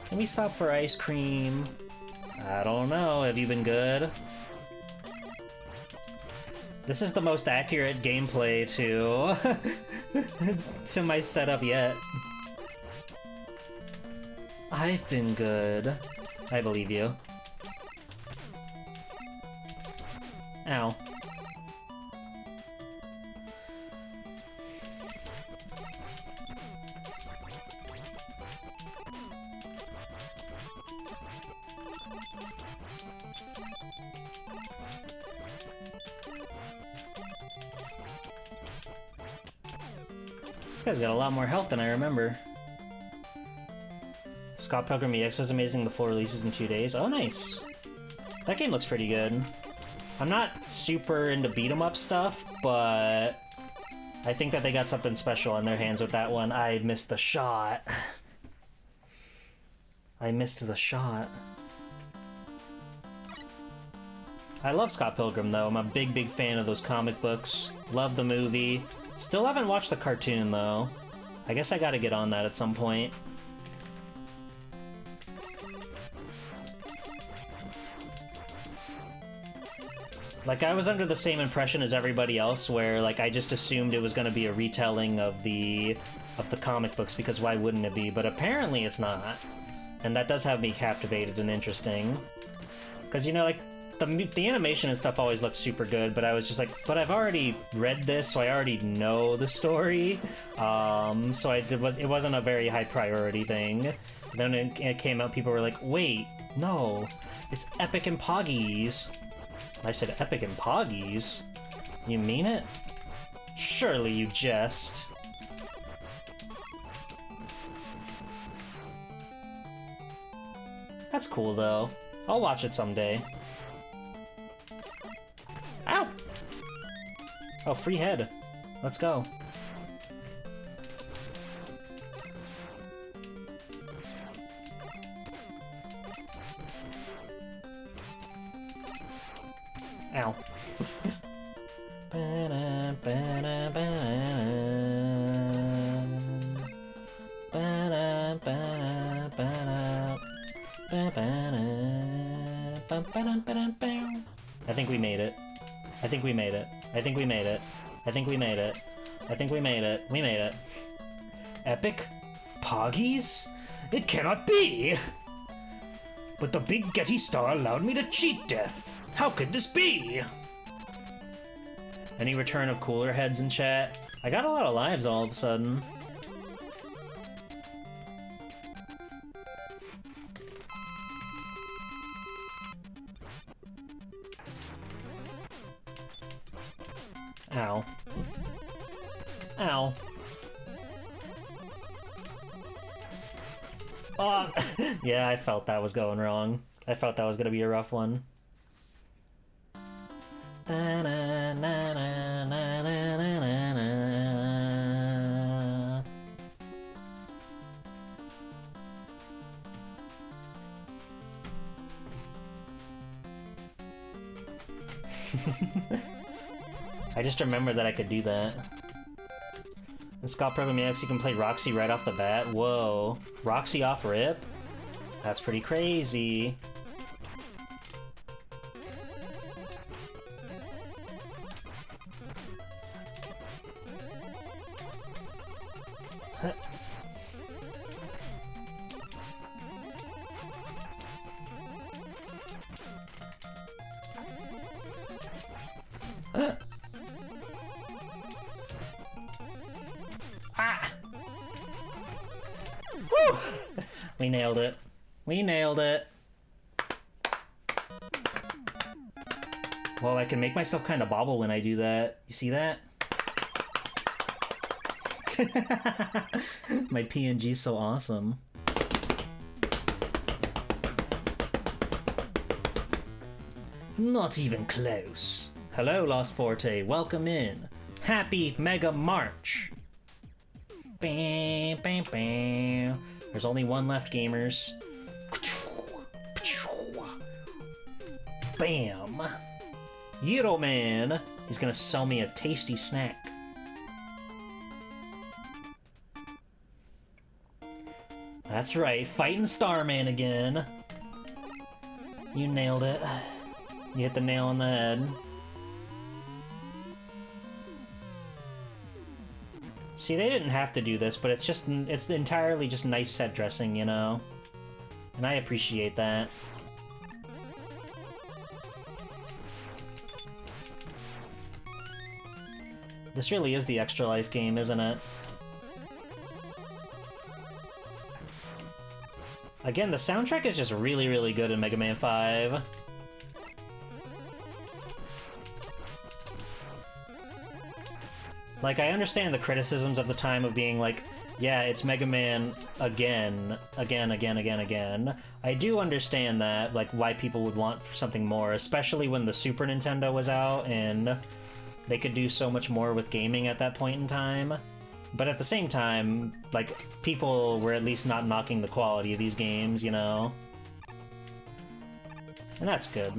Speaker 8: Can we stop for ice cream? I don't know. Have you been good? This is the most accurate gameplay to my setup yet. I've been good. I believe you. Ow. This guy's got a lot more health than I remember. Scott Pilgrim EX was amazing. The full releases in 2 days. Oh, nice. That game looks pretty good. I'm not super into beat-em-up stuff, but I think that they got something special in their hands with that one. I missed the shot. I missed the shot. I love Scott Pilgrim, though. I'm a big, big fan of those comic books. Love the movie. Still haven't watched the cartoon, though. I guess I gotta get on that at some point. Like, I was under the same impression as everybody else, where, like, I just assumed it was gonna be a retelling of the comic books, because why wouldn't it be? But apparently it's not. And that does have me captivated and interesting. Because, you know, like, the animation and stuff always looked super good, but I was just like, but I've already read this, so I already know the story. So it wasn't a very high priority thing. Then it came out, people were like, wait, no, it's Epic and Poggies. I said Epic and Poggies? You mean it? Surely you jest. That's cool, though. I'll watch it someday. Ow! Oh, free head. Let's go. Ow. I think we made it. I think we made it. I think we made it. I think we made it. I think we made it. We made it. Epic? Poggies? It cannot be! But the big Getty star allowed me to cheat death. How could this be? Any return of cooler heads in chat? I got a lot of lives all of a sudden. Ow. Ow. Oh, yeah, I felt that was going wrong. I felt that was gonna be a rough one. I just remember that I could do that. In Scott Pro Max, you can play Roxy right off the bat. Whoa. Roxy off rip? That's pretty crazy. Ah! Woo! We nailed it. We nailed it. Well, I can make myself kind of bobble when I do that. You see that? My PNG's so awesome. Not even close. Hello, Lost Forte. Welcome in. Happy Mega March. Bam, bam, bam. There's only one left, gamers. Bam. Euro Man. He's gonna sell me a tasty snack. That's right, fighting Starman again. You nailed it. You hit the nail on the head. See, they didn't have to do this, but it's entirely just nice set dressing, you know? And I appreciate that. This really is the Extra Life game, isn't it? Again, the soundtrack is just really, really good in Mega Man 5. Like, I understand the criticisms of the time of being like, yeah, it's Mega Man again. I do understand that, like, why people would want something more, especially when the Super Nintendo was out and they could do so much more with gaming at that point in time. But at the same time, like, people were at least not knocking the quality of these games, you know? And that's good.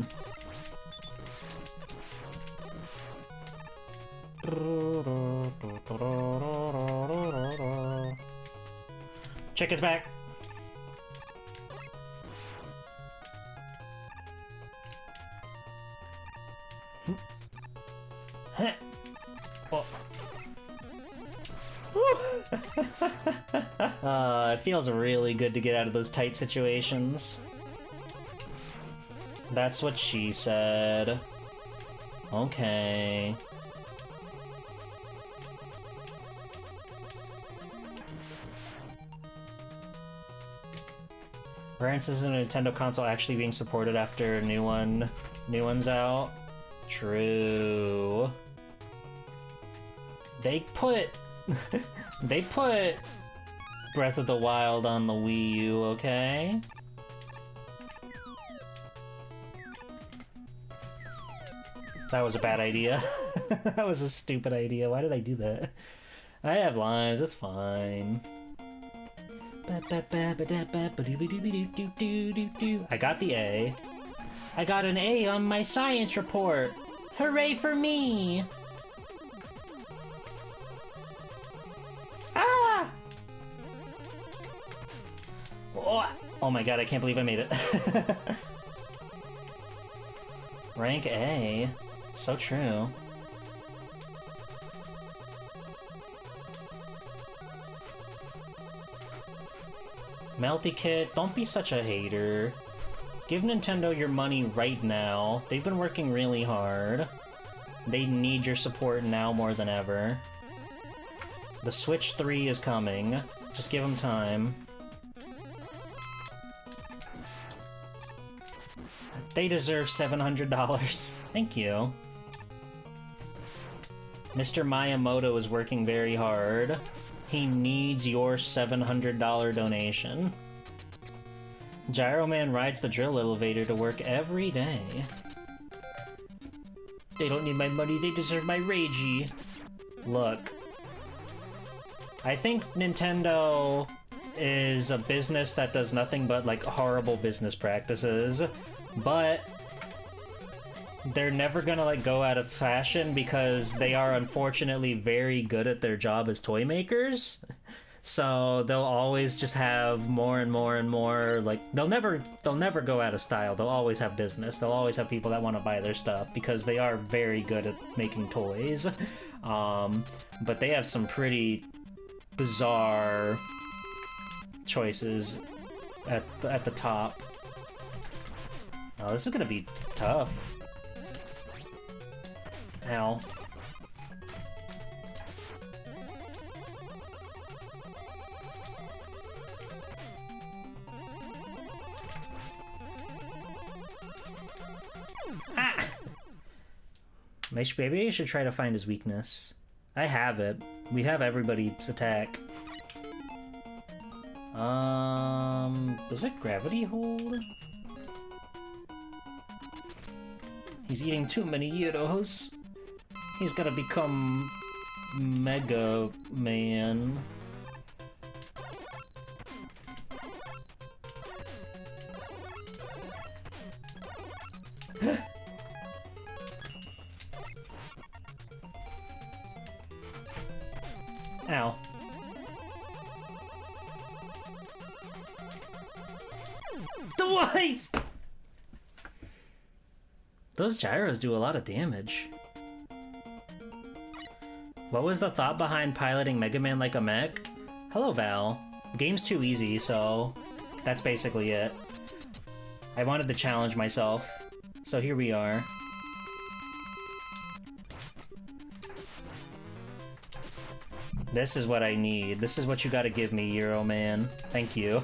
Speaker 8: Chicken's back! Oh. It feels really good to get out of those tight situations. That's what she said. Okay. Rare instances of a Nintendo console actually being supported after a new one's out. True. They put they put Breath of the Wild on the Wii U, okay? That was a bad idea. That was a stupid idea. Why did I do that? I have lives, it's fine. I got the A. I got an A on my science report. Hooray for me! Ah! Oh my god, I can't believe I made it. Rank A. So true. Melty Kit, don't be such a hater. Give Nintendo your money right now. They've been working really hard. They need your support now more than ever. The Switch 3 is coming. Just give them time. They deserve $700. Thank you. Mr. Miyamoto is working very hard. He needs your $700 donation. Gyro Man rides the drill elevator to work every day. They don't need my money, they deserve my ragey. Look. I think Nintendo is a business that does nothing but, like, horrible business practices, but they're never gonna, like, go out of fashion because they are unfortunately very good at their job as toy makers. So they'll always just have more and more and more, like, they'll never go out of style. They'll always have business. They'll always have people that want to buy their stuff because they are very good at making toys. But they have some pretty bizarre choices at the top. Oh, this is gonna be tough. Ow. Ah! Maybe I should try to find his weakness. I have it. We have everybody's attack. Does it gravity hold? He's eating too many gyros. He's gotta become Mega Man. Ow. Twice! Those gyros do a lot of damage. What was the thought behind piloting Mega Man like a mech? Hello, Val. The game's too easy, so that's basically it. I wanted to challenge myself, so here we are. This is what I need. This is what you gotta give me, Euro Man. Thank you.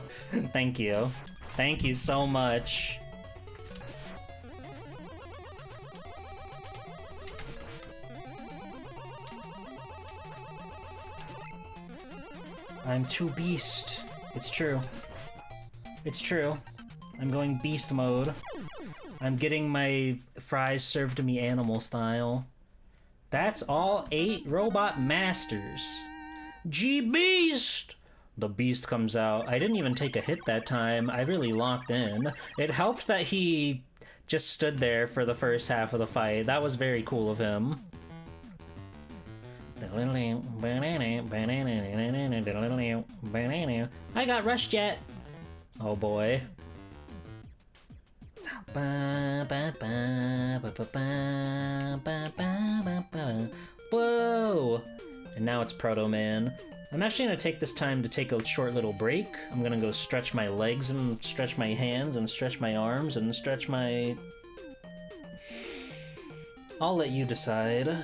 Speaker 8: Thank you. Thank you so much. I'm too beast. It's true. It's true. I'm going beast mode. I'm getting my fries served to me animal style. That's all 8 robot masters. G-Beast! The beast comes out. I didn't even take a hit that time. I really locked in. It helped that he just stood there for the first half of the fight. That was very cool of him. I got rushed yet. Oh boy. Whoa! And now it's Proto Man. I'm actually gonna take this time to take a short little break. I'm gonna go stretch my legs and stretch my hands and stretch my arms and stretch my... I'll let you decide.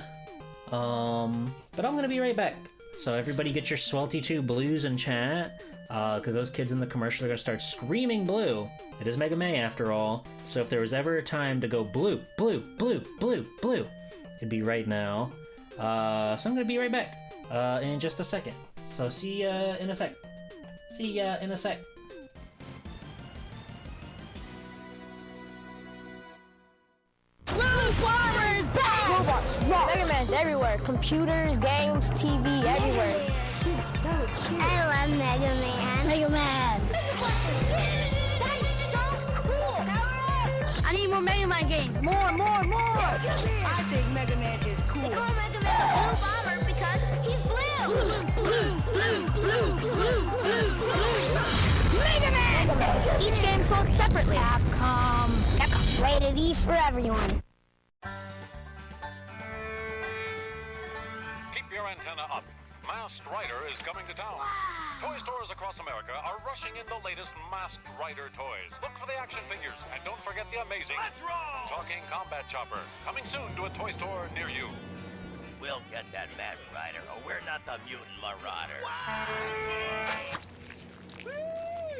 Speaker 8: But I'm gonna be right back. So everybody get your Swelty 2 blues in chat, because those kids in the commercial are gonna start screaming blue. It is Mega May after all, so if there was ever a time to go blue, blue, blue, blue, blue, it'd be right now. So I'm gonna be right back, in just a second. So see ya in a sec. See ya in a sec.
Speaker 11: Blue Bomber is back! Robots rock! Mega Man's everywhere. Computers, games, TV, everywhere. He's so cute.
Speaker 1: I love Mega Man.
Speaker 11: Mega Man! That is so cool! I need more Mega Man games. More!
Speaker 9: I think Mega Man is cool.
Speaker 11: They call Mega Man the Blue Bomber because he's blue! Mega Man! Each game sold separately. Capcom.
Speaker 1: Rated E for everyone.
Speaker 12: Keep your antenna up. Masked Rider is coming to town. Toy stores across America are rushing in the latest Masked Rider toys. Look for the action figures, and don't forget the amazing Talking Combat Chopper, coming soon to a toy store near you.
Speaker 9: We'll get that Masked Rider, or we're not the Mutant Marauders.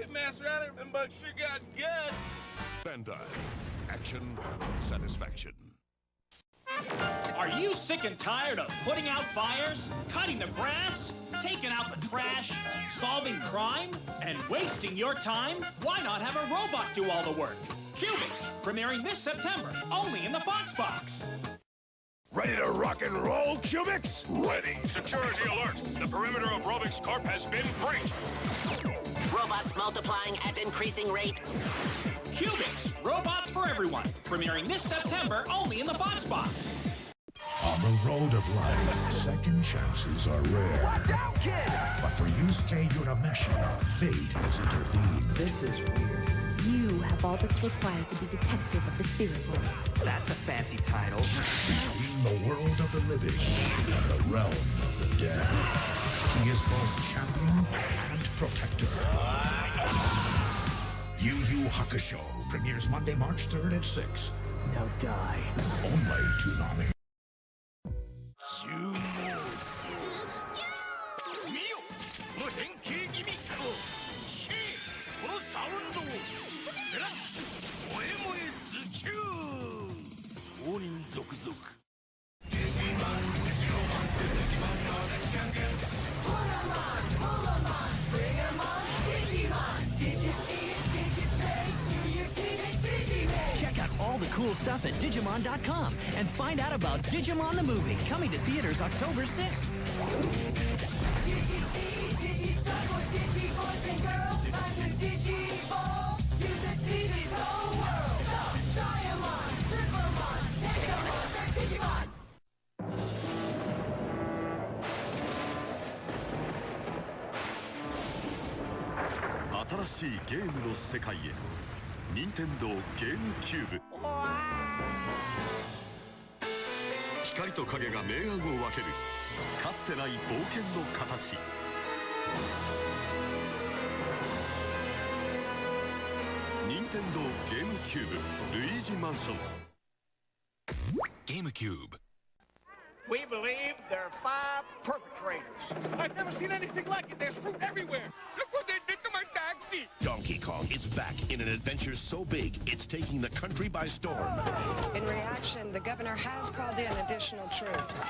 Speaker 13: Masked Rider, them bugs sure got guts.
Speaker 10: Bandai. Action, satisfaction.
Speaker 14: Are you sick and tired of putting out fires, cutting the grass, taking out the trash, solving crime, and wasting your time? Why not have a robot do all the work? Cubics, premiering this September, only in the Fox Box.
Speaker 9: Ready to rock and roll, Cubics?
Speaker 12: Ready. Security alert. The perimeter of Robix Corp has been breached.
Speaker 15: Robots multiplying at increasing rate.
Speaker 14: Cubics, robots for everyone, premiering this September, only in the Fox Box.
Speaker 10: On the road of life, second chances are rare.
Speaker 16: Watch out, kid!
Speaker 10: But for Yusuke Urameshi, fate has intervened.
Speaker 16: This is weird.
Speaker 17: You have all that's required to be detective of the spirit world.
Speaker 16: That's a fancy title.
Speaker 10: Between the world of the living and the realm of the dead, he is both champion and protector. Yu Yu Hakusho premieres Monday, March 3rd at 6.
Speaker 16: Now die.
Speaker 10: Only Toonami.
Speaker 18: Check out all the cool stuff at Digimon.com and find out about Digimon the Movie, coming to theaters October 6th.
Speaker 19: Nintendo ゲームキューブ。光と影が明暗を分けるかつてない冒険の形。Nintendo ゲームキューブルイージマンション。ゲームキューブ。
Speaker 13: We believe there are 5 perpetrators. I've never seen anything like it. There's fruit everywhere. Look what they did to my taxi.
Speaker 20: Donkey Kong is back in an adventure so big, it's taking the country by storm.
Speaker 21: In reaction, the governor has called in additional troops.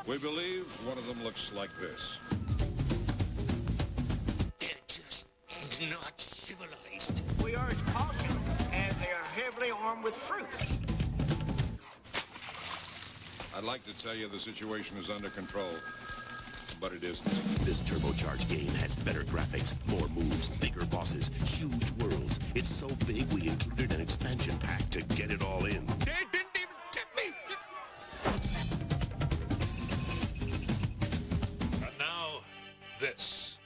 Speaker 12: We believe one of them looks like this.
Speaker 20: They're just not civilized.
Speaker 13: We urge caution, as they are heavily armed with fruit.
Speaker 12: I'd like to tell you the situation is under control, but it isn't.
Speaker 20: This turbocharged game has better graphics, more moves, bigger bosses, huge worlds. It's so big we included an expansion pack to get it all in.
Speaker 13: They didn't even tip me!
Speaker 20: And now, this.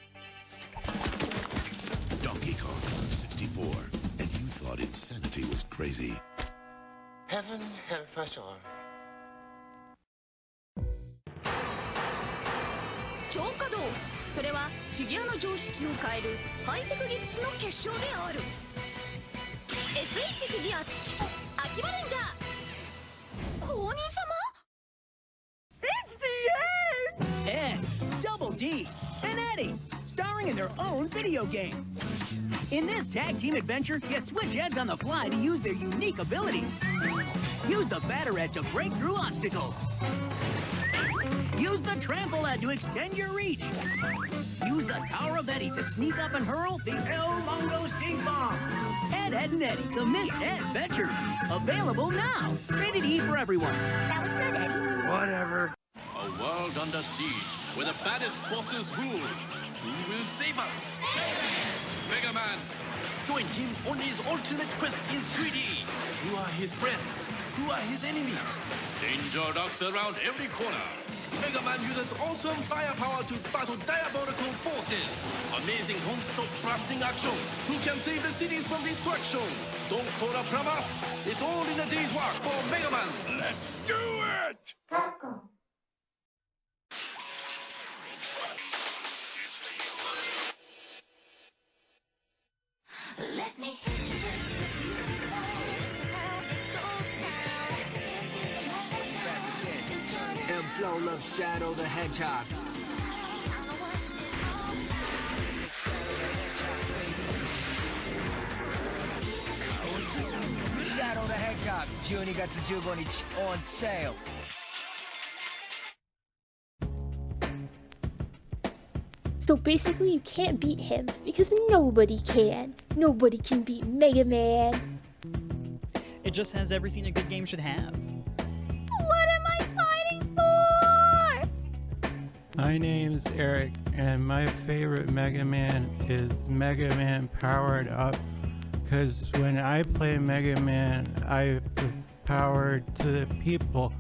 Speaker 20: Donkey Kong 64. And you thought insanity was crazy.
Speaker 9: Heaven help us all.
Speaker 22: 超稼働、それはフィギュアの常識を変えるハイテク技術の結晶である。 SH フィギュアツ秋葉レンジャー公認様。
Speaker 18: It's the end! Ed, Double D, and Eddie, starring in their own video game. In this tag team adventure, you switch heads on the fly to use their unique abilities. Use the batter edge to break through obstacles. Use the trample head to extend your reach. Use the Tower of Eddie to sneak up and hurl the El Mongo Stink Bomb. Ed, Ed, and Eddie, the Miss Ed Adventures. Available now. Rated E for everyone.
Speaker 22: That was good, Eddie.
Speaker 18: Whatever.
Speaker 23: A world under siege, where the baddest bosses rule. Who will save us? Mega Man! Join him on his ultimate quest in 3D. Who are his friends? Who are his enemies? Danger lurks around every corner. Mega Man uses awesome firepower to battle diabolical forces. Amazing non-stop blasting action. Who can save the cities from destruction? Don't call a plumber. It's all in a day's work for Mega Man. Let's do it!
Speaker 22: Capcom. Let me
Speaker 16: Flow loves Shadow the Hedgehog. Shadow the Hedgehog, 12月15日 on sale.
Speaker 2: So basically you can't beat him, because nobody can. Nobody can beat Mega Man.
Speaker 3: It just has everything a good game should have.
Speaker 2: What am I fighting for?
Speaker 4: My name's Eric, and my favorite Mega Man is Mega Man Powered Up, because when I play Mega Man, I put power to the people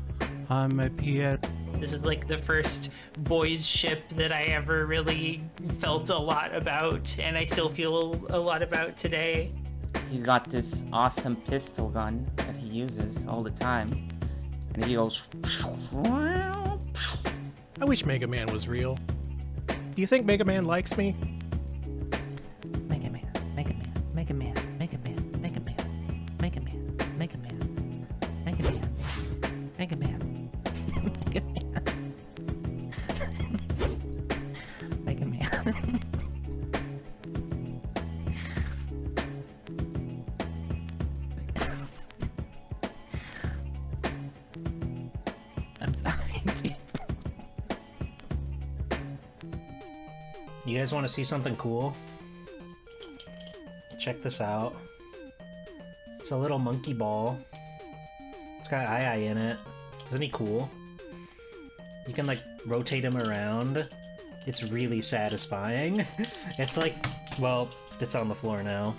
Speaker 4: on my PS.
Speaker 5: This is like the first boys ship that I ever really felt a lot about, and I still feel a lot about today.
Speaker 6: He's got this awesome pistol gun that he uses all the time, and he goes.
Speaker 7: I wish Mega Man was real. Do you think Mega Man likes me?
Speaker 8: Mega Man, Mega Man, Mega Man, Mega Man, Mega Man, Mega Man, Mega Man, Mega Man, Mega Man, Mega Man, Mega Man. I'm sorry. You guys want to see something cool? Check this out. It's a little monkey ball. It's got eye in it. Isn't he cool? You can like rotate him around. It's really satisfying. It's like, well, it's on the floor now,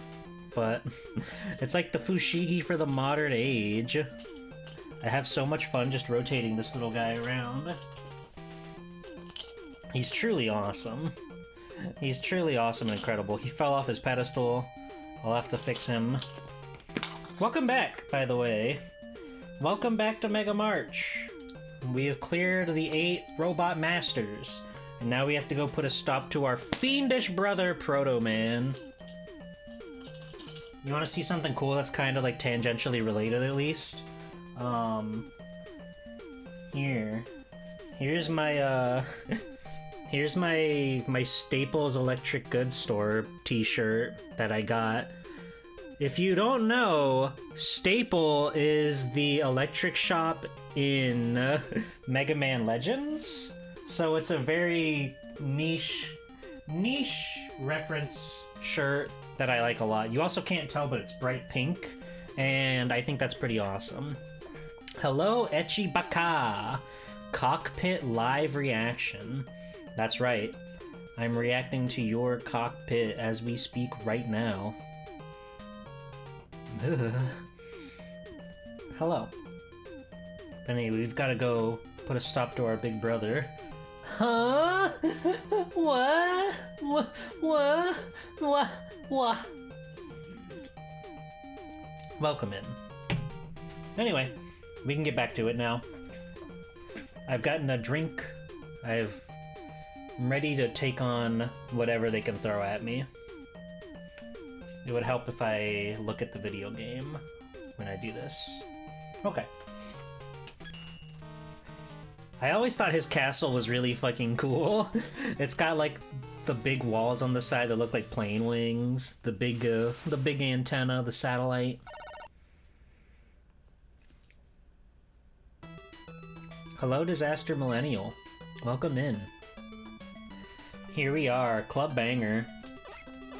Speaker 8: but it's like the Fushigi for the modern age. I have so much fun just rotating this little guy around. He's truly awesome. He's truly awesome and incredible. He fell off his pedestal. I'll have to fix him. Welcome back, by the way. Welcome back to Mega March. We have cleared the 8 robot masters, and now we have to go put a stop to our fiendish brother, Proto Man. You want to see something cool that's kind of like tangentially related, at least? Here's my here's my Staples Electric Goods Store t-shirt that I got. If you don't know, Staple is the electric shop in Mega Man Legends. So it's a very niche reference shirt that I like a lot. You also can't tell, but it's bright pink, and I think that's pretty awesome. Hello, Echi Baka! Cockpit live reaction. That's right. I'm reacting to your cockpit as we speak right now. Hello. But anyway, we've got to go put a stop to our big brother. Huh? What? What? Welcome in. Anyway, we can get back to it now. I've gotten a drink. I'm ready to take on whatever they can throw at me. It would help if I look at the video game when I do this. Okay. I always thought his castle was really fucking cool. It's got like the big walls on the side that look like plane wings, the big antenna, the satellite. Hello, Disaster Millennial. Welcome in. Here we are, Club Banger.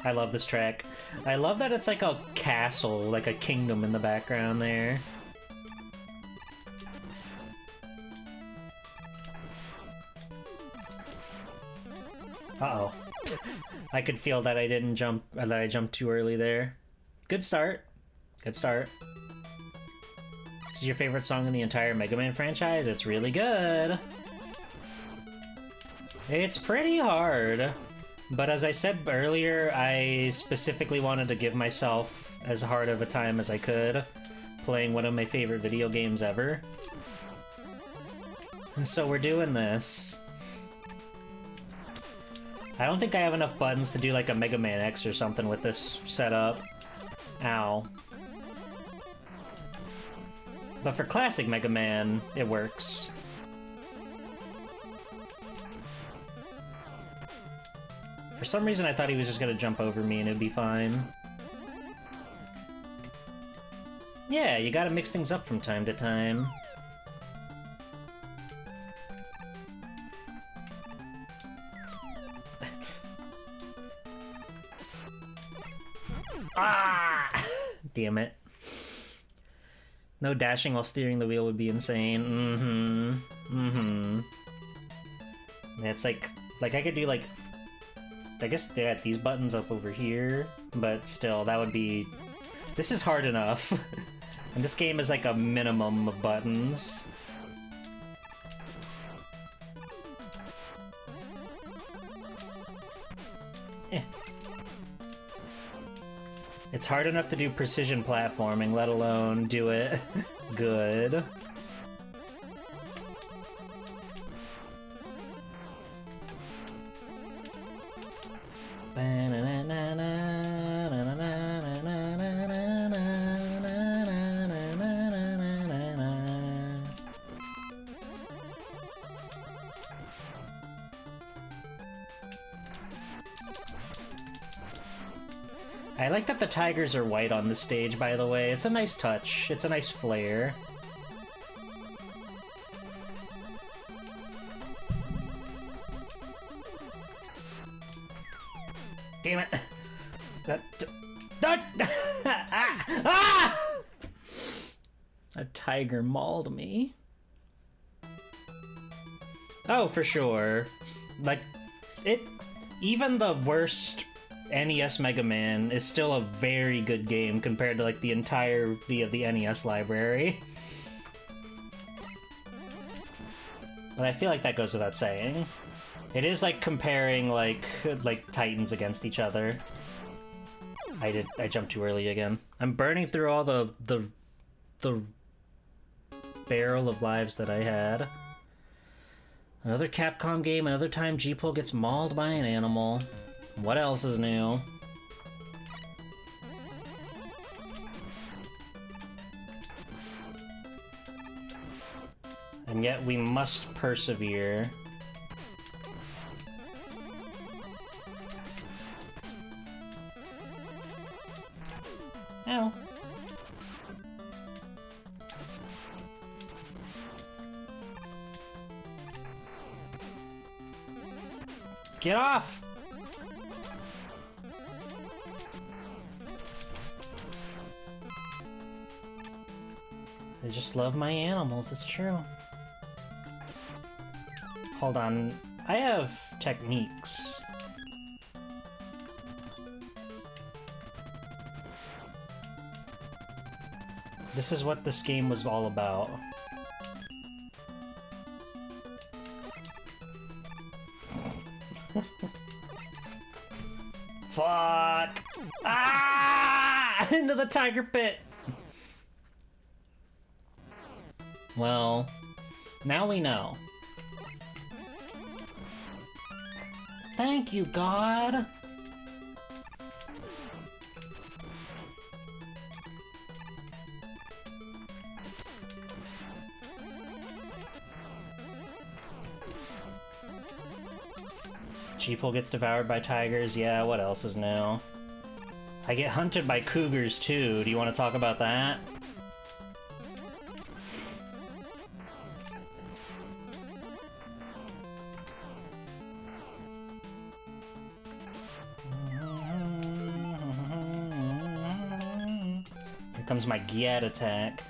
Speaker 8: I love this track. I love that it's like a castle, like a kingdom in the background there. Uh-oh. I could feel that I didn't jump, that I jumped too early there. Good start. Good start. This is your favorite song in the entire Mega Man franchise? It's really good. It's pretty hard. But as I said earlier, I specifically wanted to give myself as hard of a time as I could playing one of my favorite video games ever. And so we're doing this. I don't think I have enough buttons to do like a Mega Man X or something with this setup. Ow. But for classic Mega Man, it works. For some reason I thought he was just gonna jump over me and it'd be fine. Yeah, you gotta mix things up from time to time. Ah! Damn it. No dashing while steering the wheel would be insane. It's like I could do like, I guess they got these buttons up over here, but still, that would be... This is hard enough. And this game is like a minimum of buttons. It's hard enough to do precision platforming, let alone do it good. I like that the tigers are white on the stage, by the way. It's a nice touch. It's a nice flair. Damn it. A tiger mauled me. Oh, for sure. Like, even the worst NES Mega Man is still a very good game compared to, like, the entirety of the NES library. But I feel like that goes without saying. It is like comparing, like Titans against each other. I jumped too early again. I'm burning through all the barrel of lives that I had. Another Capcom game, another time G-Pole gets mauled by an animal. What else is new? And yet we must persevere. Ow. Get off! I just love my animals, it's true. Hold on, I have techniques. This is what this game was all about. Fuck! Ah! Into the tiger pit! Well, now we know. Thank you, God! G-Pole gets devoured by tigers. Yeah, what else is new? I get hunted by cougars too. Do you want to talk about that? Here comes my Gyat attack.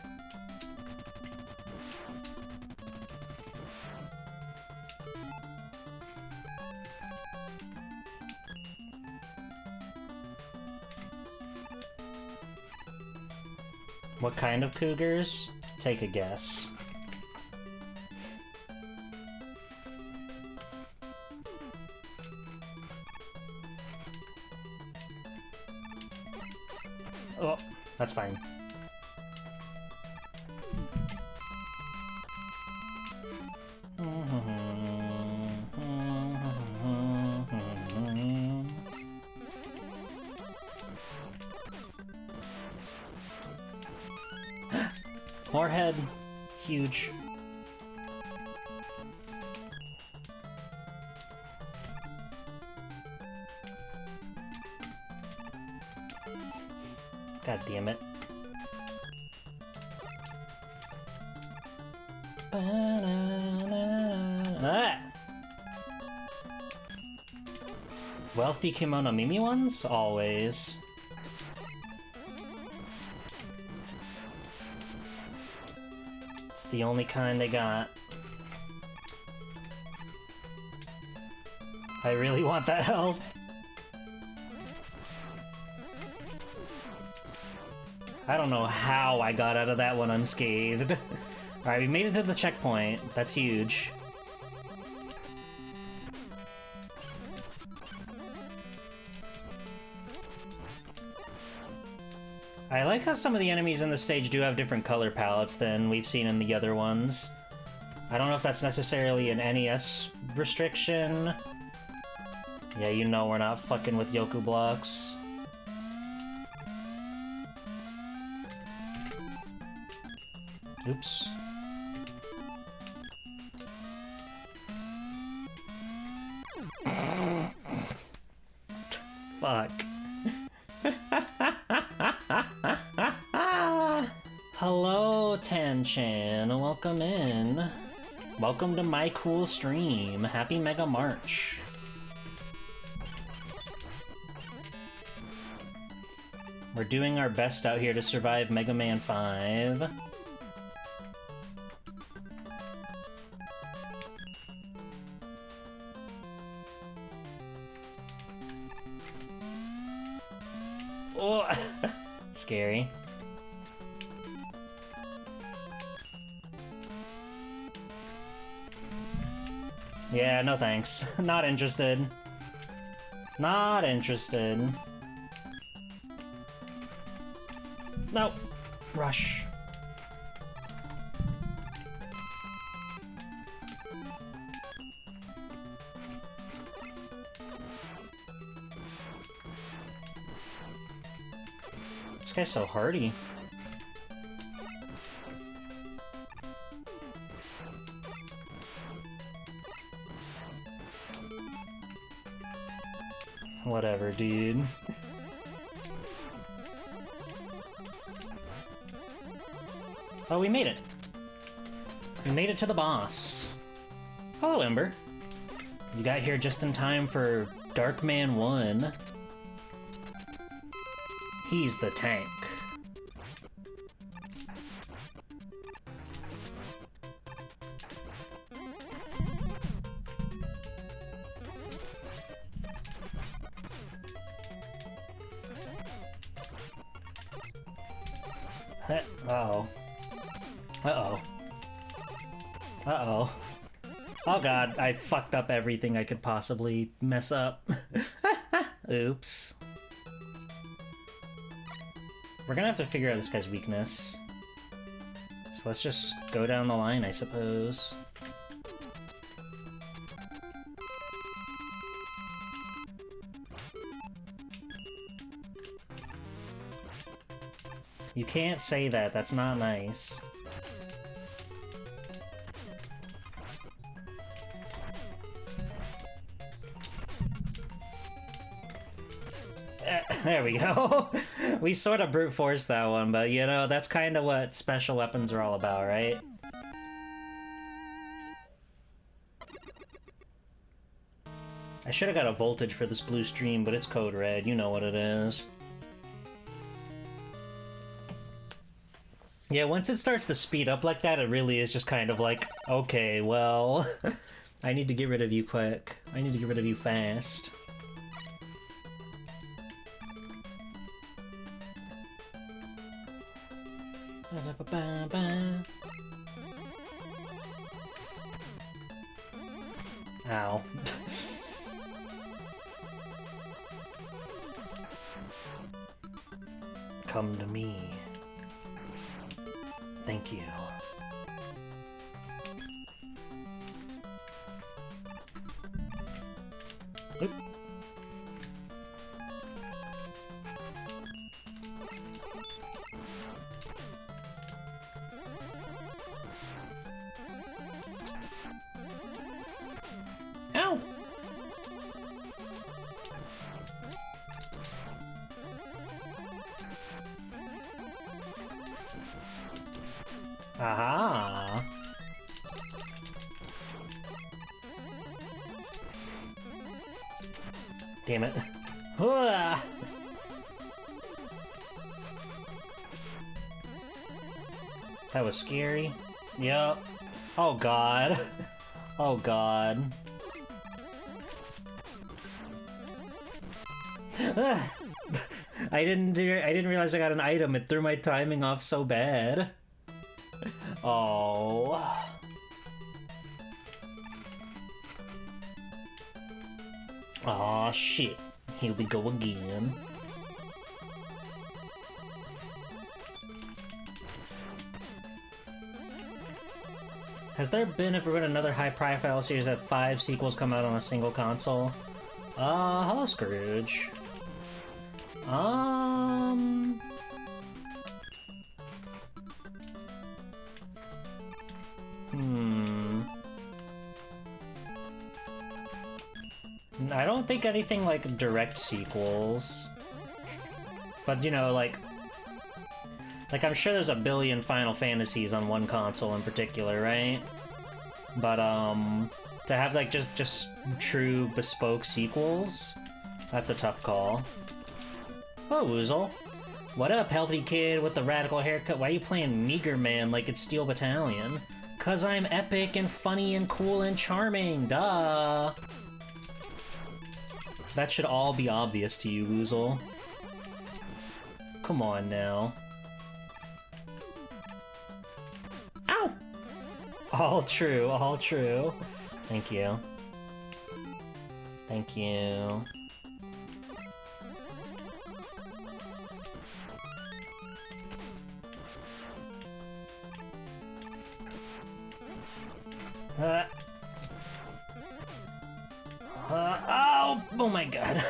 Speaker 8: What kind of cougars? Take a guess. Oh, that's fine. Morehead, huge. God damn it. Ah! Wealthy kimono Mimi ones? Always. the only kind they got. I really want that health. I don't know how I got out of that one unscathed. Alright, we made it to the checkpoint. That's huge. I like how some of the enemies in the stage do have different color palettes than we've seen in the other ones. I don't know if that's necessarily an NES restriction. Yeah, you know we're not fucking with Yoku blocks. Oops. Fuck. Hello, Tan-chan. Welcome in. Welcome to my cool stream. Happy Mega March. We're doing our best out here to survive Mega Man 5. Oh, scary. Yeah, no thanks. Not interested. Not interested. Nope. Rush. This guy's so hardy. Whatever, dude. Oh, we made it. We made it to the boss. Hello, Ember. You got here just in time for Darkman 1. He's the tank. Uh-oh. Uh-oh. Uh-oh. Oh god, I fucked up everything I could possibly mess up. Oops. We're gonna have to figure out this guy's weakness. So let's just go down the line, I suppose. You can't say that, that's not nice. There we go. We sort of brute forced that one, but you know, that's kind of what special weapons are all about, right? I should have got a voltage for this blue stream, but it's code red, you know what it is. Yeah, once it starts to speed up like that, it really is just kind of like, okay, well, I need to get rid of you quick. I need to get rid of you fast. Ow. Come to me. Thank you. Oop. Ow! Aha! Damn it. Hooah! That was scary. Yep. Oh god. Oh god. I didn't realize I got an item. It threw my timing off so bad. Oh. Aw, shit. Here we go again. Has there ever been another high-profile series that 5 sequels come out on a single console? Hello, Scrooge. I don't think anything like direct sequels. But, you know, like I'm sure there's a billion Final Fantasies on one console in particular, right? But, to have, like, just true bespoke sequels, that's a tough call. Hello, Woozle. What up, healthy kid with the radical haircut? Why are you playing Meager Man like it's Steel Battalion? 'Cause I'm epic and funny and cool and charming, duh! That should all be obvious to you, Woozle. Come on now. Ow! All true, all true. Thank you. Thank you. Oh my god.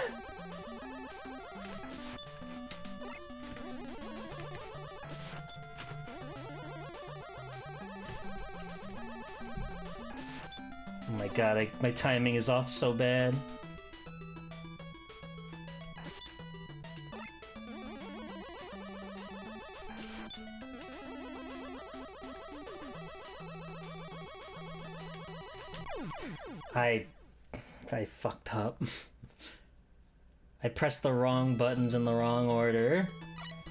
Speaker 8: Oh my god, my timing is off so bad. I fucked up. I pressed the wrong buttons in the wrong order.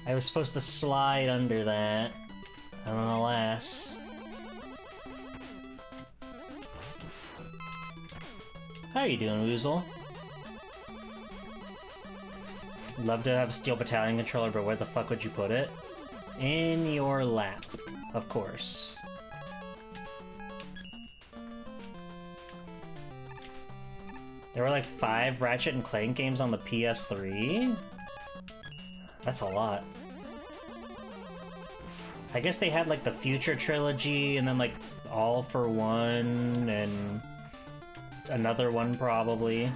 Speaker 8: I was supposed to slide under that. And alas. How are you doing, Woozle? Love to have a Steel Battalion controller, but where the fuck would you put it? In your lap, of course. There were like 5 Ratchet and Clank games on the PS3? That's a lot. I guess they had like the Future Trilogy and then like All for One and another one probably.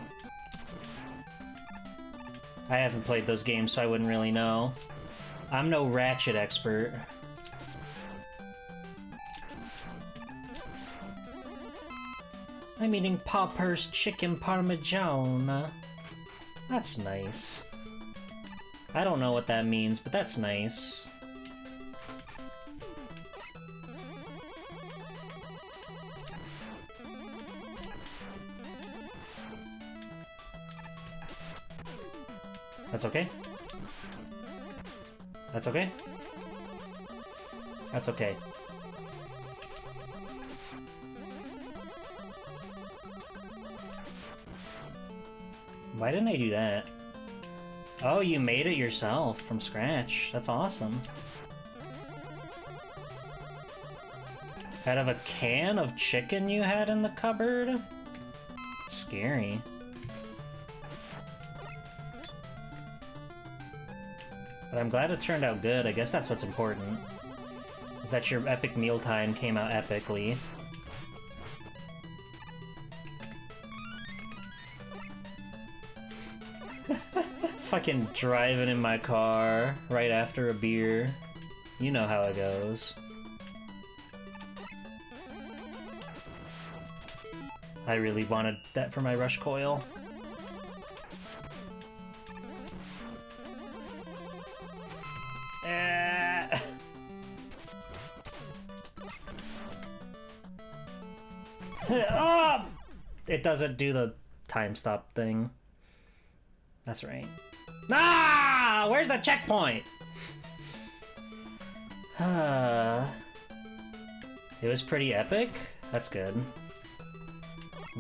Speaker 8: I haven't played those games, so I wouldn't really know. I'm no Ratchet expert. I'm eating Popper's chicken parmesan. That's nice. I don't know what that means, but that's nice. That's okay? That's okay? That's okay. Why didn't I do that? Oh, you made it yourself from scratch. That's awesome. Out of a can of chicken you had in the cupboard? Scary. But I'm glad it turned out good. I guess that's what's important. Is that your epic mealtime came out epically. Fucking driving in my car right after a beer. You know how it goes. I really wanted that for my rush coil. Oh! It doesn't do the time stop thing. That's right. Ah! Where's the checkpoint? It It was pretty epic? That's good.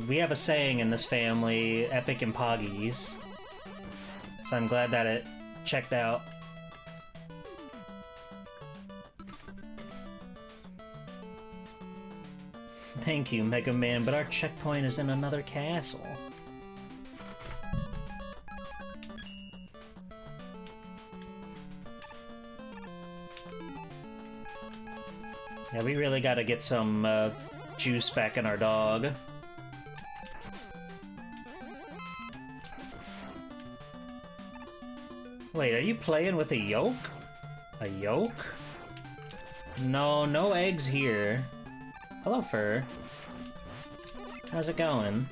Speaker 8: We have a saying in this family, epic and poggies. So I'm glad that it checked out. Thank you, Mega Man, but our checkpoint is in another castle. Yeah, we really gotta get some juice back in our dog. Wait, are you playing with a yolk? A yolk? No, no eggs here. Hello, Fur. How's it going?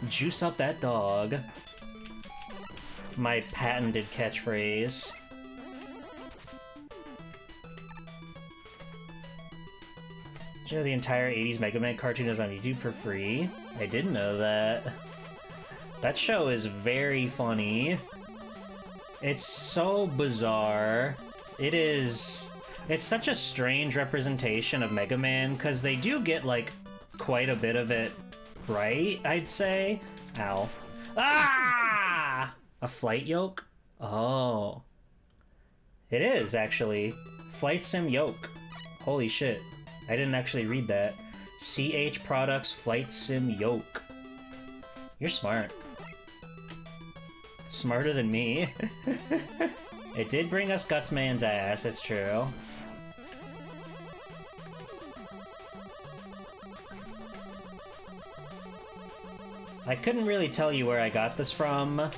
Speaker 8: Juice up that dog. My patented catchphrase. Did you know the entire 80s Mega Man cartoon is on YouTube for free? I didn't know that. That show is very funny. It's so bizarre. It is... It's such a strange representation of Mega Man, because they do get, like, quite a bit of it right, I'd say. Ow. Ah! A flight yoke? Oh. It is, actually. Flight Sim yoke. Holy shit. I didn't actually read that. CH Products Flight Sim yoke. You're smart. Smarter than me. It did bring us Gutsman's ass, it's true. I couldn't really tell you where I got this from.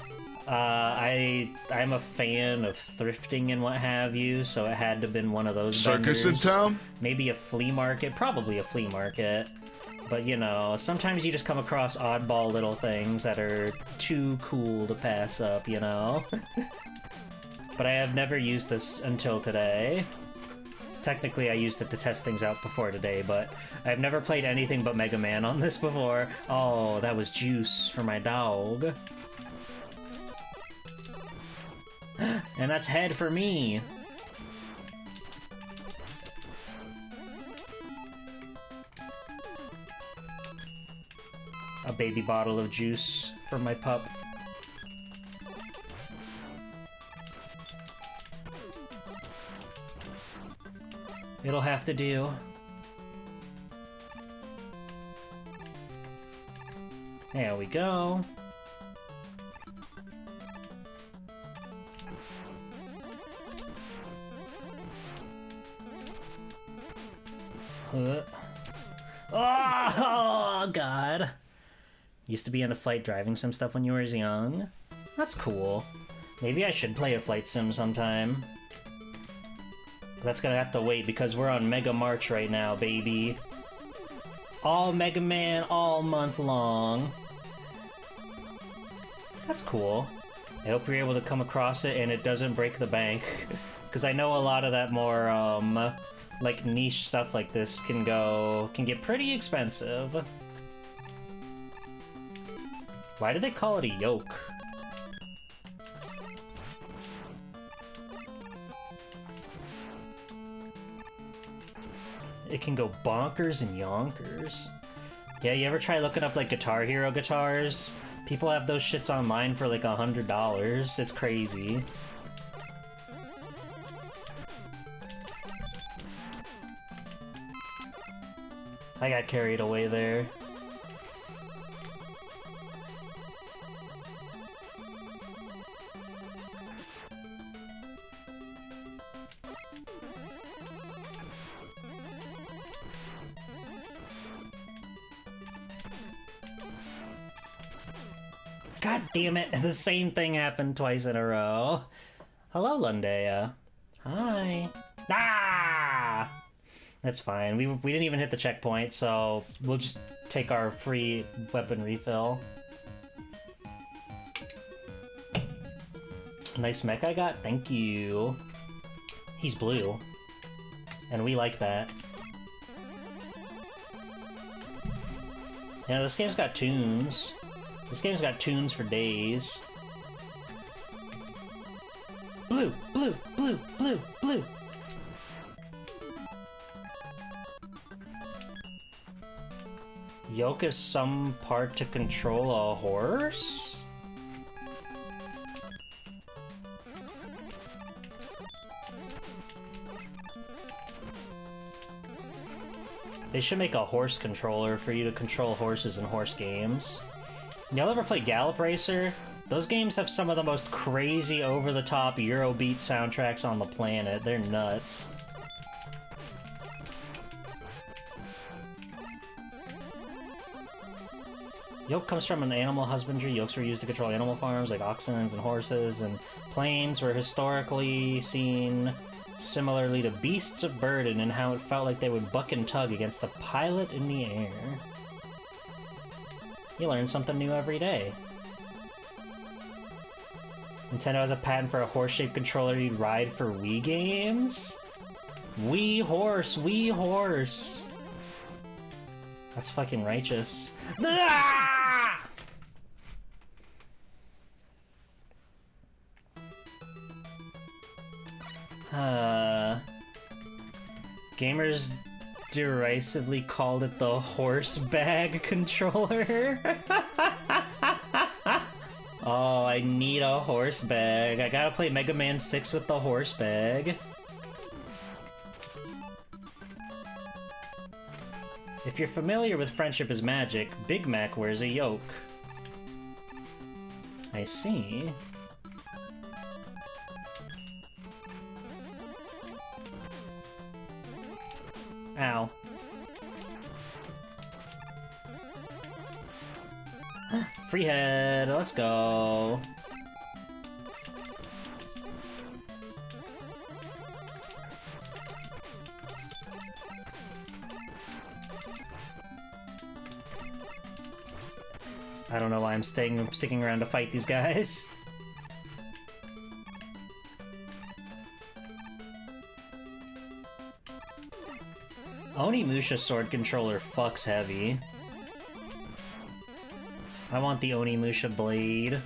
Speaker 8: I'm a fan of thrifting and what have you, so it had to have been one of those
Speaker 10: Circus in
Speaker 8: vendors.
Speaker 10: town?
Speaker 8: Maybe a flea market, probably a flea market. But you know, sometimes you just come across oddball little things that are too cool to pass up, you know? But I have never used this until today. Technically, I used it to test things out before today, but I've never played anything but Mega Man on this before. Oh, that was juice for my dog. And that's head for me. A baby bottle of juice for my pup. It'll have to do. There we go. Oh, God. Used to be into flight driving sim stuff when you were young. That's cool. Maybe I should play a flight sim sometime. That's gonna have to wait because we're on Mega March right now, baby. All Mega Man all month long. That's cool. I hope you're able to come across it and it doesn't break the bank. Because I know a lot of that more, like niche stuff like this can get pretty expensive. Why do they call it a yoke? It can go bonkers and yonkers. Yeah, you ever try looking up like Guitar Hero guitars? People have those shits online for like $100. It's crazy. I got carried away there. God damn it, the same thing happened twice in a row. Hello, Lundea. Hi. Ah! That's fine. We didn't even hit the checkpoint, so we'll just take our free weapon refill. Nice mech I got? Thank you. He's blue. And we like that. Yeah, this game's got tunes. This game's got tunes for days. Blue, blue, blue, blue, blue. Yoke is some part to control a horse? They should make a horse controller for you to control horses in horse games. Y'all ever play Gallop Racer? Those games have some of the most crazy, over-the-top Eurobeat soundtracks on the planet. They're nuts. Yoke comes from an animal husbandry. Yokes were used to control animal farms like oxen and horses, and planes were historically seen similarly to beasts of burden and how it felt like they would buck and tug against the pilot in the air. You learn something new every day. Nintendo has a patent for a horse-shaped controller you'd ride for Wii games? Wii horse, Wii horse. That's fucking righteous. Gamers derisively called it the horse bag controller. Oh, I need a horse bag. I gotta play Mega Man 6 with the horse bag. If you're familiar with Friendship is Magic, Big Mac wears a yoke. I see. Ow. Free head, let's go. I don't know why I'm sticking around to fight these guys. Onimusha sword controller fucks heavy. I want the Onimusha blade.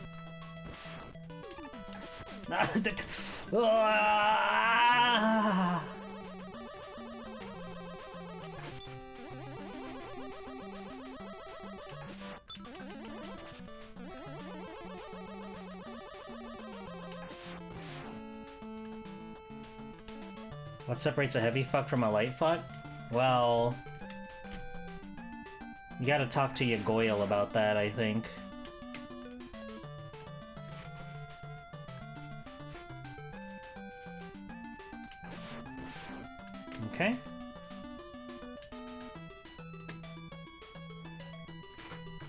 Speaker 8: What separates a heavy fuck from a light fuck? Well, you gotta talk to Yagoyle about that, I think. Okay.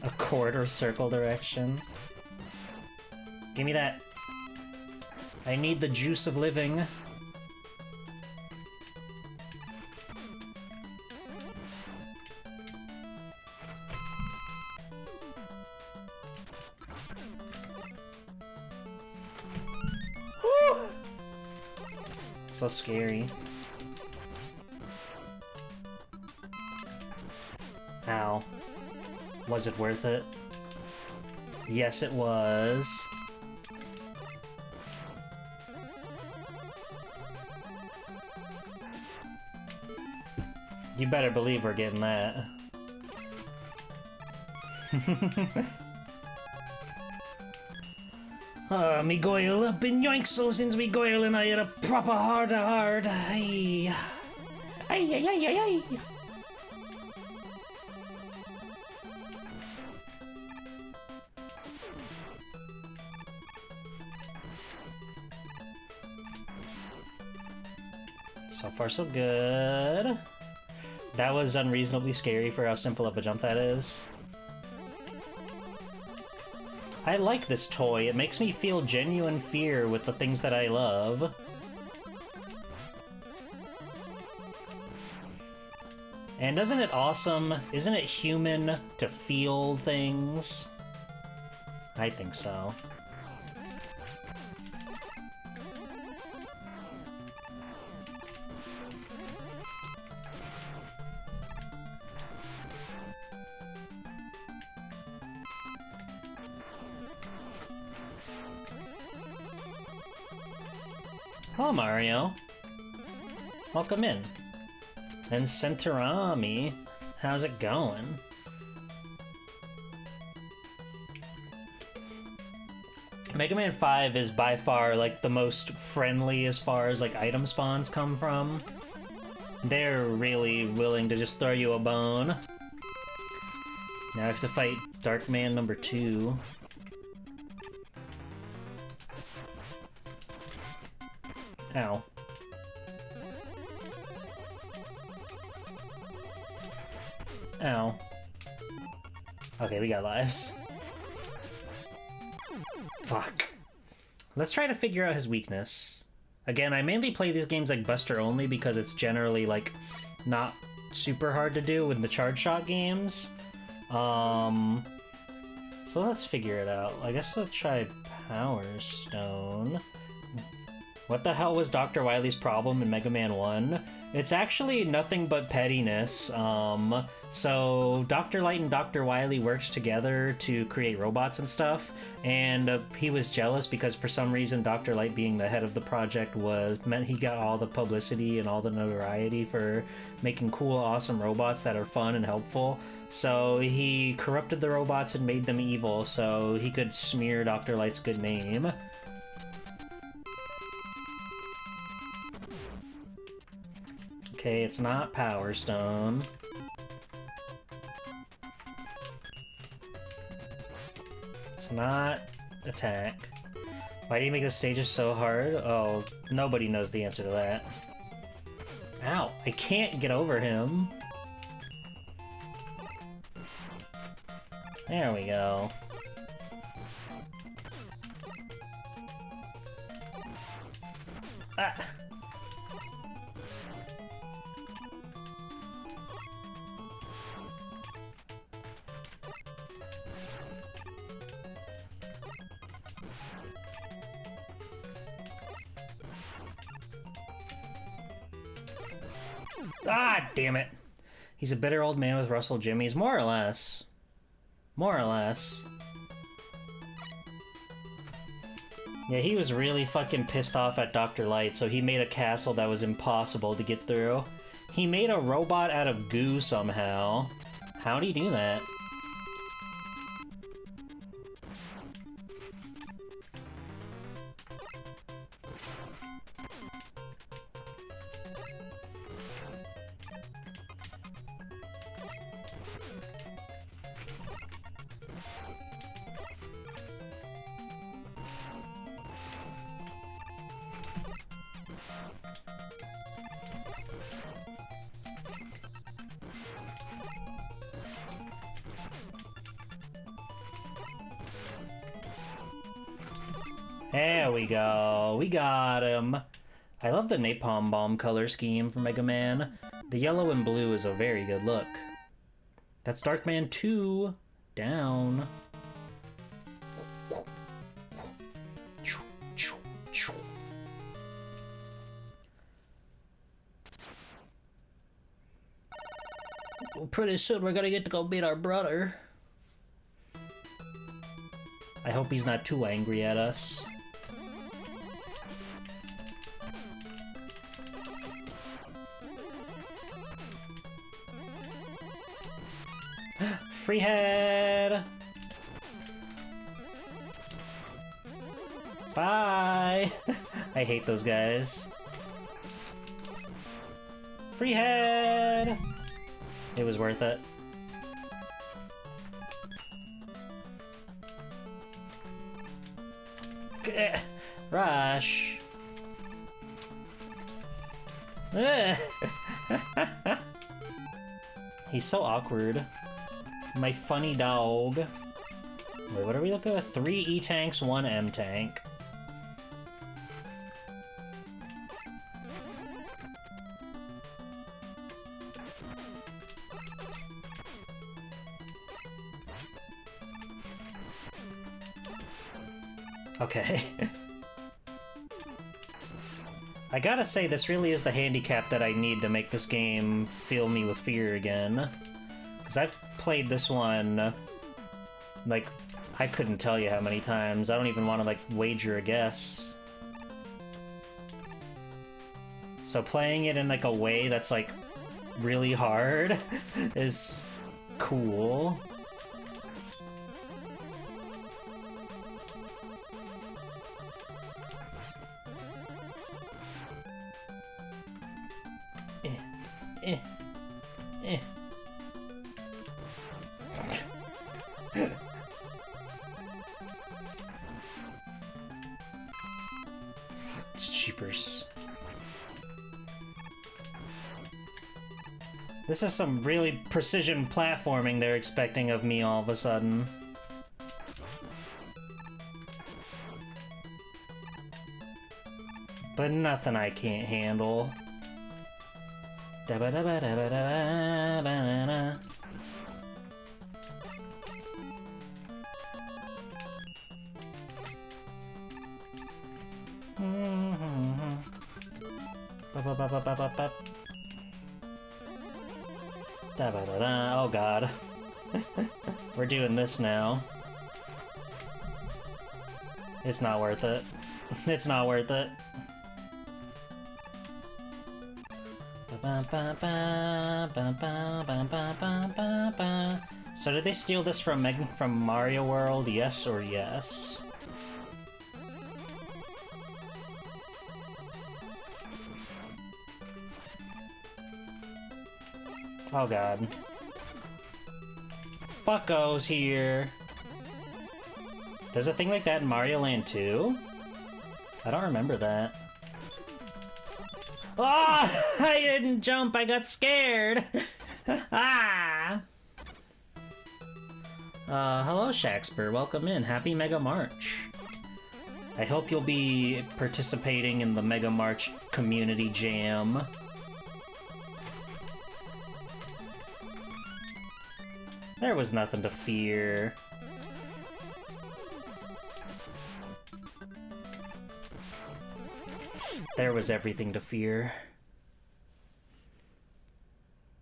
Speaker 8: A quarter circle direction. Give me that. I need the juice of living. So scary. Ow. Was it worth it? Yes, it was. You better believe we're getting that. Me Goyle, been yoink so since me Goyle and I had a proper heart-to-heart. Aye. Aye, aye, aye, aye, aye. So far, so good. That was unreasonably scary for how simple of a jump that is. I like this toy. It makes me feel genuine fear with the things that I love. And isn't it awesome? Isn't it human to feel things? I think so. Hello, Mario. Welcome in. And Centurami, how's it going? Mega Man 5 is by far like the most friendly as far as like item spawns come from. They're really willing to just throw you a bone. Now I have to fight Dark Man number 2. Ow. Ow. Okay, we got lives. Fuck. Let's try to figure out his weakness. Again, I mainly play these games like Buster only because it's generally like not super hard to do with the charge shot games. So let's figure it out. I guess I'll try Power Stone. What the hell was Dr. Wily's problem in Mega Man 1? It's actually nothing but pettiness. So Dr. Light and Dr. Wily worked together to create robots and stuff, and he was jealous because for some reason Dr. Light being the head of the project meant he got all the publicity and all the notoriety for making cool, awesome robots that are fun and helpful. So he corrupted the robots and made them evil so he could smear Dr. Light's good name. Okay, it's not Power Stone. It's not Attack. Why do you make the stages so hard? Oh, nobody knows the answer to that. Ow, I can't get over him. There we go. Ah! Ah, damn it. He's a bitter old man with Russell Jimmies, more or less. More or less. Yeah, he was really fucking pissed off at Dr. Light, so he made a castle that was impossible to get through. He made a robot out of goo somehow. How'd he do that? There we go. We got him. I love the napalm bomb color scheme for Mega Man. The yellow and blue is a very good look. That's Darkman 2. Down. Well, pretty soon we're gonna get to go meet our brother. I hope he's not too angry at us. Free head! Bye! I hate those guys. Free head! It was worth it. Rush! He's so awkward. My funny dog. Wait, what are we looking at? 3 E-tanks, 1 M-tank. Okay. I gotta say, this really is the handicap that I need to make this game fill me with fear again. Because I've played this one, like, I couldn't tell you how many times. I don't even want to, like, wager a guess. So playing it in, like, a way that's, like, really hard is cool. Eh. It's cheapers. This is some really precision platforming they're expecting of me all of a sudden. But nothing I can't handle. Da-ba-da-ba-da-ba-da-ba-da-ba. Ba-ba-ba-ba-ba-ba. Da-ba-da-da. Oh god. We're doing this now. It's not worth it. It's not worth it. So did they steal this from Mario World? Yes or yes? Oh god. Fuckos here. There's a thing like that in Mario Land 2? I don't remember that. Oh! I didn't jump, I got scared! Ah! Hello Shaxper, welcome in. Happy Mega March. I hope you'll be participating in the Mega March community jam. There was nothing to fear. There was everything to fear.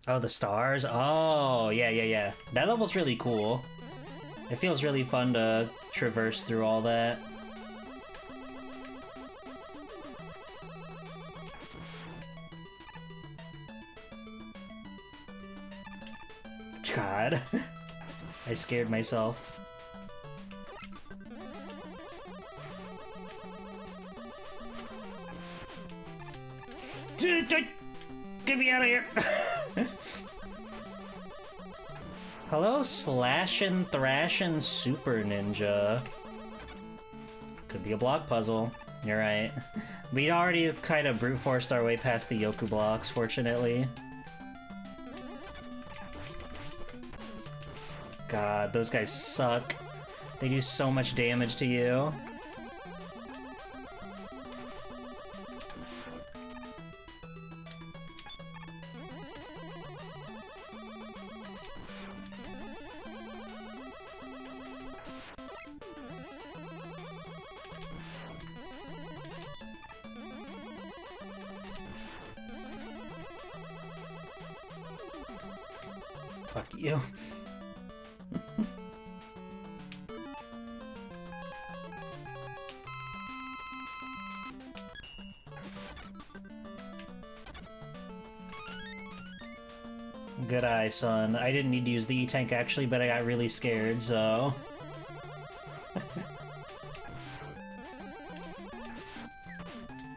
Speaker 8: Oh, the stars? Oh, yeah. That level's really cool. It feels really fun to traverse through all that. God. I scared myself. Get me out of here! Hello, Slashin' Thrashin' Super Ninja. Could be a block puzzle. You're right. We'd already kind of brute forced our way past the Yoku blocks, fortunately. God, those guys suck. They do so much damage to you. Fuck you. Good eye, son. I didn't need to use the E-Tank actually, but I got really scared, so...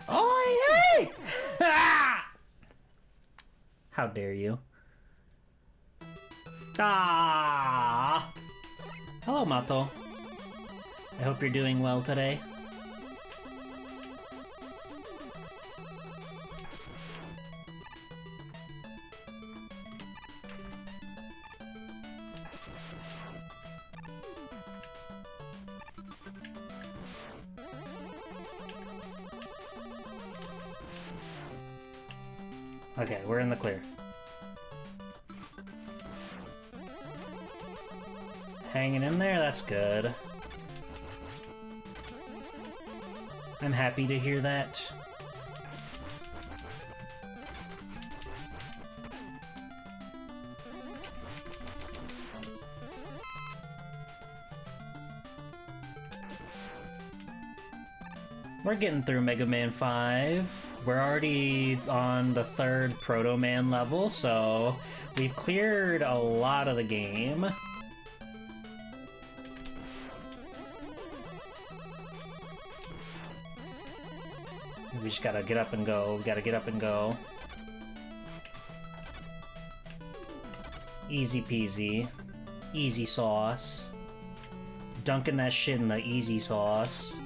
Speaker 8: Oh, hey! How dare you? Ah! Hello, Mato. I hope you're doing well today. Okay, we're in the clear. Hanging in there, that's good. I'm happy to hear that. We're getting through Mega Man 5. We're already on the 3rd Proto Man level, so we've cleared a lot of the game. We just gotta get up and go. We gotta get up and go. Easy peasy. Easy sauce. Dunking that shit in the easy sauce.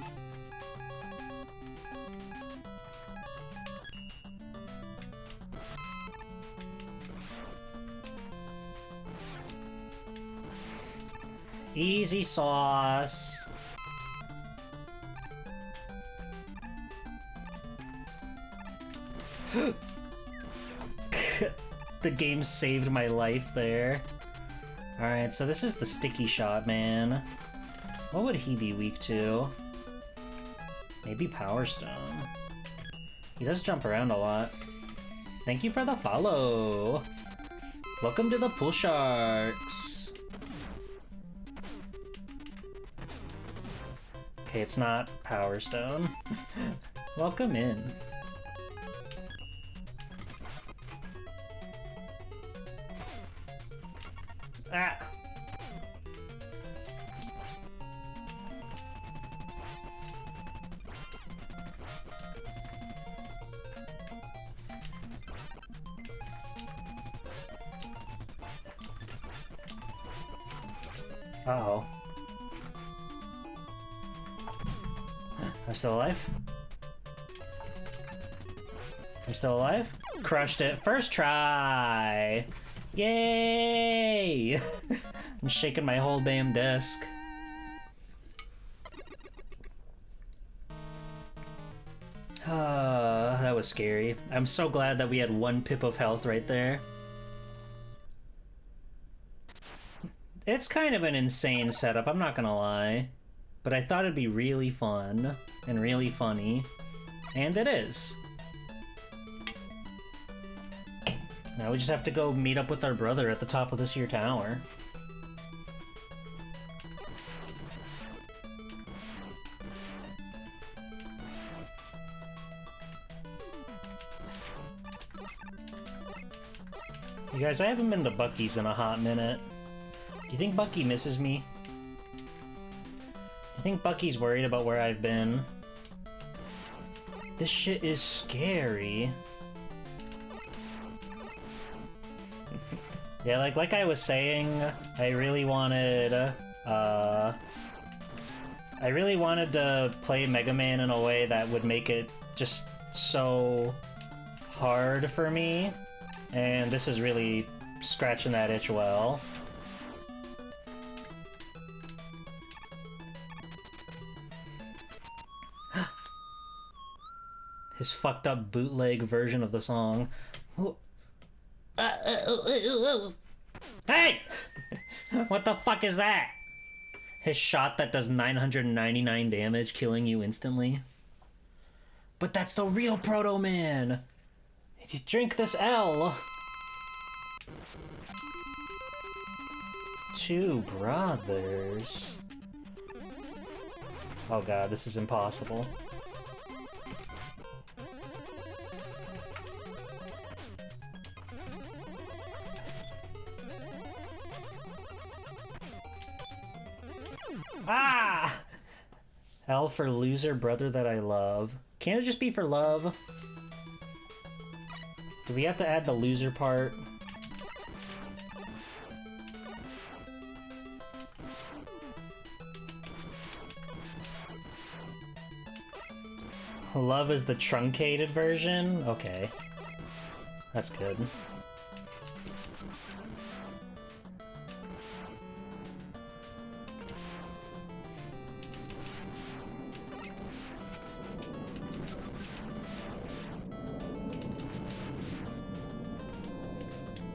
Speaker 8: Easy sauce. The game saved my life there. Alright, so this is the sticky shot, man. What would he be weak to? Maybe Power Stone. He does jump around a lot. Thank you for the follow. Welcome to the Pool Sharks. Okay, it's not Power Stone. Welcome in. Ah! Uh-oh. I'm still alive? I'm still alive? Crushed it. First try! Yay! I'm shaking my whole damn desk. That was scary. I'm so glad that we had 1 pip of health right there. It's kind of an insane setup, I'm not gonna lie. But I thought it'd be really fun and really funny. And it is. Now we just have to go meet up with our brother at the top of this here tower. You guys, I haven't been to Bucky's in a hot minute. Do you think Bucky misses me? I think Bucky's worried about where I've been. This shit is scary. Yeah, like I was saying, I really wanted to play Mega Man in a way that would make it just so hard for me, and this is really scratching that itch well. His fucked up bootleg version of the song. Hey! What the fuck is that? His shot that does 999 damage, killing you instantly. But that's the real Proto Man! Drink this L! 2 brothers. Oh god, this is impossible. Ah! L for loser brother that I love. Can't it just be for love? Do we have to add the loser part? Love is the truncated version? Okay. That's good.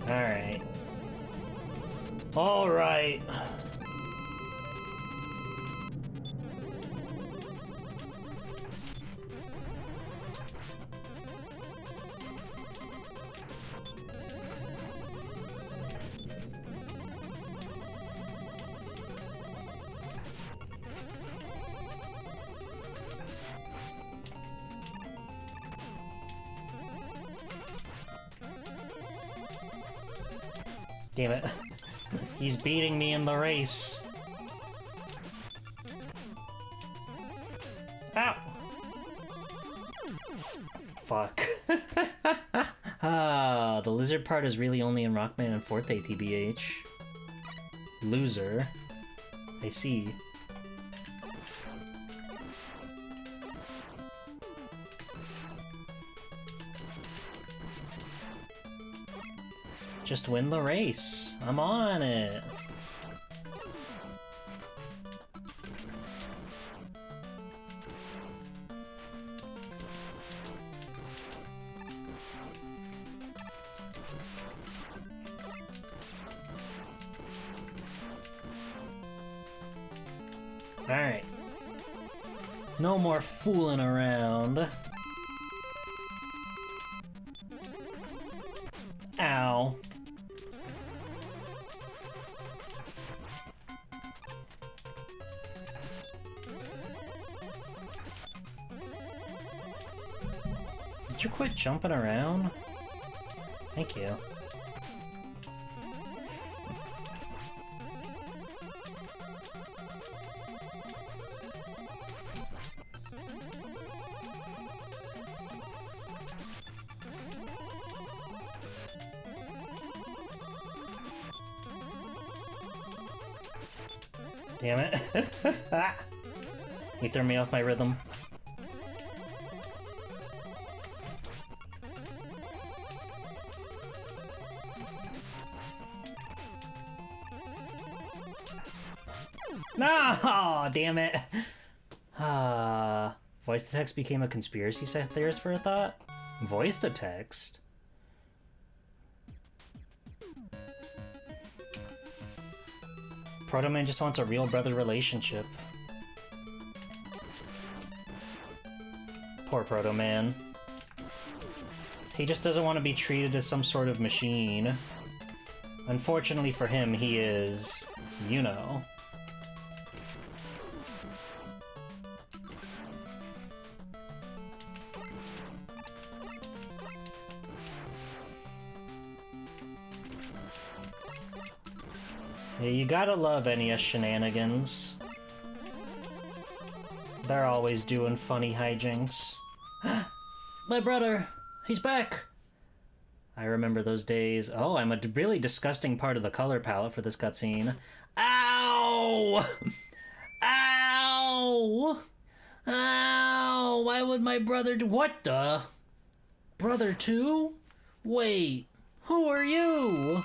Speaker 8: Alright. Alright. Damn it. He's beating me in the race. Ow! Fuck. Ah, the lizard wizard part is really only in Rockman and Forte, TBH. Loser. I see. Just win the race. I'm on it. Alright. No more fooling around. Ow. Did you quit jumping around? Thank you. Damn it. You threw me off my rhythm. No! Damn it. Voice to text became a conspiracy theorist for a thought? Voice to text? Proto Man just wants a real brother relationship. Poor Proto Man. He just doesn't want to be treated as some sort of machine. Unfortunately for him, he is, you know. Yeah, you gotta love NES shenanigans. They're always doing funny hijinks. My brother! He's back! I remember those days. Oh, I'm a really disgusting part of the color palette for this cutscene. Ow! Ow! Ow! Why would my brother do— What the? Brother 2? Wait, who are you?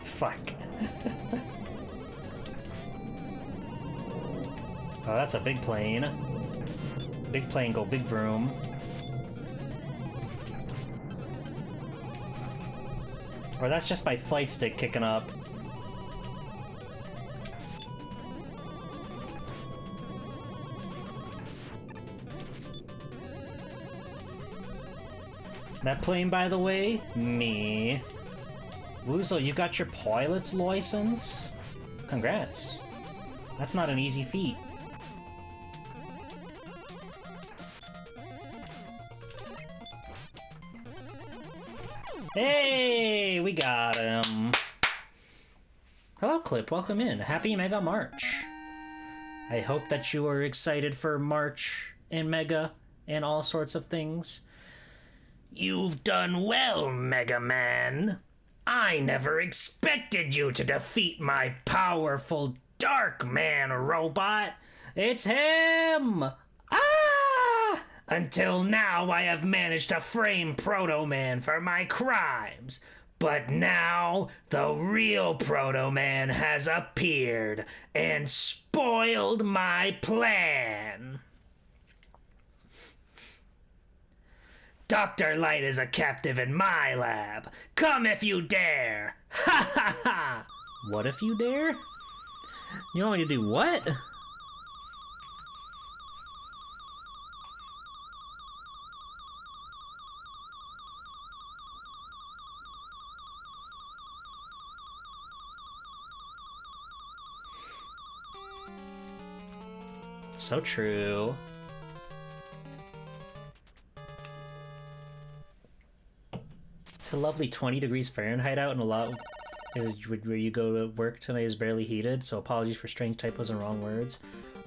Speaker 8: Fuck. Oh, that's a big plane. Big plane go big vroom. Or that's just my flight stick kicking up. That plane, by the way, me. Woozle, you got your pilot's license? Congrats. That's not an easy feat. Hey, we got him. Hello, Clip. Welcome in. Happy Mega March. I hope that you are excited for March and Mega and all sorts of things. You've done well, Mega Man. I never expected you to defeat my powerful Dark Man robot. It's him! Ah! Until now, I have managed to frame Proto Man for my crimes. But now, the real Proto Man has appeared and spoiled my plan. Dr. Light is a captive in my lab. Come if you dare. Ha ha ha. What if you dare? You want me to do what? So true. It's a lovely 20 degrees Fahrenheit out, and a lot where you go to work tonight is barely heated, so apologies for strange typos and wrong words.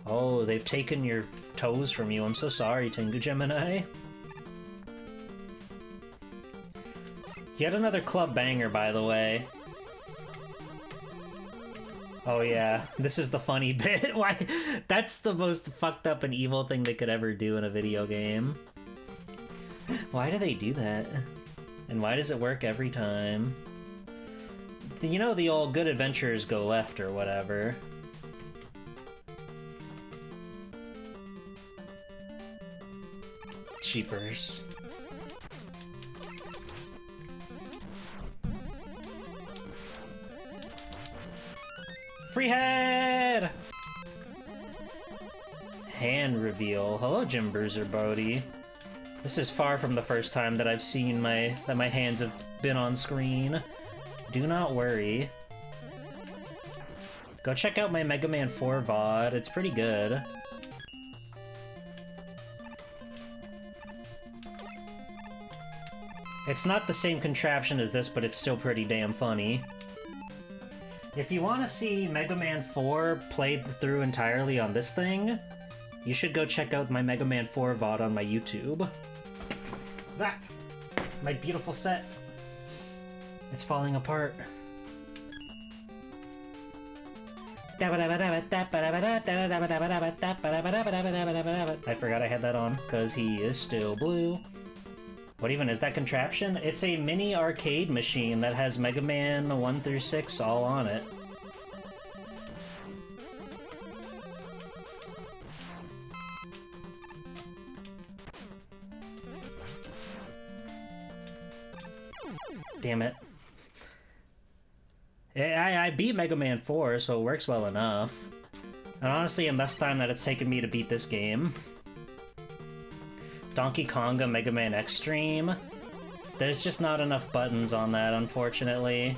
Speaker 8: Oh, they've taken your toes from you. I'm so sorry, Tengu Gemini. Yet another club banger, by the way. Oh yeah, this is the funny bit. Why? That's the most fucked up and evil thing they could ever do in a video game. Why do they do that? And why does it work every time? You know the old good adventures go left or whatever. Cheapers. Free head! Hand reveal. Hello, Jim Bruiser Bodie. This is far from the first time that I've seen that my hands have been on screen. Do not worry. Go check out my Mega Man 4 VOD. It's pretty good. It's not the same contraption as this, but it's still pretty damn funny. If you want to see Mega Man 4 played through entirely on this thing, you should go check out my Mega Man 4 VOD on my YouTube. That! My beautiful set. It's falling apart. I forgot I had that on, because he is still blue. What even is that contraption? It's a mini arcade machine that has Mega Man 1 through 6 all on it. Damn it. I beat Mega Man 4, so it works well enough. And honestly, in less time that it's taken me to beat this game. Donkey Konga Mega Man Extreme. There's just not enough buttons on that, unfortunately.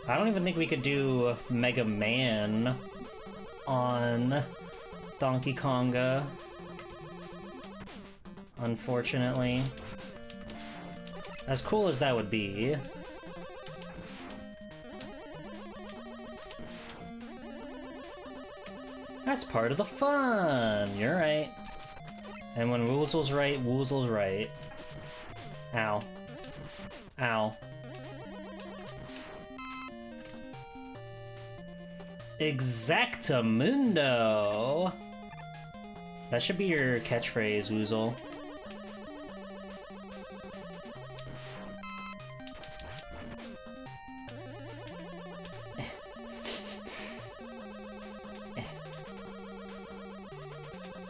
Speaker 8: I don't even think we could do Mega Man on Donkey Konga. Unfortunately. As cool as that would be. That's part of the fun! You're right. And when Woozle's right, Woozle's right. Ow. Ow. Exactamundo! That should be your catchphrase, Woozle.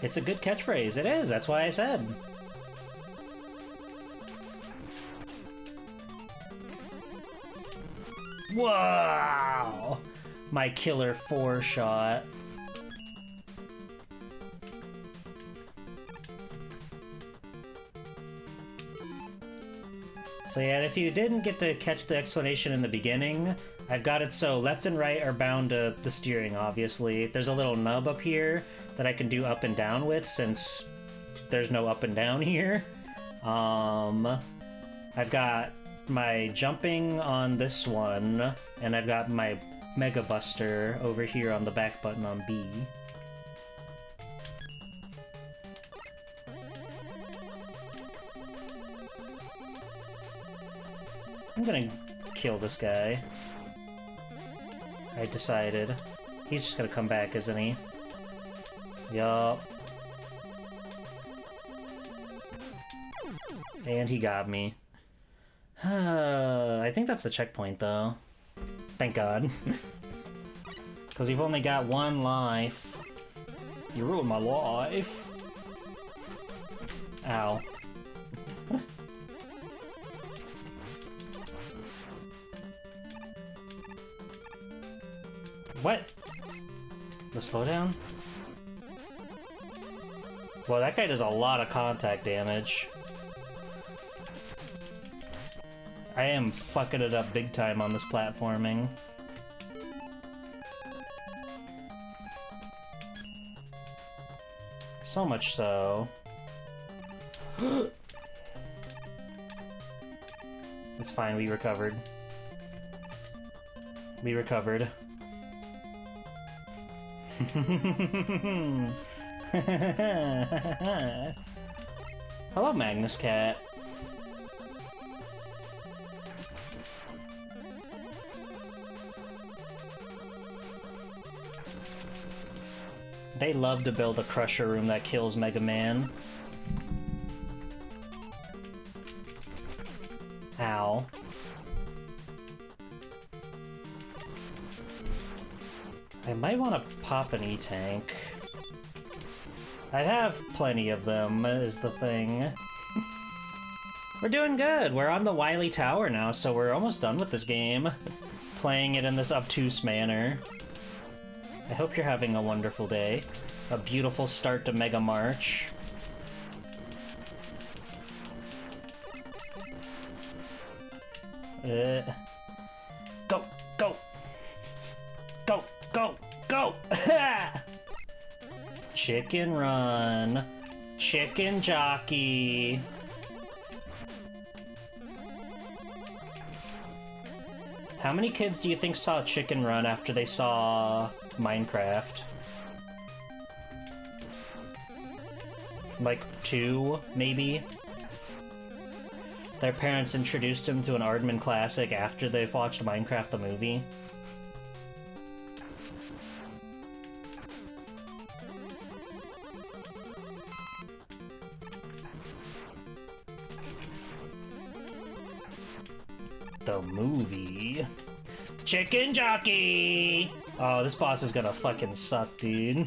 Speaker 8: It's a good catchphrase. It is. That's why I said. Wow! My killer 4-shot. So yeah, if you didn't get to catch the explanation in the beginning, I've got it so left and right are bound to the steering, obviously. There's a little nub up here that I can do up and down with, since there's no up and down here. I've got my jumping on this one, and I've got my Mega Buster over here on the back button on B. I'm gonna kill this guy. I decided. He's just gonna come back, isn't he? Yup. And he got me. I think that's the checkpoint, though. Thank God. Because we've only got one life. You ruined my life. Ow. What? The slowdown? Well, that guy does a lot of contact damage. I am fucking it up big time on this platforming. So much so. It's fine, we recovered. We recovered. Hello, Magnus Cat. They love to build a crusher room that kills Mega Man. Ow. I might want to pop an E-Tank. I have plenty of them, is the thing. We're doing good. We're on the Wily Tower now, so we're almost done with this game. Playing it in this obtuse manner. I hope you're having a wonderful day. A beautiful start to Mega March. Go! Go! Go! Go! Go! Chicken Run. Chicken Jockey. How many kids do you think saw Chicken Run after they saw Minecraft? Like 2, maybe? Their parents introduced them to an Aardman classic after they've watched Minecraft the movie. The movie. Chicken Jockey! Oh, this boss is gonna fucking suck, dude.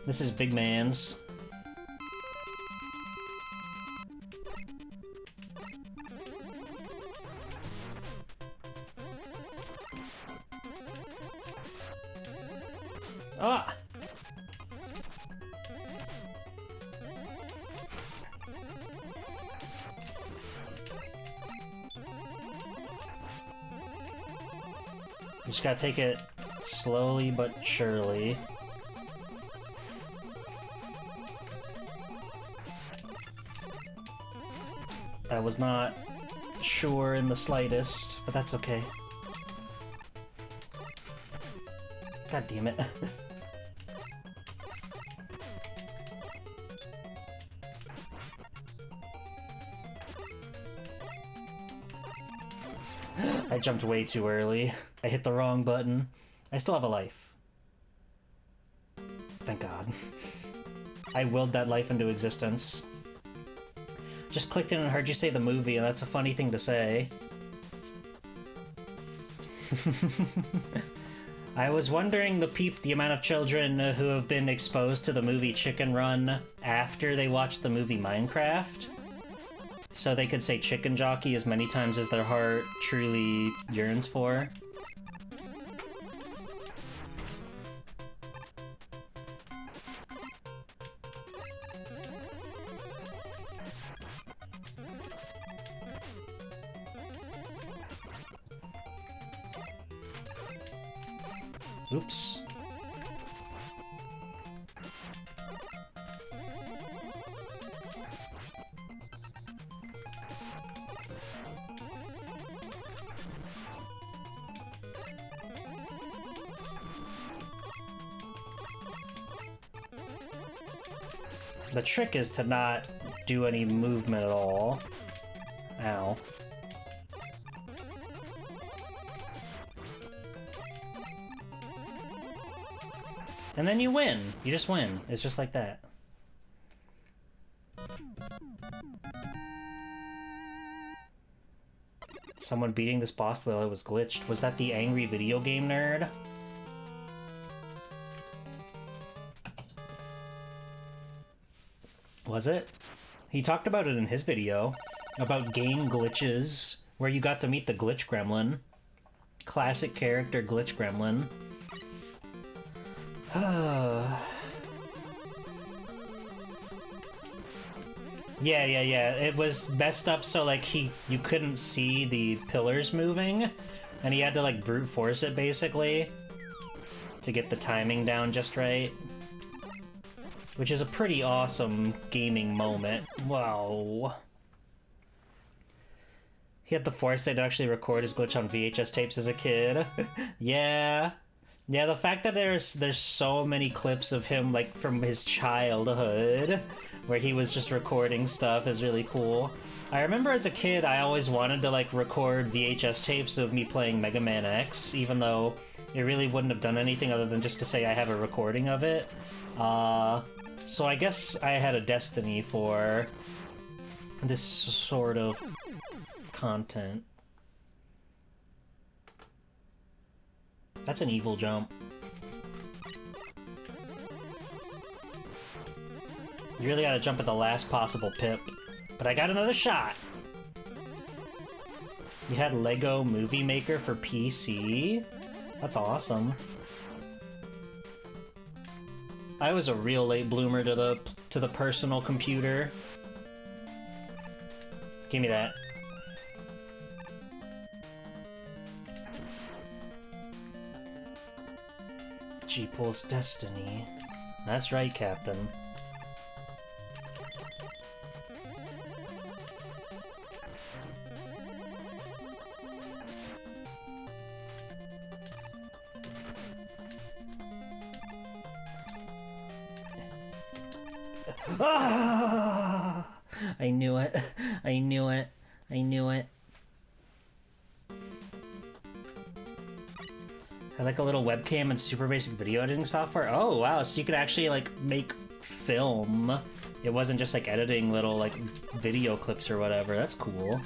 Speaker 8: This is Big Man's. Ah! You just gotta take it slowly but surely. I was not sure in the slightest, but that's okay. God damn it. I jumped way too early. I hit the wrong button. I still have a life. Thank God. I willed that life into existence. Just clicked in and heard you say the movie, and that's a funny thing to say. I was wondering the amount of children who have been exposed to the movie Chicken Run after they watched the movie Minecraft. So they could say Chicken Jockey as many times as their heart truly yearns for. Oops. The trick is to not do any movement at all. Ow. And then you win. You just win. It's just like that. Someone beating this boss while it was glitched. Was that the angry video game nerd? Was it? He talked about it in his video. About game glitches. Where you got to meet the Glitch Gremlin. Classic character Glitch Gremlin. Yeah. It was messed up so like you couldn't see the pillars moving, and he had to like brute force it basically to get the timing down just right. Which is a pretty awesome gaming moment. Wow. He had the foresight to actually record his glitch on VHS tapes as a kid. Yeah. Yeah, the fact that there's so many clips of him, like, from his childhood, where he was just recording stuff is really cool. I remember as a kid, I always wanted to, like, record VHS tapes of me playing Mega Man X, even though it really wouldn't have done anything other than just to say I have a recording of it. So I guess I had a destiny for this sort of content. That's an evil jump. You really gotta jump at the last possible pip. But I got another shot! You had Lego Movie Maker for PC? That's awesome. I was a real late bloomer to the personal computer. Give me that. G-Pool's Destiny. That's right, Captain. Ah! I knew it. I knew it. I knew it. I like a little webcam and super basic video editing software. Oh, wow. So you could actually, like, make film. It wasn't just, like, editing little, like, video clips or whatever. That's cool.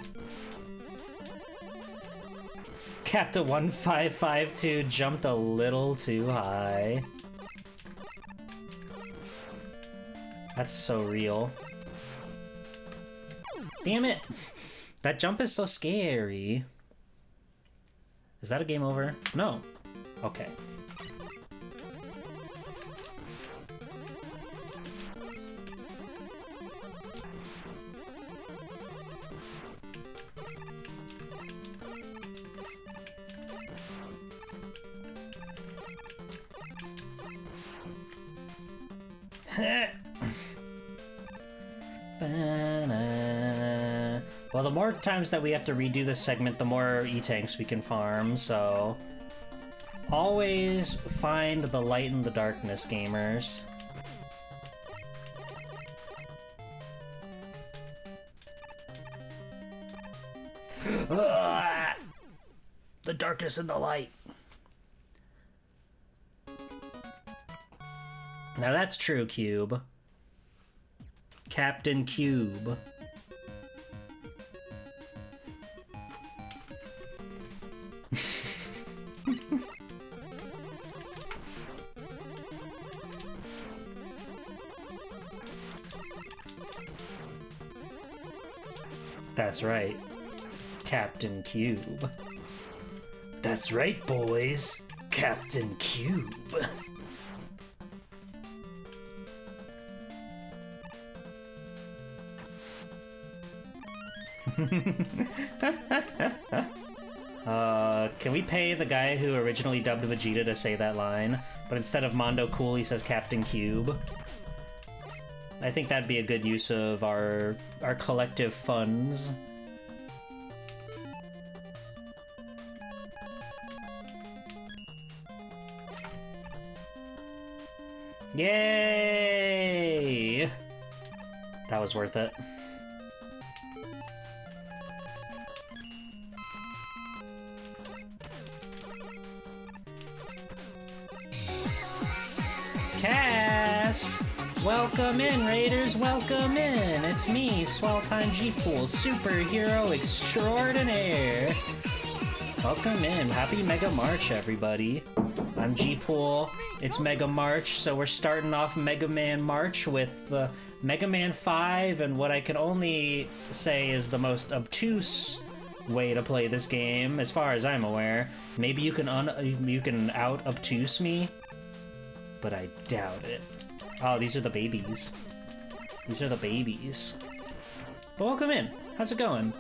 Speaker 8: Captain 1552 jumped a little too high. That's so real. Damn it! That jump is so scary. Is that a game over? No. Okay. Well, the more times that we have to redo this segment, the more E-tanks we can farm, so... Always find the light in the darkness, gamers. The darkness and the light. Now that's true, Cube. Captain Cube. That's right. Captain Cube. That's right, boys. Captain Cube. Can we pay the guy who originally dubbed Vegeta to say that line? But instead of Mondo Cool, he says Captain Cube. I think that'd be a good use of our collective funds. Yay! That was worth it. Cass! Welcome in, Raiders, welcome in! It's me, Swell Time G-Pool, superhero extraordinaire! Welcome in, happy Mega March, everybody. I'm G-Pool, it's Mega March, so we're starting off Mega Man March with Mega Man 5, and what I can only say is the most obtuse way to play this game, as far as I'm aware. Maybe you can out-obtuse me, but I doubt it. Oh, these are the babies. These are the babies. But welcome in. How's it going?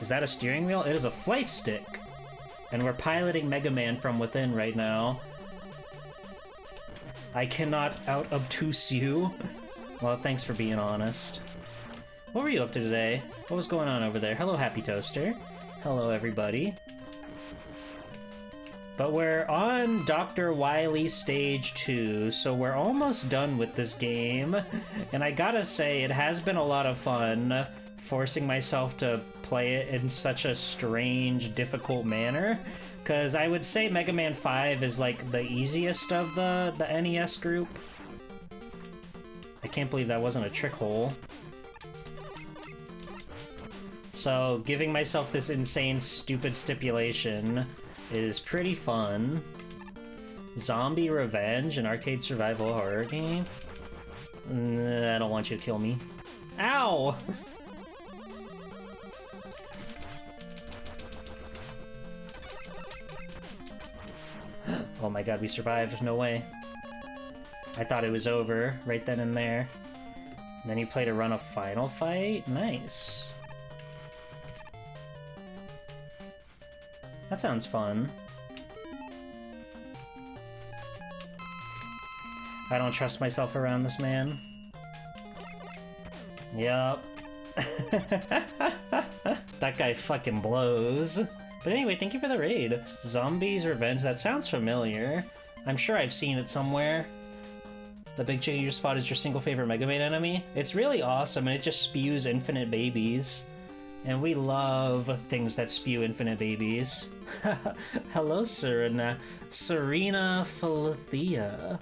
Speaker 8: Is that a steering wheel? It is a flight stick. And we're piloting Mega Man from within right now. I cannot out-obtuse you. Well, thanks for being honest. What were you up to today? What was going on over there? Hello, Happy Toaster. Hello, everybody. But we're on Dr. Wily Stage 2, so we're almost done with this game. And I gotta say, it has been a lot of fun forcing myself to play it in such a strange, difficult manner. Because I would say Mega Man 5 is like the easiest of the NES group. I can't believe that wasn't a trick hole. So, giving myself this insane, stupid stipulation is pretty fun. Zombie Revenge, an arcade survival horror game? I don't want you to kill me. Ow! Oh my god, we survived. No way. I thought it was over right then and there. And then you play to run a final fight? Nice. That sounds fun. I don't trust myself around this man. Yup. That guy fucking blows. But anyway, thank you for the raid. Zombies Revenge, that sounds familiar. I'm sure I've seen it somewhere. The big chicken you just fought is your single favorite Mega Man enemy? It's really awesome, and it just spews infinite babies. And we love things that spew infinite babies. Hello, Serena. Serena Falathea.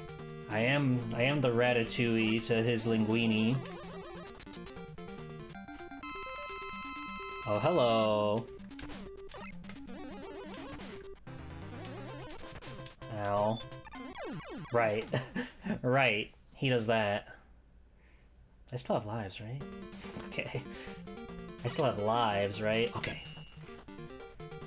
Speaker 8: I am the Ratatouille to his linguine. Oh, hello. Ow. Right. Right. He does that. I still have lives, right? Okay. I still have lives, right? Okay.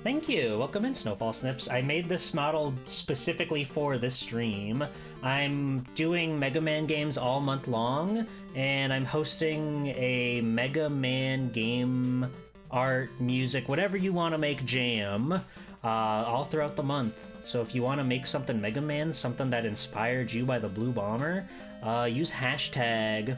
Speaker 8: Thank you! Welcome in, Snowfall Snips. I made this model specifically for this stream. I'm doing Mega Man games all month long, and I'm hosting a Mega Man game, art, music, whatever you want to make jam, all throughout the month. So if you want to make something Mega Man, something that inspired you by the Blue Bomber, use hashtag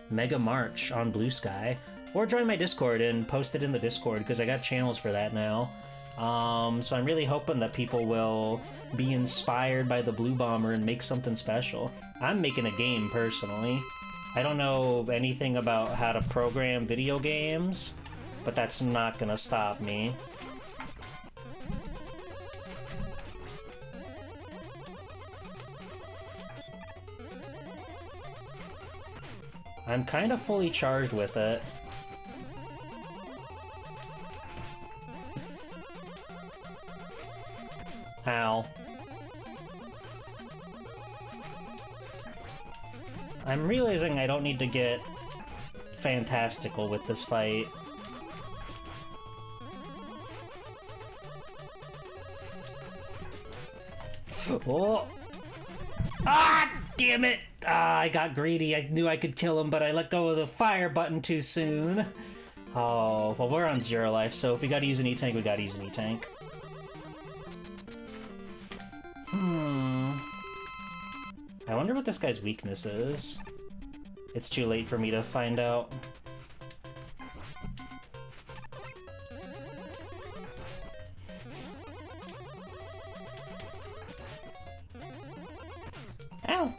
Speaker 8: Mega March on Blue Sky. Or join my Discord and post it in the Discord, because I got channels for that now. So I'm really hoping that people will be inspired by the Blue Bomber and make something special. I'm making a game, personally. I don't know anything about how to program video games, but that's not gonna stop me. I'm kind of fully charged with it. Ow. I'm realizing I don't need to get fantastical with this fight. Oh! Ah! Damn it! Ah, I got greedy. I knew I could kill him, but I let go of the fire button too soon. Oh, well, we're on 0 life, so if we gotta use an E-Tank, we gotta use an E-Tank. I wonder what this guy's weakness is. It's too late for me to find out. Ow!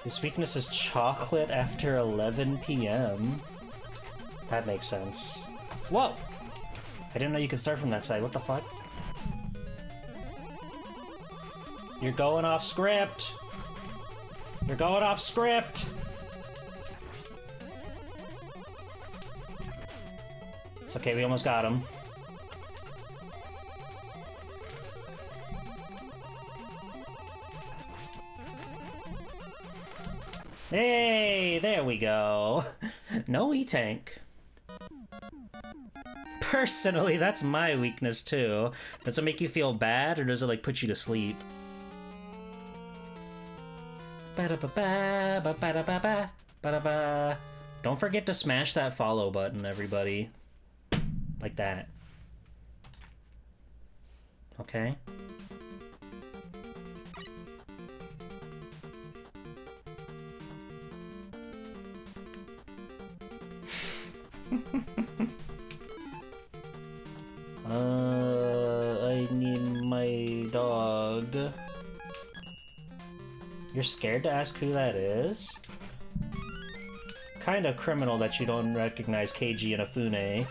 Speaker 8: His weakness is chocolate after 11 p.m. That makes sense. Whoa! I didn't know you could start from that side. What the fuck? You're going off script! You're going off script! It's okay, we almost got him. Hey, there we go. No E-Tank. Personally, that's my weakness too. Does it make you feel bad, or does it like put you to sleep? Ba-da-ba-ba, don't forget to smash that follow button, everybody. Like that. Okay? I need my dog. You're scared to ask who that is? Kinda criminal that you don't recognize Keiji Inafune.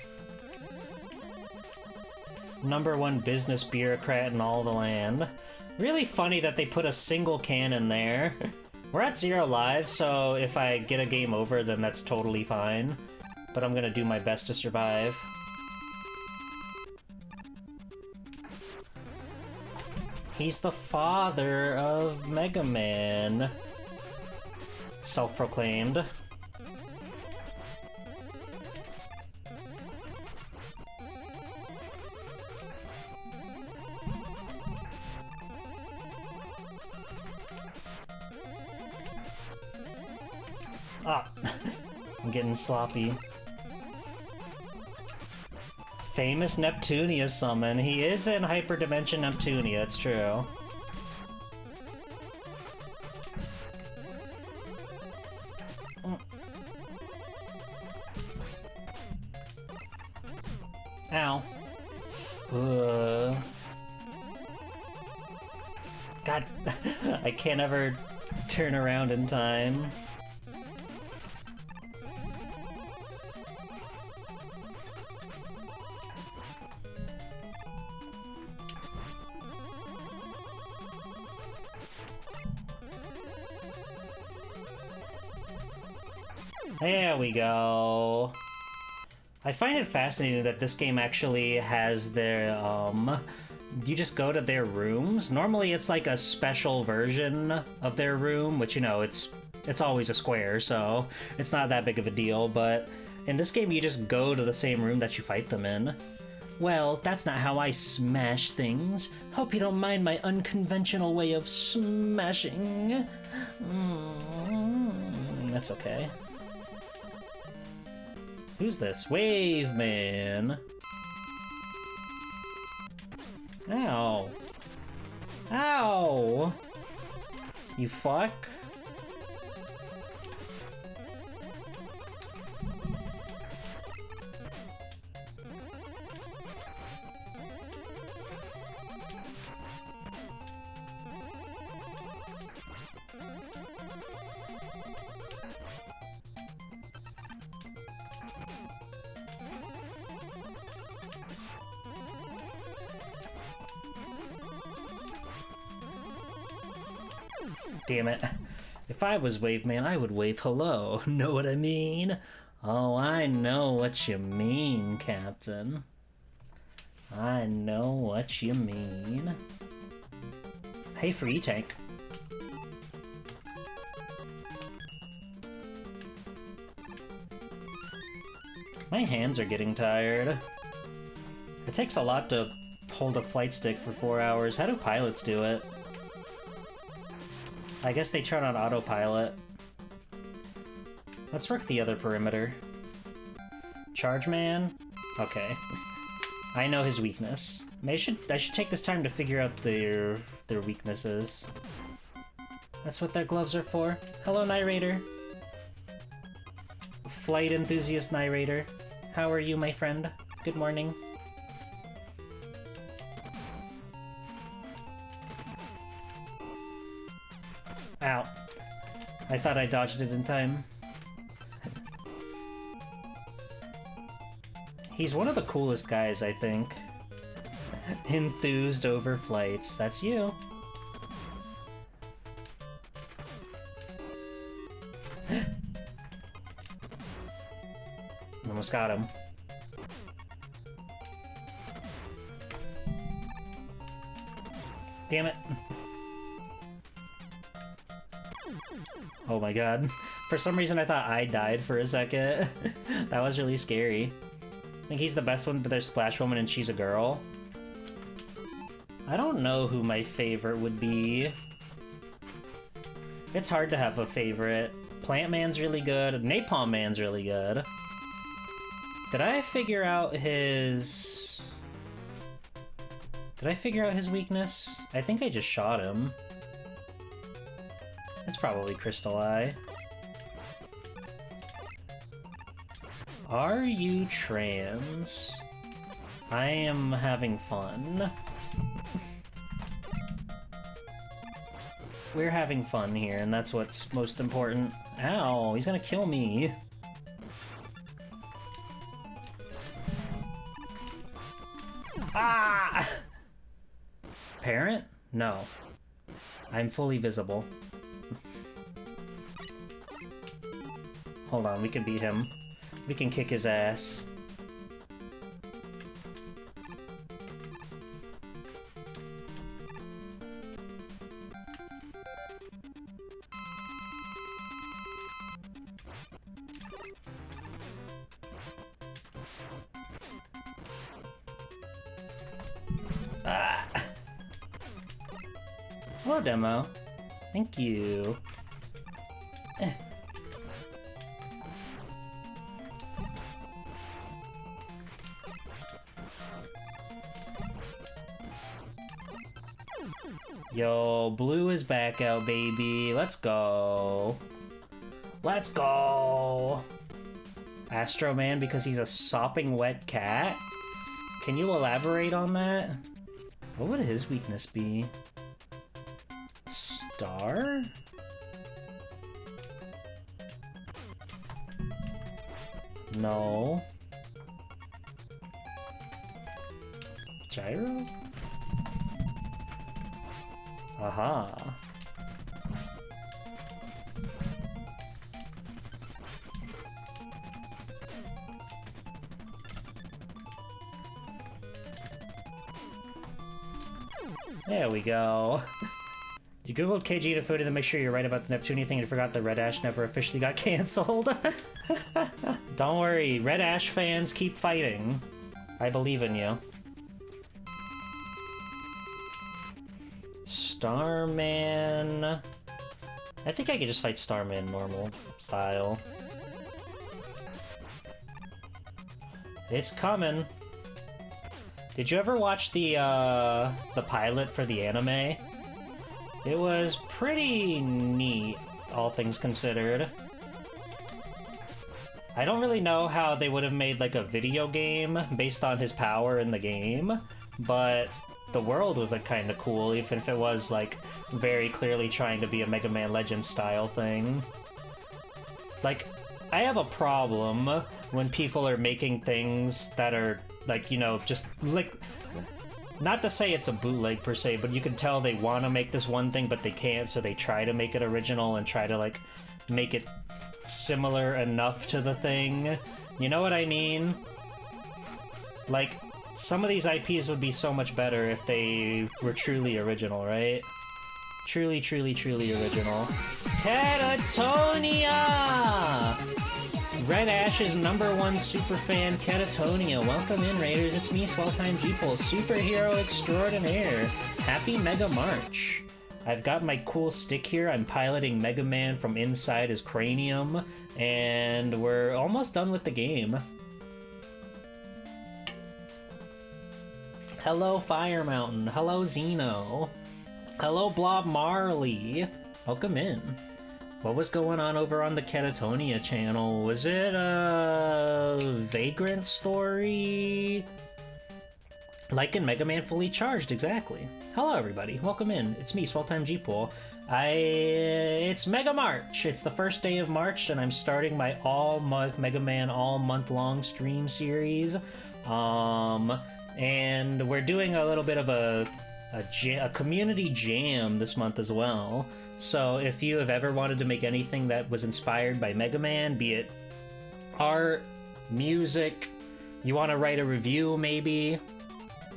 Speaker 8: #1 business bureaucrat in all the land. Really funny that they put a single can in there. We're at 0 lives, so if I get a game over, then that's totally fine. But I'm gonna do my best to survive. He's the father of Mega Man. Self-proclaimed. Ah, I'm getting sloppy. Famous Neptunia summon. He is in Hyperdimension Neptunia, it's true. Ow. God, I can't ever turn around in time. There we go. I find it fascinating that this game actually has their, you just go to their rooms. Normally it's like a special version of their room, which, you know, it's always a square, so it's not that big of a deal, but in this game you just go to the same room that you fight them in. Well, that's not how I smash things. Hope you don't mind my unconventional way of smashing. That's okay. Who's this? Wave Man. Ow. Ow! You fuck. Damn it. If I was Wave Man, I would wave hello. Know what I mean? Oh, I know what you mean, Captain. I know what you mean. Hey, for E-Tank. My hands are getting tired. It takes a lot to hold a flight stick for 4 hours. How do pilots do it? I guess they turn on autopilot. Let's work the other perimeter. Charge Man? Okay. I know his weakness. I should take this time to figure out their weaknesses. That's what their gloves are for. Hello, Narrator. Flight enthusiast Narrator. How are you, my friend? Good morning. Ow. I thought I dodged it in time. He's one of the coolest guys, I think. Enthused over flights. That's you. Almost got him. Damn it. Oh my god. For some reason I thought I died for a second. That was really scary. I think he's the best one, but there's Splash Woman and she's a girl. I don't know who my favorite would be. It's hard to have a favorite. Plant Man's really good. Napalm Man's really good. Did I figure out his... Did I figure out his weakness? I think I just shot him. It's probably Crystal Eye. Are you trans? I am having fun. We're having fun here, and that's what's most important. Ow, he's gonna kill me. Ah! Parent? No. I'm fully visible. Hold on, we can beat him. We can kick his ass. Ah. Hello, demo. Thank you. Yo, blue is back out, baby. Let's go. Let's go. Astro Man because he's a sopping wet cat? Can you elaborate on that? What would his weakness be? Star? No. Gyro? Aha. There we go. You googled KG to food to make sure you're right about the Neptunia thing and forgot that Red Ash never officially got cancelled. Don't worry, Red Ash fans keep fighting. I believe in you. Starman... I think I could just fight Starman normal style. It's coming. Did you ever watch the pilot for the anime? It was pretty neat, all things considered. I don't really know how they would have made like a video game based on his power in the game, but the world was like kind of cool, even if it was like very clearly trying to be a Mega Man Legends style thing. Like, I have a problem when people are making things that are like, you know, just like, not to say it's a bootleg per se, but you can tell they want to make this one thing but they can't, so they try to make it original and try to like make it similar enough to the thing. You know what I mean? Like, some of these IPs would be so much better if they were truly original, right? Truly, truly, truly original. Catatonia! Red Ash's #1 superfan, Catatonia. Welcome in, Raiders. It's me, Swelltime Jeeple, superhero extraordinaire. Happy Mega March. I've got my cool stick here. I'm piloting Mega Man from inside his cranium, and we're almost done with the game. Hello, Fire Mountain. Hello, Xeno. Hello, Blob Marley. Welcome in. What was going on over on the Catatonia channel? Was it a Vagrant story? Like in Mega Man Fully Charged, exactly. Hello, everybody. Welcome in. It's me, Swelltime Jeeple. It's Mega March. It's the first day of March, and I'm starting my Mega Man all-month-long stream series. And we're doing a little bit of a community jam this month as well. So if you have ever wanted to make anything that was inspired by Mega Man, be it art, music, you want to write a review maybe,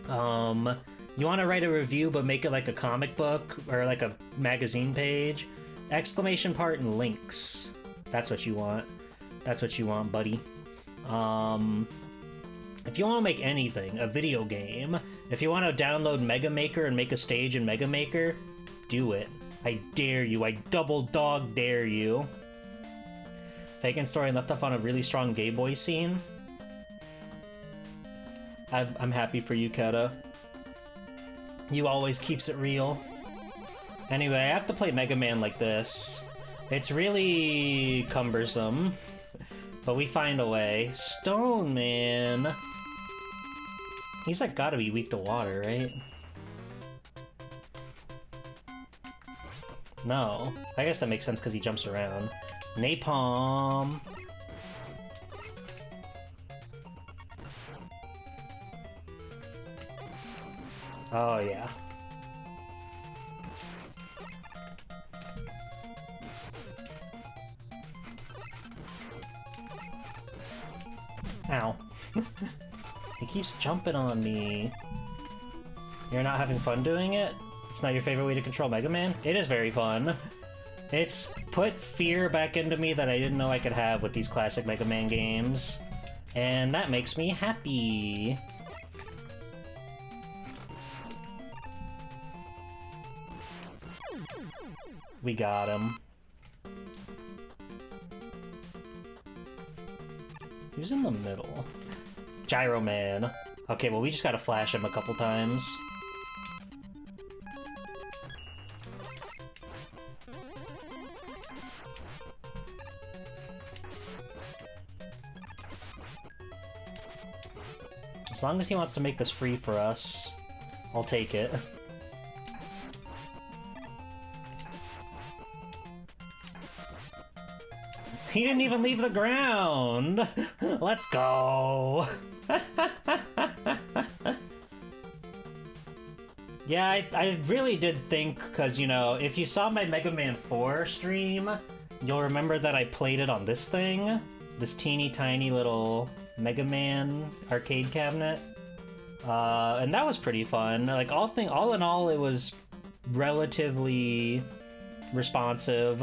Speaker 8: you want to write a review but make it like a comic book or like a magazine page, exclamation part and links. That's what you want. That's what you want, buddy. If you want to make anything, a video game, if you want to download Mega Maker and make a stage in Mega Maker, do it. I dare you. I double dog dare you. Fagin story left off on a really strong gay boy scene. I'm happy for you, Keta. You always keeps it real. Anyway, I have to play Mega Man like this. It's really cumbersome. But we find a way. Stone Man! He's like gotta be weak to water, right? No. I guess that makes sense because he jumps around. Napalm! Oh, yeah. Ow. He keeps jumping on me. You're not having fun doing it? It's not your favorite way to control Mega Man? It is very fun. It's put fear back into me that I didn't know I could have with these classic Mega Man games. And that makes me happy. We got him. Who's in the middle? Gyro Man. Okay, well we just gotta flash him a couple times. As long as he wants to make this free for us, I'll take it. He didn't even leave the ground! Let's go! Yeah, I really did think, because, you know, if you saw my Mega Man 4 stream, you'll remember that I played it on this thing. This teeny tiny little Mega Man arcade cabinet. And that was pretty fun. Like, all in all, it was relatively responsive.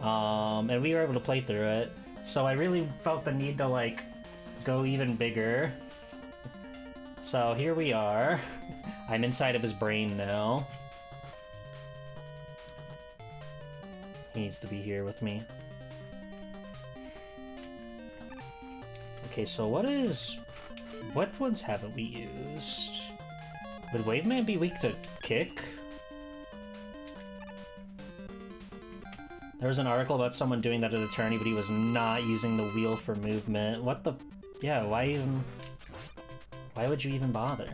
Speaker 8: And we were able to play through it. So I really felt the need to, like, go even bigger. So here we are. I'm inside of his brain now. He needs to be here with me. Okay, so what ones haven't we used? Would Wave Man be weak to kick? There was an article about someone doing that at Attorney, but he was not using the wheel for movement. What the... Yeah, why would you even bother?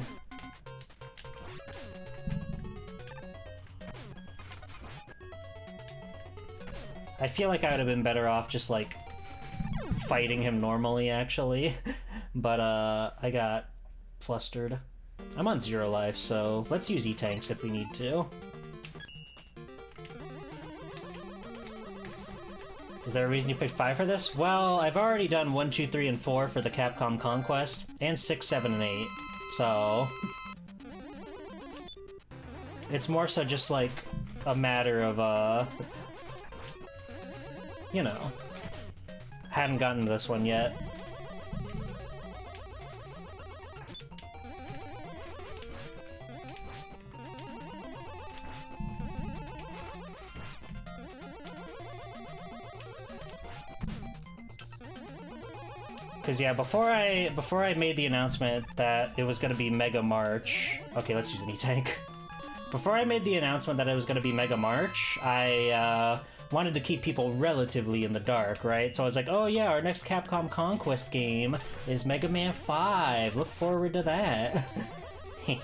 Speaker 8: I feel like I would have been better off just, like, fighting him normally, actually. But, I got flustered. I'm on 0 life, so let's use E-Tanks if we need to. Is there a reason you picked 5 for this? Well, I've already done 1, 2, 3, and 4 for the Capcom Conquest, and 6, 7, and 8, so... It's more so just, like, a matter of, you know, haven't gotten to this one yet. Because yeah, before I made the announcement that it was going to be Mega March... Okay, let's use an E-Tank. Before I made the announcement that it was going to be Mega March, I wanted to keep people relatively in the dark, right? So I was like, oh yeah, our next Capcom Conquest game is Mega Man 5. Look forward to that. And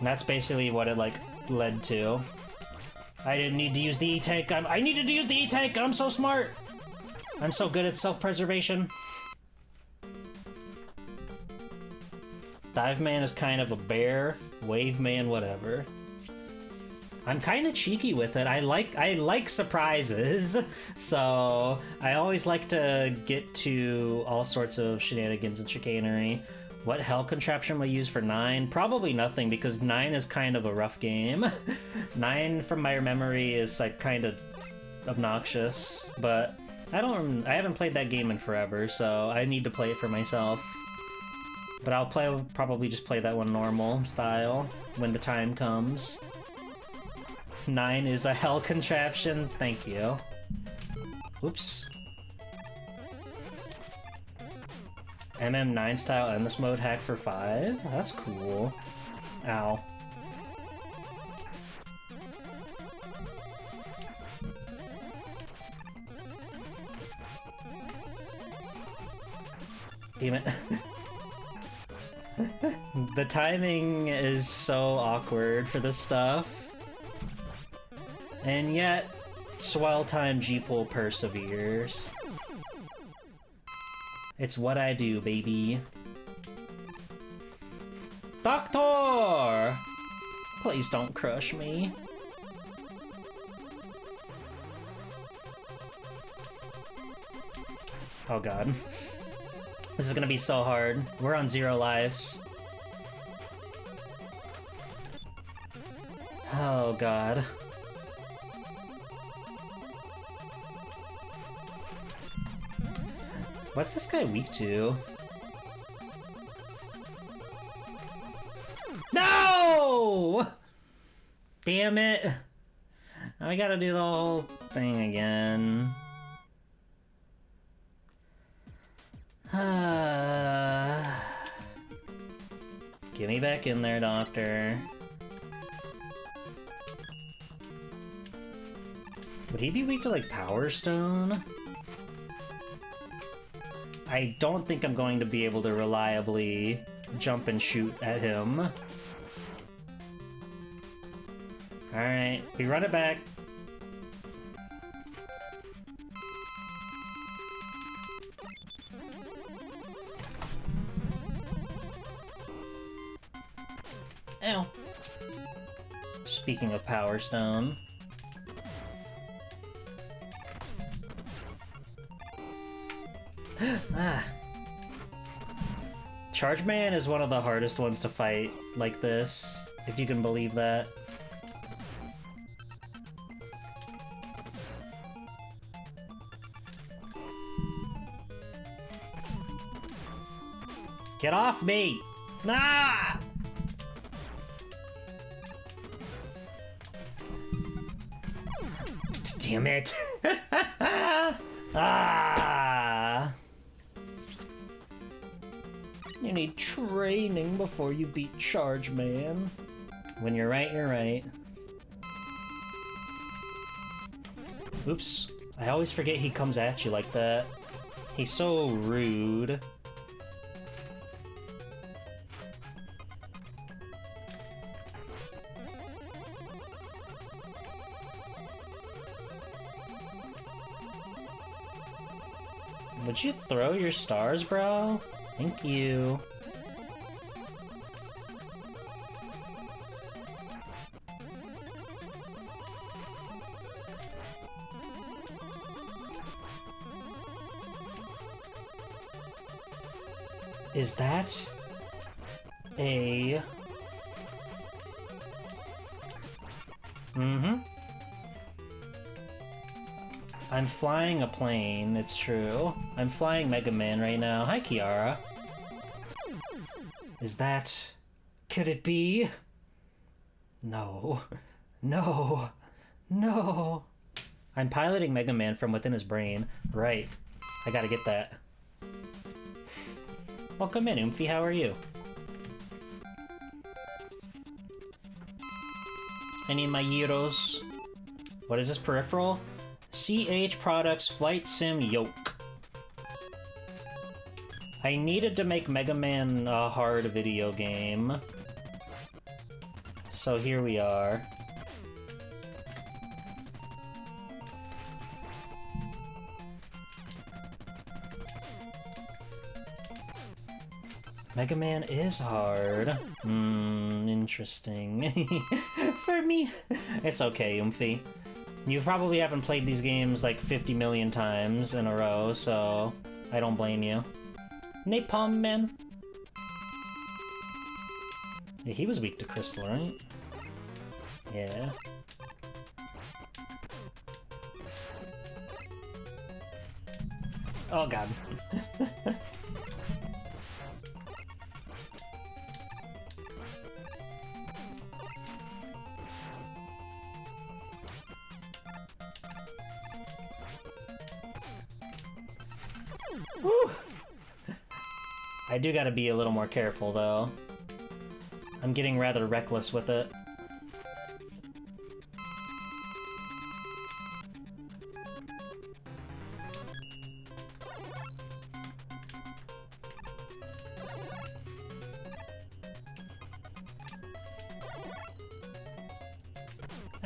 Speaker 8: that's basically what it, like, led to. I didn't need to use the E-Tank. I needed to use the E-Tank! I'm so smart! I'm so good at self-preservation. Dive Man is kind of a bear. Wave Man, whatever. I'm kind of cheeky with it. I like surprises, so I always like to get to all sorts of shenanigans and chicanery. What hell contraption will I use for 9? Probably nothing, because 9 is kind of a rough game. 9, from my memory, is like kind of obnoxious, but I haven't played that game in forever, so I need to play it for myself. But I'll probably just play that one normal style when the time comes. 9 is a hell contraption. Thank you. Oops. MM9 style endless mode hack for 5? That's cool. Ow. Damn it. The timing is so awkward for this stuff. And yet, Swell Time G-Pool perseveres. It's what I do, baby. Doctor! Please don't crush me. Oh god. This is gonna be so hard. We're on 0 lives. Oh god. What's this guy weak to? No! Damn it. I gotta do the whole thing again. Get me back in there, Doctor. Would he be weak to, like, Power Stone? I don't think I'm going to be able to reliably jump and shoot at him. Alright, we run it back. Ow. Speaking of Power Stone. Charge Man is one of the hardest ones to fight like this, if you can believe that. Get off me! Ah! Damn it! Ah! You need training before you beat Charge Man. When you're right, you're right. Oops. I always forget he comes at you like that. He's so rude. Would you throw your stars, bro? Thank you. Is that a... Mm-hmm. I'm flying a plane, it's true. I'm flying Mega Man right now. Hi, Kiara. Is that... Could it be? No. No. No. I'm piloting Mega Man from within his brain. Right. I gotta get that. Welcome in, Oomphy. How are you? Any of my heroes? What is this peripheral? CH Products Flight Sim Yoke. I needed to make Mega Man a hard video game. So here we are. Mega Man is hard. Interesting. For me, it's okay, Oomphy. You probably haven't played these games like 50 million times in a row, so I don't blame you. Napalm Man. Yeah, he was weak to Crystal, right? Yeah. Oh god. Woo! I do gotta be a little more careful, though. I'm getting rather reckless with it.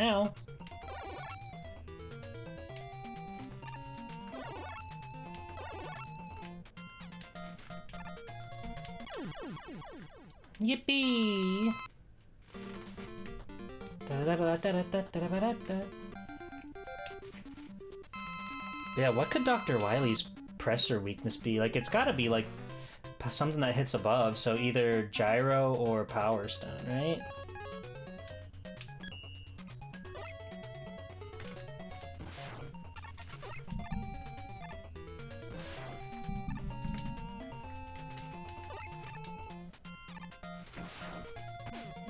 Speaker 8: Ow. Yippee! Yeah, what could Dr. Wily's pressure weakness be? Like, it's gotta be, like, something that hits above, so either Gyro or Power Stone, right?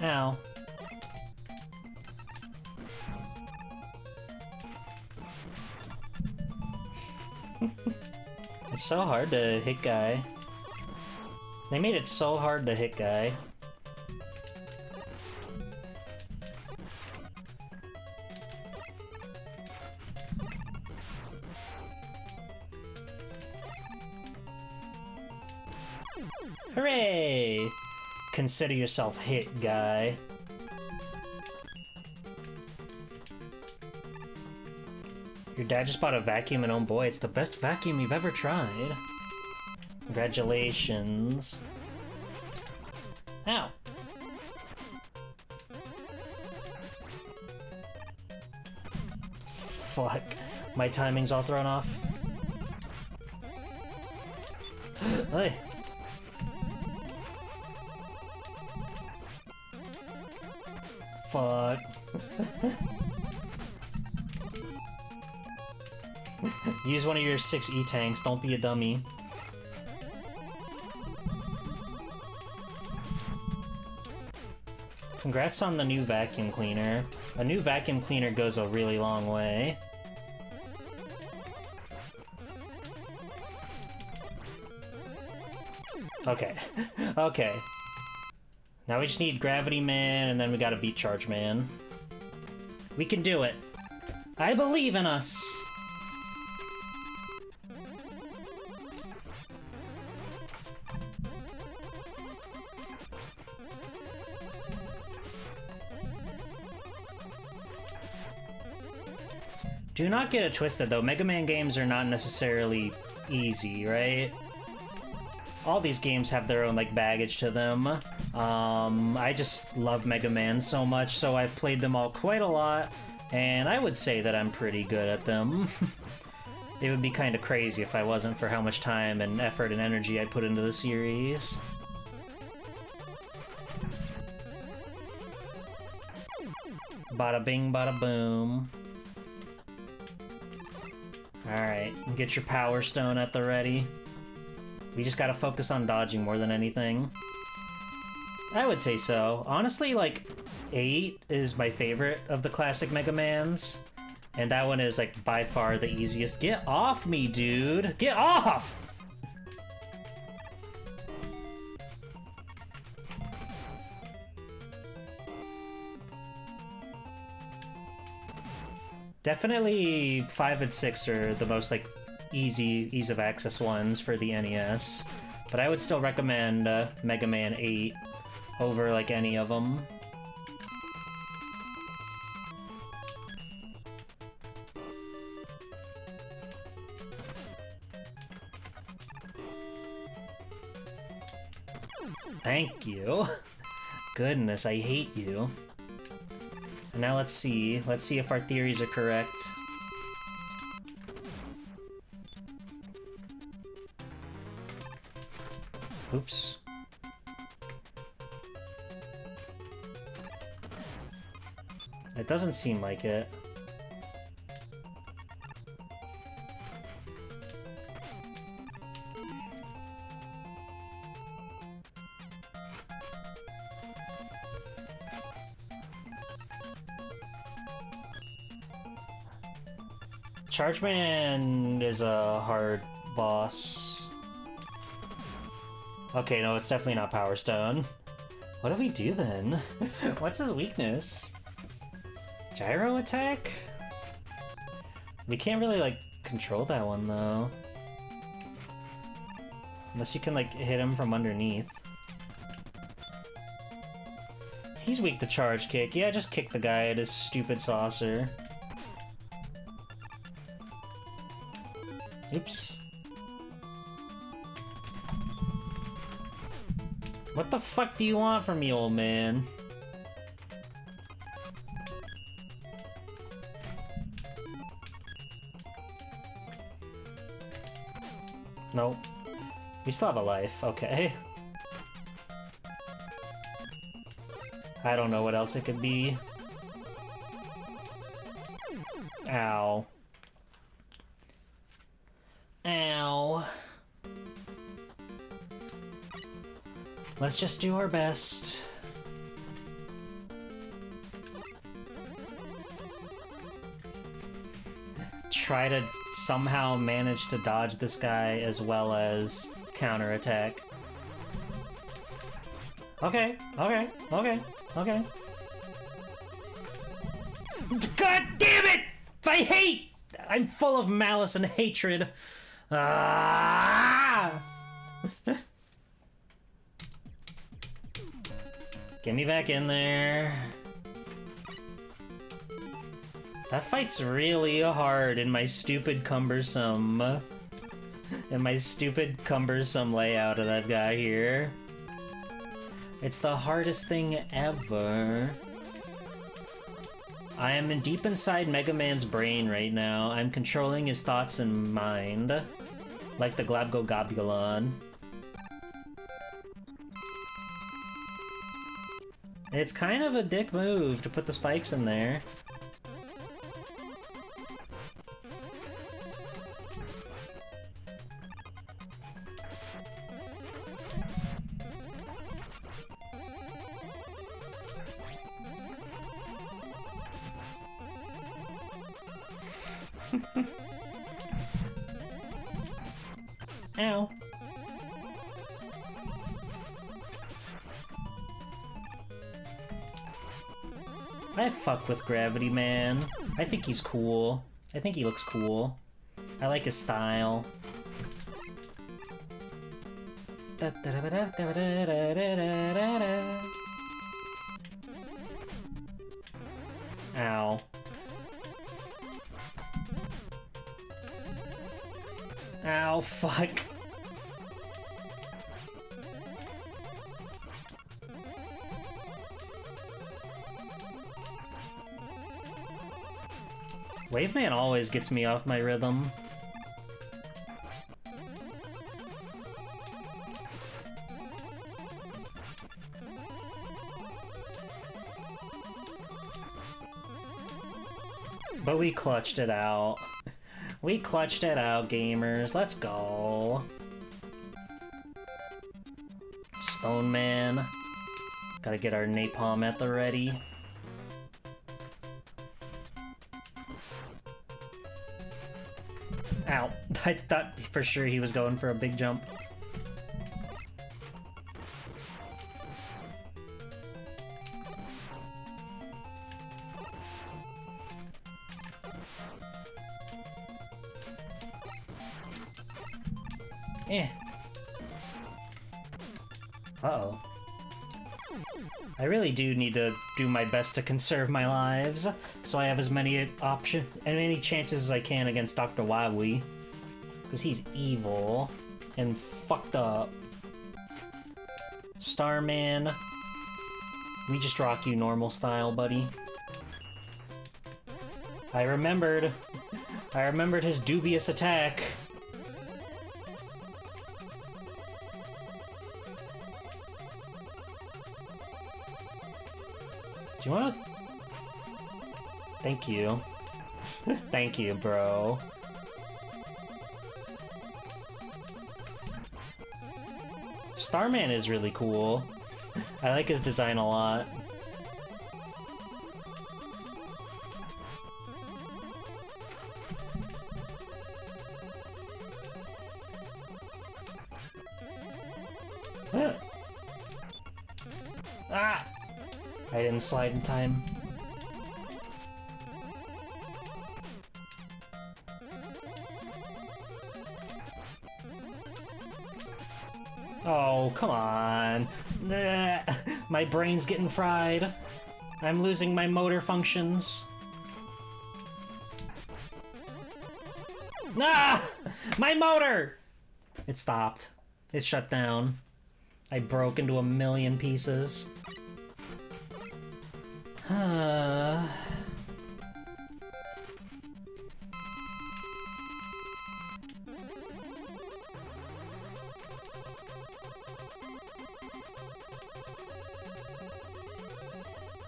Speaker 8: Ow. It's so hard to hit guy. They made it so hard to hit guy. Hooray! Consider yourself hit, guy. Your dad just bought a vacuum and oh boy, it's the best vacuum you've ever tried. Congratulations. Ow. Fuck. My timing's all thrown off. Hey. Fuck. Use one of your 6 E-tanks, don't be a dummy. Congrats on the new vacuum cleaner. A new vacuum cleaner goes a really long way. Okay. Okay. Now we just need Gravity Man, and then we gotta beat Charge Man. We can do it. I believe in us! Do not get it twisted, though. Mega Man games are not necessarily easy, right? All these games have their own, like, baggage to them. I just love Mega Man so much, so I've played them all quite a lot, and I would say that I'm pretty good at them. It would be kind of crazy if I wasn't for how much time and effort and energy I put into the series. Bada bing, bada boom. Alright, get your Power Stone at the ready. We just gotta focus on dodging more than anything. I would say so. Honestly, like, 8 is my favorite of the classic Mega Mans. And that one is, like, by far the easiest. Get off me, dude! Get off! Definitely 5 and 6 are the most, like, ease of access ones for the NES. But I would still recommend Mega Man 8 over, like, any of them. Thank you. Goodness, I hate you. And now let's see. Let's see if our theories are correct. Oops. It doesn't seem like it. Chargeman is a hard boss. Okay, no, it's definitely not Power Stone. What do we do then? What's his weakness? Gyro attack? We can't really, like, control that one, though. Unless you can, like, hit him from underneath. He's weak to charge kick. Yeah, just kick the guy at his stupid saucer. Oops. What the fuck do you want from me, old man? Nope. We still have a life, okay. I don't know what else it could be. Ow. Ow. Let's just do our best. Try to somehow manage to dodge this guy as well as counterattack. Okay, okay, okay, okay. God damn it! I'm full of malice and hatred. Ah! Get me back in there. That fight's really hard in my stupid cumbersome layout of that guy here. It's the hardest thing ever. I am deep inside Mega Man's brain right now. I'm controlling his thoughts and mind. Like the Glabgo-Gobulon. It's kind of a dick move to put the spikes in there. Ow. I fuck with Gravity Man. I think he's cool. I think he looks cool. I like his style. Ow. Ow, fuck. Wave Man always gets me off my rhythm. But we clutched it out. We clutched it out, gamers. Let's go. Stone Man. Gotta get our napalm at the ready. Ow. I thought for sure he was going for a big jump. Eh. Uh-oh. I really do need to do my best to conserve my lives, so I have as many chances as I can against Dr. Wawi. Because he's evil and fucked up. Starman. We just rock you normal style, buddy. I remembered his dubious attack. Do you wanna... Thank you. Thank you, bro. Starman is really cool. I like his design a lot. Ah! I didn't slide in time. Oh, come on. Nah. My brain's getting fried. I'm losing my motor functions. Ah! My motor! It stopped. It shut down. I broke into a million pieces.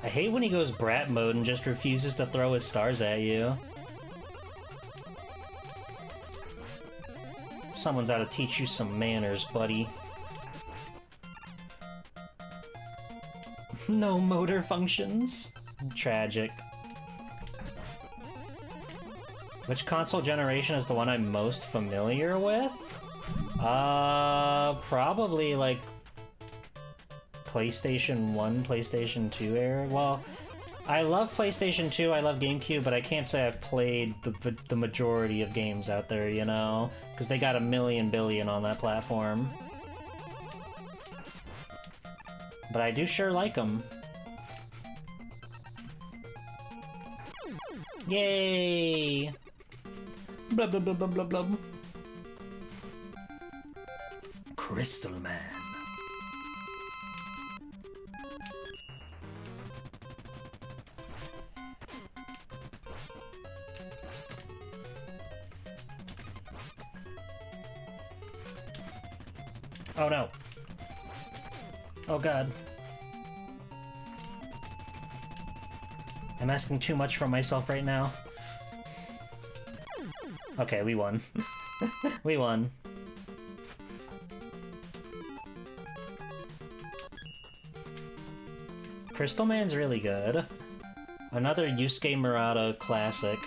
Speaker 8: I hate when he goes brat mode and just refuses to throw his stars at you. Someone's ought to teach you some manners, buddy. No motor functions. Tragic. Which console generation is the one I'm most familiar with? Probably like PlayStation 1, PlayStation 2 era. Well, I love PlayStation 2, I love GameCube, but I can't say I've played the majority of games out there, you know? Because they got a million billion on that platform. But I do sure like them. Yay! Blah blah blah blah blah blah. Crystal Man. Oh no. Oh god. I'm asking too much from myself right now. Okay, we won. We won. Crystal Man's really good. Another Yusuke Murata classic.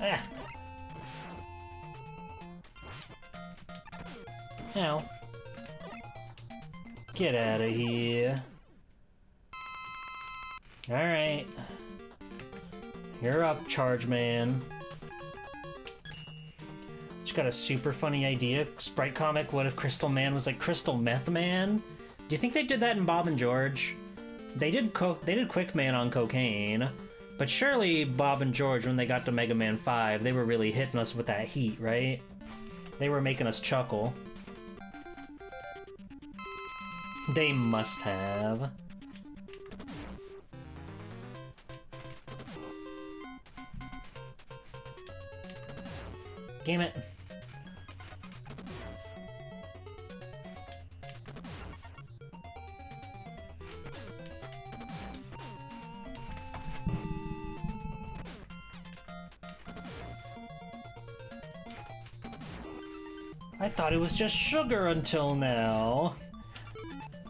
Speaker 8: Ah. Ow. Get out of here. Alright. You're up, Charge Man. Just got a super funny idea. Sprite comic, what if Crystal Man was like Crystal Meth Man? Do you think they did that in Bob and George? They did Quick Man on cocaine. But surely Bob and George, when they got to Mega Man 5, they were really hitting us with that heat, right? They were making us chuckle. They must have. Damn it. I thought it was just sugar until now.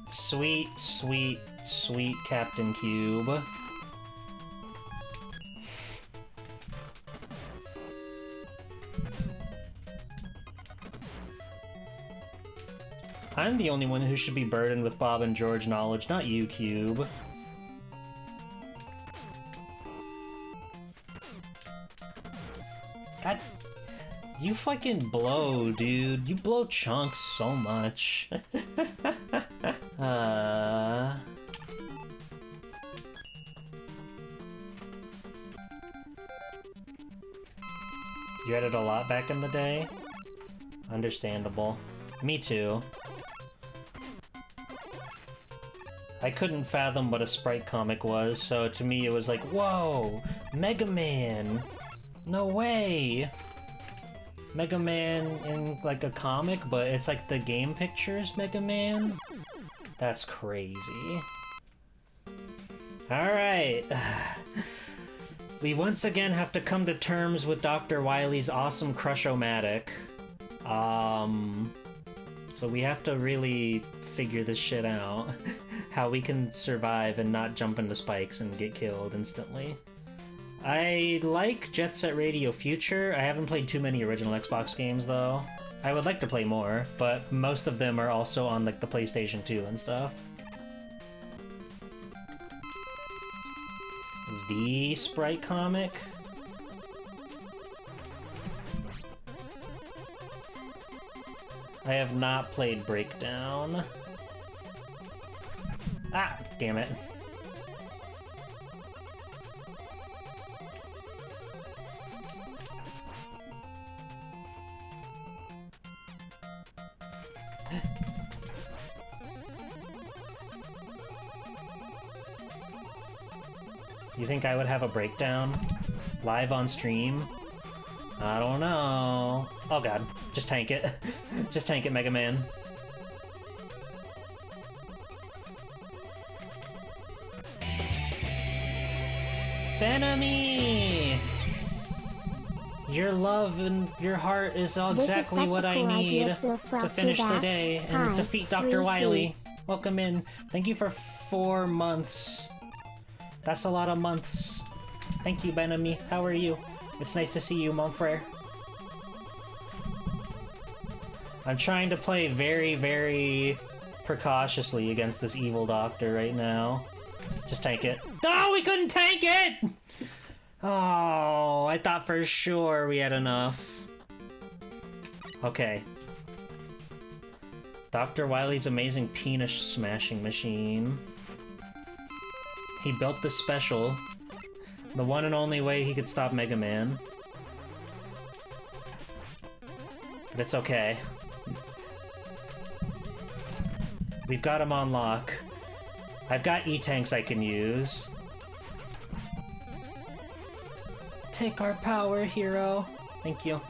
Speaker 8: Sweet, sweet, sweet Captain Cube. I'm the only one who should be burdened with Bob and George knowledge, not you, Cube. God, you fucking blow, dude. You blow chunks so much. You had it a lot back in the day? Understandable. Me too. I couldn't fathom what a Sprite comic was, so to me it was like, whoa! Mega Man! No way! Mega Man in like a comic, but it's like the game pictures Mega Man? That's crazy. Alright. We once again have to come to terms with Dr. Wily's awesome Crush-O-Matic. So we have to really figure this shit out. How we can survive and not jump into spikes and get killed instantly. I like Jet Set Radio Future. I haven't played too many original Xbox games though. I would like to play more, but most of them are also on like the PlayStation 2 and stuff. The Sprite comic? I have not played Breakdown. Ah, damn it. You think I would have a breakdown live on stream? I don't know. Oh god, just tank it. Just tank it, Mega Man. Benami! Your love and your heart is exactly what I need to finish the day and defeat Dr. Wily. Welcome in. Thank you for 4 months. That's a lot of months. Thank you, Benami. How are you? It's nice to see you, mon frere. I'm trying to play very, very precautiously against this evil doctor right now. Just tank it. Oh, we couldn't tank it! Oh, I thought for sure we had enough. Okay. Dr. Wily's amazing penis smashing machine. He built this special. The one and only way he could stop Mega Man. But it's okay. We've got him on lock. I've got E-tanks I can use. Take our power, hero. Thank you.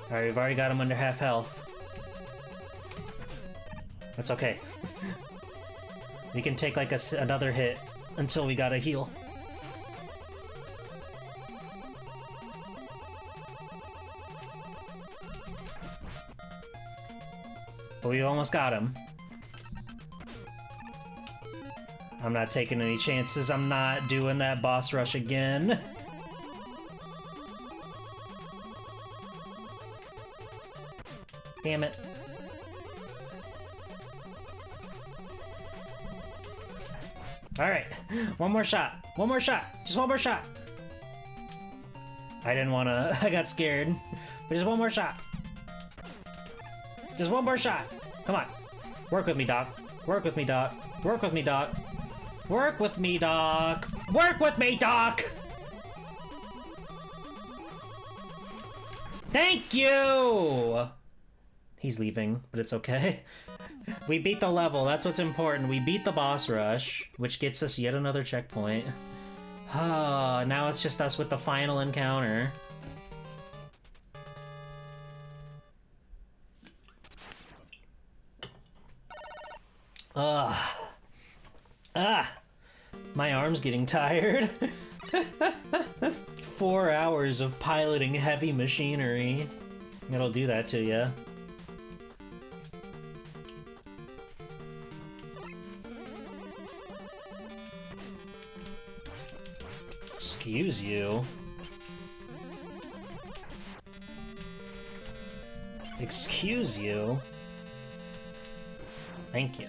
Speaker 8: Alright, we've already got him under half health. That's okay. We can take like another hit until we gotta heal. But we almost got him. I'm not taking any chances. I'm not doing that boss rush again. Damn it. Alright, one more shot. One more shot. Just one more shot. I didn't wanna... I got scared. But just one more shot. Just one more shot. Come on. Work with me, Doc. Work with me, Doc. Work with me, Doc. Work with me, Doc. Work with me, Doc! Thank you! He's leaving, but it's okay. We beat the level, that's what's important. We beat the boss rush, which gets us yet another checkpoint. Now it's just us with the final encounter. My arm's getting tired. 4 hours of piloting heavy machinery. It'll do that to you. Excuse you. Excuse you. Thank you.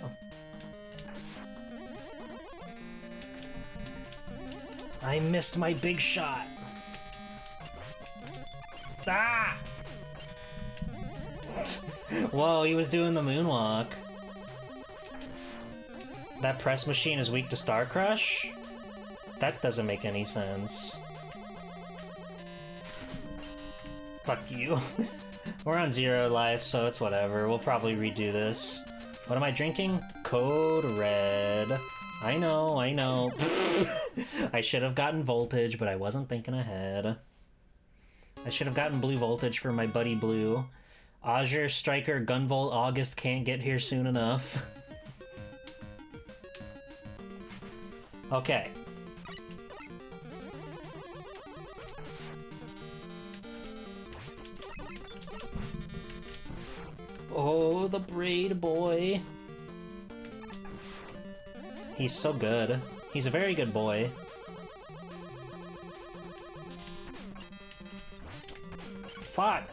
Speaker 8: I missed my big shot. Ah! Whoa, he was doing the moonwalk. That press machine is weak to Star Crush? That doesn't make any sense. Fuck you. We're on 0 life, so it's whatever. We'll probably redo this. What am I drinking? Code Red. I know, I know. I should have gotten Voltage, but I wasn't thinking ahead. I should have gotten Blue Voltage for my buddy Blue. Azure Striker Gunvolt August can't get here soon enough. Okay. Oh, the braid boy. He's so good. He's a very good boy. Fuck.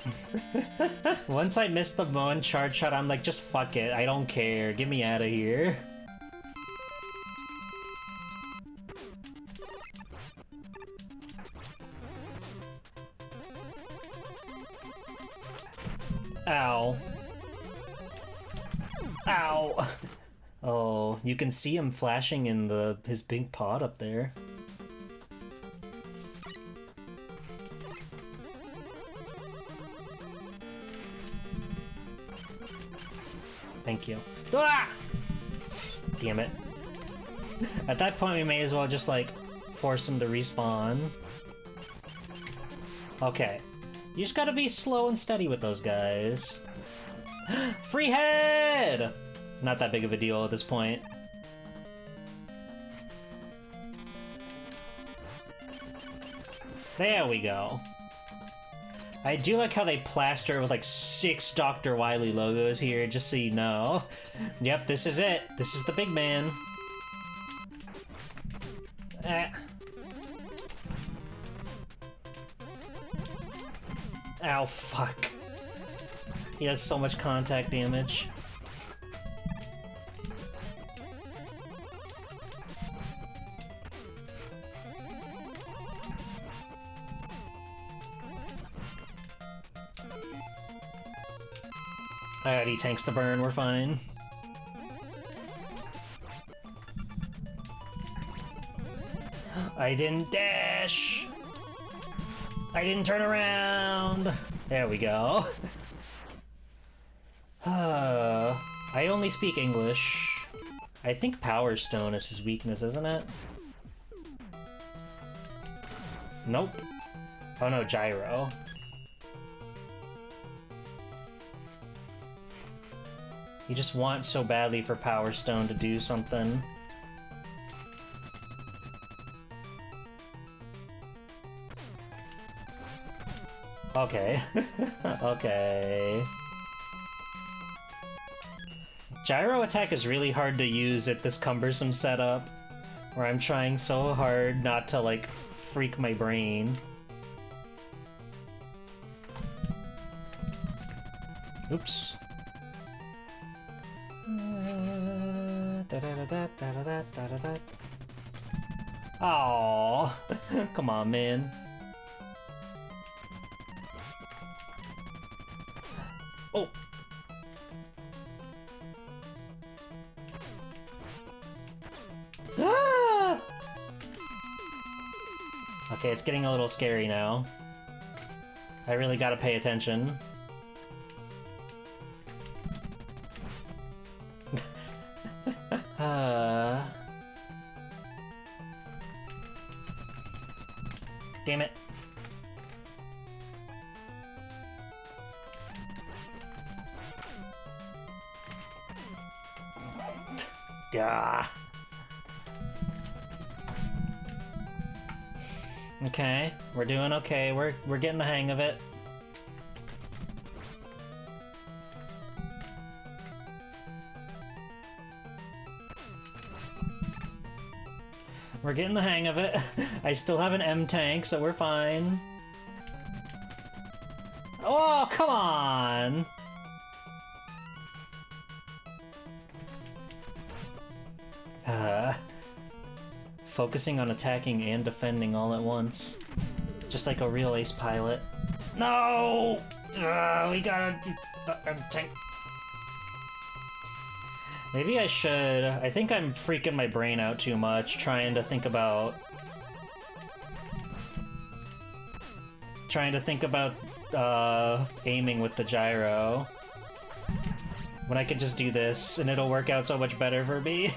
Speaker 8: Once I missed the one charge shot, I'm like, just fuck it. I don't care. Get me out of here. Ow. Ow. Oh, you can see him flashing in his big pot up there. Thank you. Ah! Damn it. At that point, we may as well just, like, force him to respawn. Okay. You just gotta be slow and steady with those guys. Free head! Not that big of a deal at this point. There we go. I do like how they plaster with like 6 Dr. Wily logos here, just so you know. Yep, this is it. This is the big man. Ow, fuck. He has so much contact damage. Alright, he tanks the burn, we're fine. I didn't dash! I didn't turn around! There we go. I only speak English. I think Power Stone is his weakness, isn't it? Nope. Oh no, Gyro. You just want so badly for Power Stone to do something. Okay. Okay. Gyro attack is really hard to use at this cumbersome setup, where I'm trying so hard not to, like, freak my brain. Oops. Aww. Come on, man. Oh. Ah! Okay, it's getting a little scary now. I really gotta pay attention. Damn it. Duh. Okay, we're doing okay. We're getting the hang of it. We're getting the hang of it. I still have an M tank, so we're fine. Oh, come on! Focusing on attacking and defending all at once. Just like a real ace pilot. No! We gotta... tank. Maybe I should... I think I'm freaking my brain out too much, trying to think about... aiming with the gyro. When I could just do this, and it'll work out so much better for me.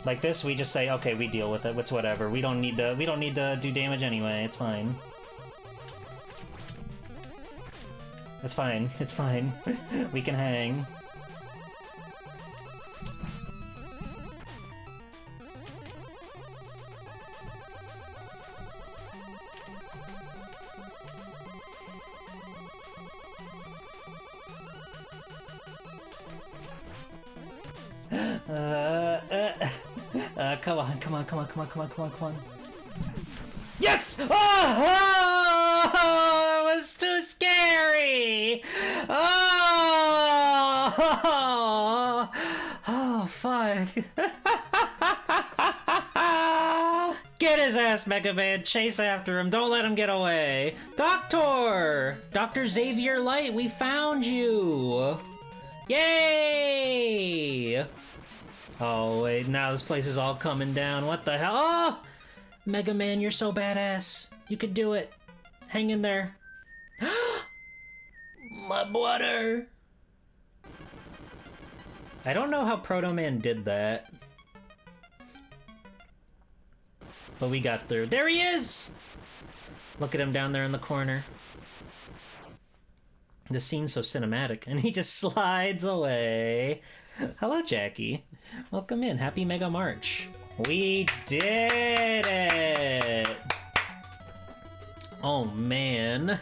Speaker 8: Like this, we just say, okay, we deal with it, it's whatever. We don't need to do damage anyway, it's fine. It's fine, it's fine. We can hang. Come on, come on, come on, come on, come on, come on, come on. Yes! Oh, that was too scary! Oh, fuck. Get his ass, Mega Man. Chase after him. Don't let him get away. Doctor! Dr. Xavier Light, we found you! Yay! Oh, wait, now this place is all coming down. What the hell? Oh! Mega Man, you're so badass. You could do it. Hang in there. My butter! I don't know how Proto Man did that. But we got through. There he is! Look at him down there in the corner. The scene's so cinematic, and he just slides away. Hello, Jackie. Welcome in. Happy Mega March. We did it! Oh, man.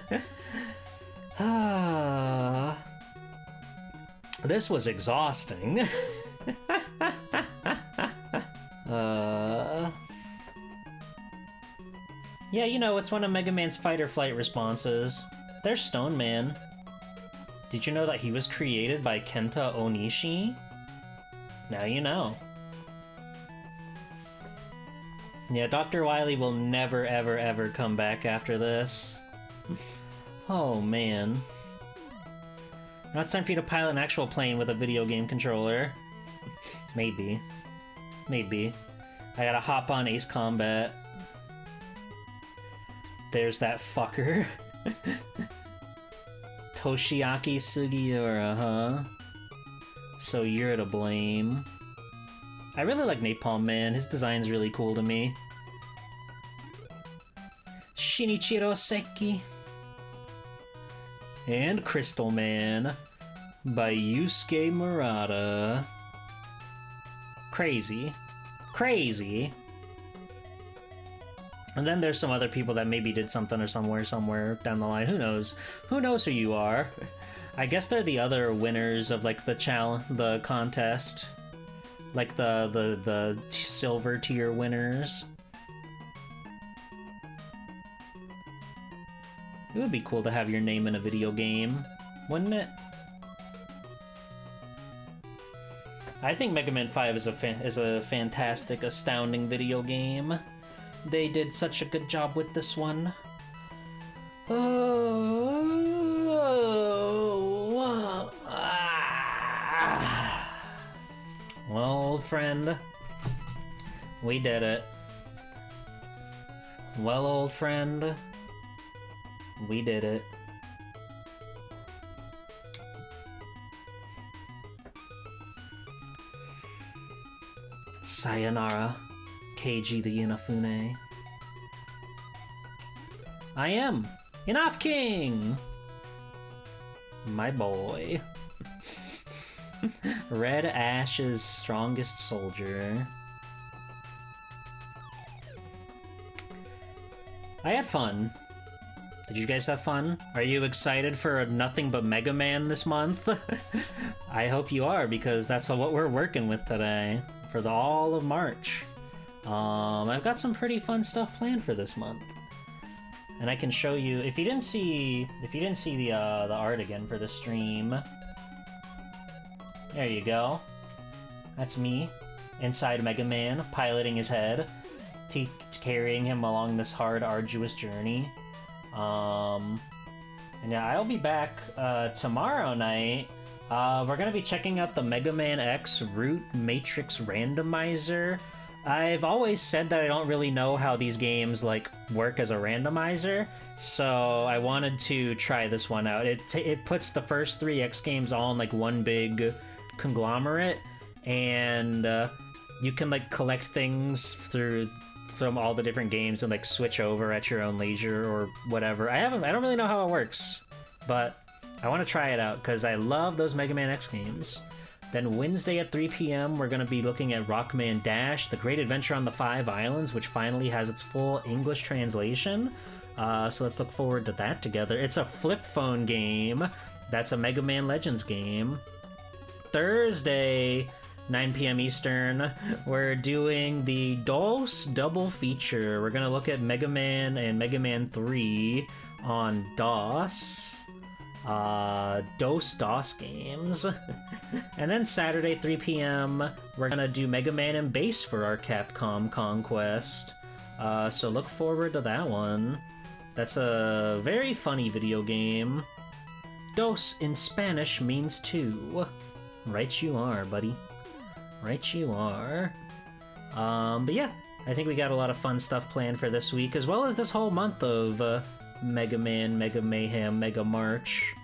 Speaker 8: This was exhausting. Yeah, you know, it's one of Mega Man's fight or flight responses. There's Stone Man. Did you know that he was created by Kenta Onishi? Now you know. Yeah, Dr. Wily will never, ever, ever come back after this. Oh, man. Now it's time for you to pilot an actual plane with a video game controller. Maybe. Maybe. I gotta hop on Ace Combat. There's that fucker. Toshiaki Sugiura, huh? So you're to blame. I really like Napalm Man. His design's really cool to me. Shinichiro Seki. And Crystal Man by Yusuke Murata. Crazy. Crazy. And then there's some other people that maybe did something or somewhere down the line. Who knows? Who knows who you are? I guess they're the other winners of like the contest. Like the silver tier winners. It would be cool to have your name in a video game, wouldn't it? I think Mega Man 5 is a fantastic, astounding video game. They did such a good job with this one. Well, old friend, we did it. Well, old friend, we did it. Sayonara, Keiji the Inafune. I am Inaf King! My boy. Red Ash's strongest soldier. I had fun. Did you guys have fun? Are you excited for nothing but Mega Man this month? I hope you are, because that's what we're working with today for all of March. I've got some pretty fun stuff planned for this month, and I can show you. If you didn't see the art again for the stream, there you go. That's me inside Mega Man, piloting his head, carrying him along this hard, arduous journey. And yeah, I'll be back tomorrow night. We're gonna be checking out the Mega Man X Root Matrix Randomizer. I've always said that I don't really know how these games like work as a randomizer, so I wanted to try this one out. It puts the first 3 X games all in like one big conglomerate, and you can like collect things from all the different games and like switch over at your own leisure or whatever. I don't really know how it works, but I want to try it out because I love those Mega Man X games. Then Wednesday at 3 p.m. we're going to be looking at Rockman Dash, The Great Adventure on the Five Islands, which finally has its full English translation. So let's look forward to that together. It's a flip phone game. That's a Mega Man Legends game. Thursday, 9 p.m. Eastern, we're doing the DOS double feature. We're gonna look at Mega Man and Mega Man 3 on DOS. DOS games. And then Saturday, 3 p.m., we're gonna do Mega Man and Bass for our Capcom Conquest. So look forward to that one. That's a very funny video game. Dos in Spanish means two. Right you are, buddy. Right you are. But yeah, I think we got a lot of fun stuff planned for this week, as well as this whole month of Mega Man, Mega Mayhem, Mega March.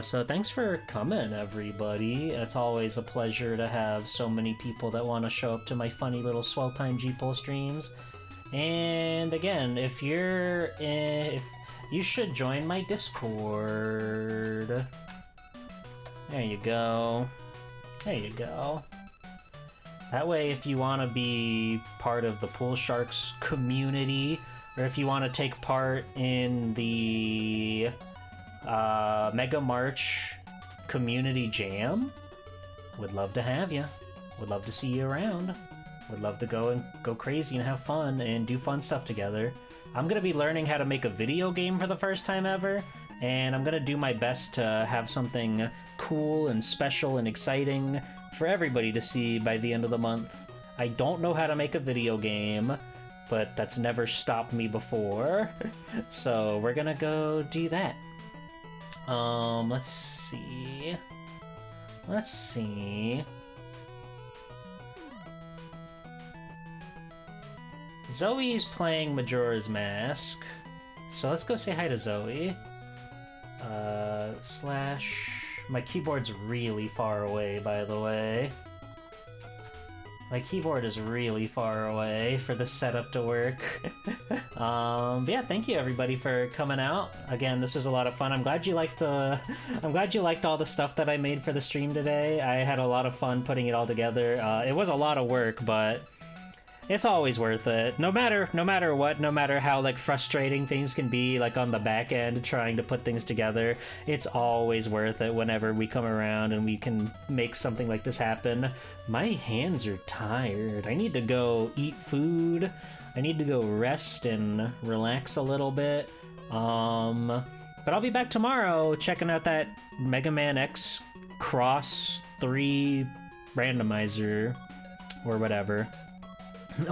Speaker 8: So thanks for coming, everybody. It's always a pleasure to have so many people that want to show up to my funny little Swell Time G-Pull streams. And again, if you should join my Discord. There you go. There you go. That way, if you want to be part of the Pool Sharks community, or if you want to take part in the Mega March Community Jam, would love to have you. Would love to see you around. Would love to go crazy and have fun and do fun stuff together. I'm gonna be learning how to make a video game for the first time ever, and I'm gonna do my best to have something cool and special and exciting for everybody to see by the end of the month. I don't know how to make a video game, but that's never stopped me before. So we're gonna go do that. Let's see. Let's see. Zoe's playing Majora's Mask, so let's go say hi to Zoe. My keyboard's really far away, by the way. My keyboard is really far away for the setup to work. But yeah, thank you everybody for coming out. Again, this was a lot of fun. I'm glad you liked all the stuff that I made for the stream today. I had a lot of fun putting it all together. It was a lot of work, but it's always worth it. No matter what, no matter how like frustrating things can be like on the back end trying to put things together, it's always worth it whenever we come around and we can make something like this happen. My hands are tired. I need to go eat food. I need to go rest and relax a little bit. But I'll be back tomorrow checking out that Mega Man X Cross 3 randomizer or whatever.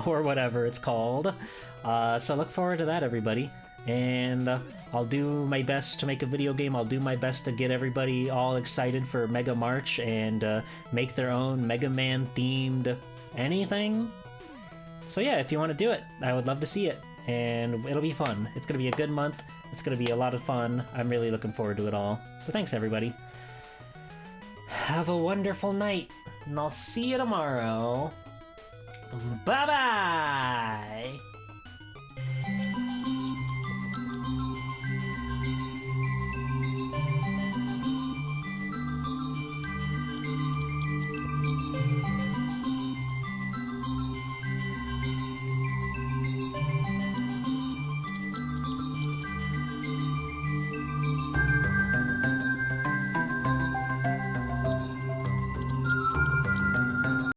Speaker 8: Or whatever it's called. So look forward to that, everybody. And I'll do my best to make a video game. I'll do my best to get everybody all excited for Mega March and make their own Mega Man themed anything. So yeah, if you want to do it, I would love to see it. And it'll be fun. It's going to be a good month. It's going to be a lot of fun. I'm really looking forward to it all. So thanks, everybody. Have a wonderful night. And I'll see you tomorrow. Bye-bye!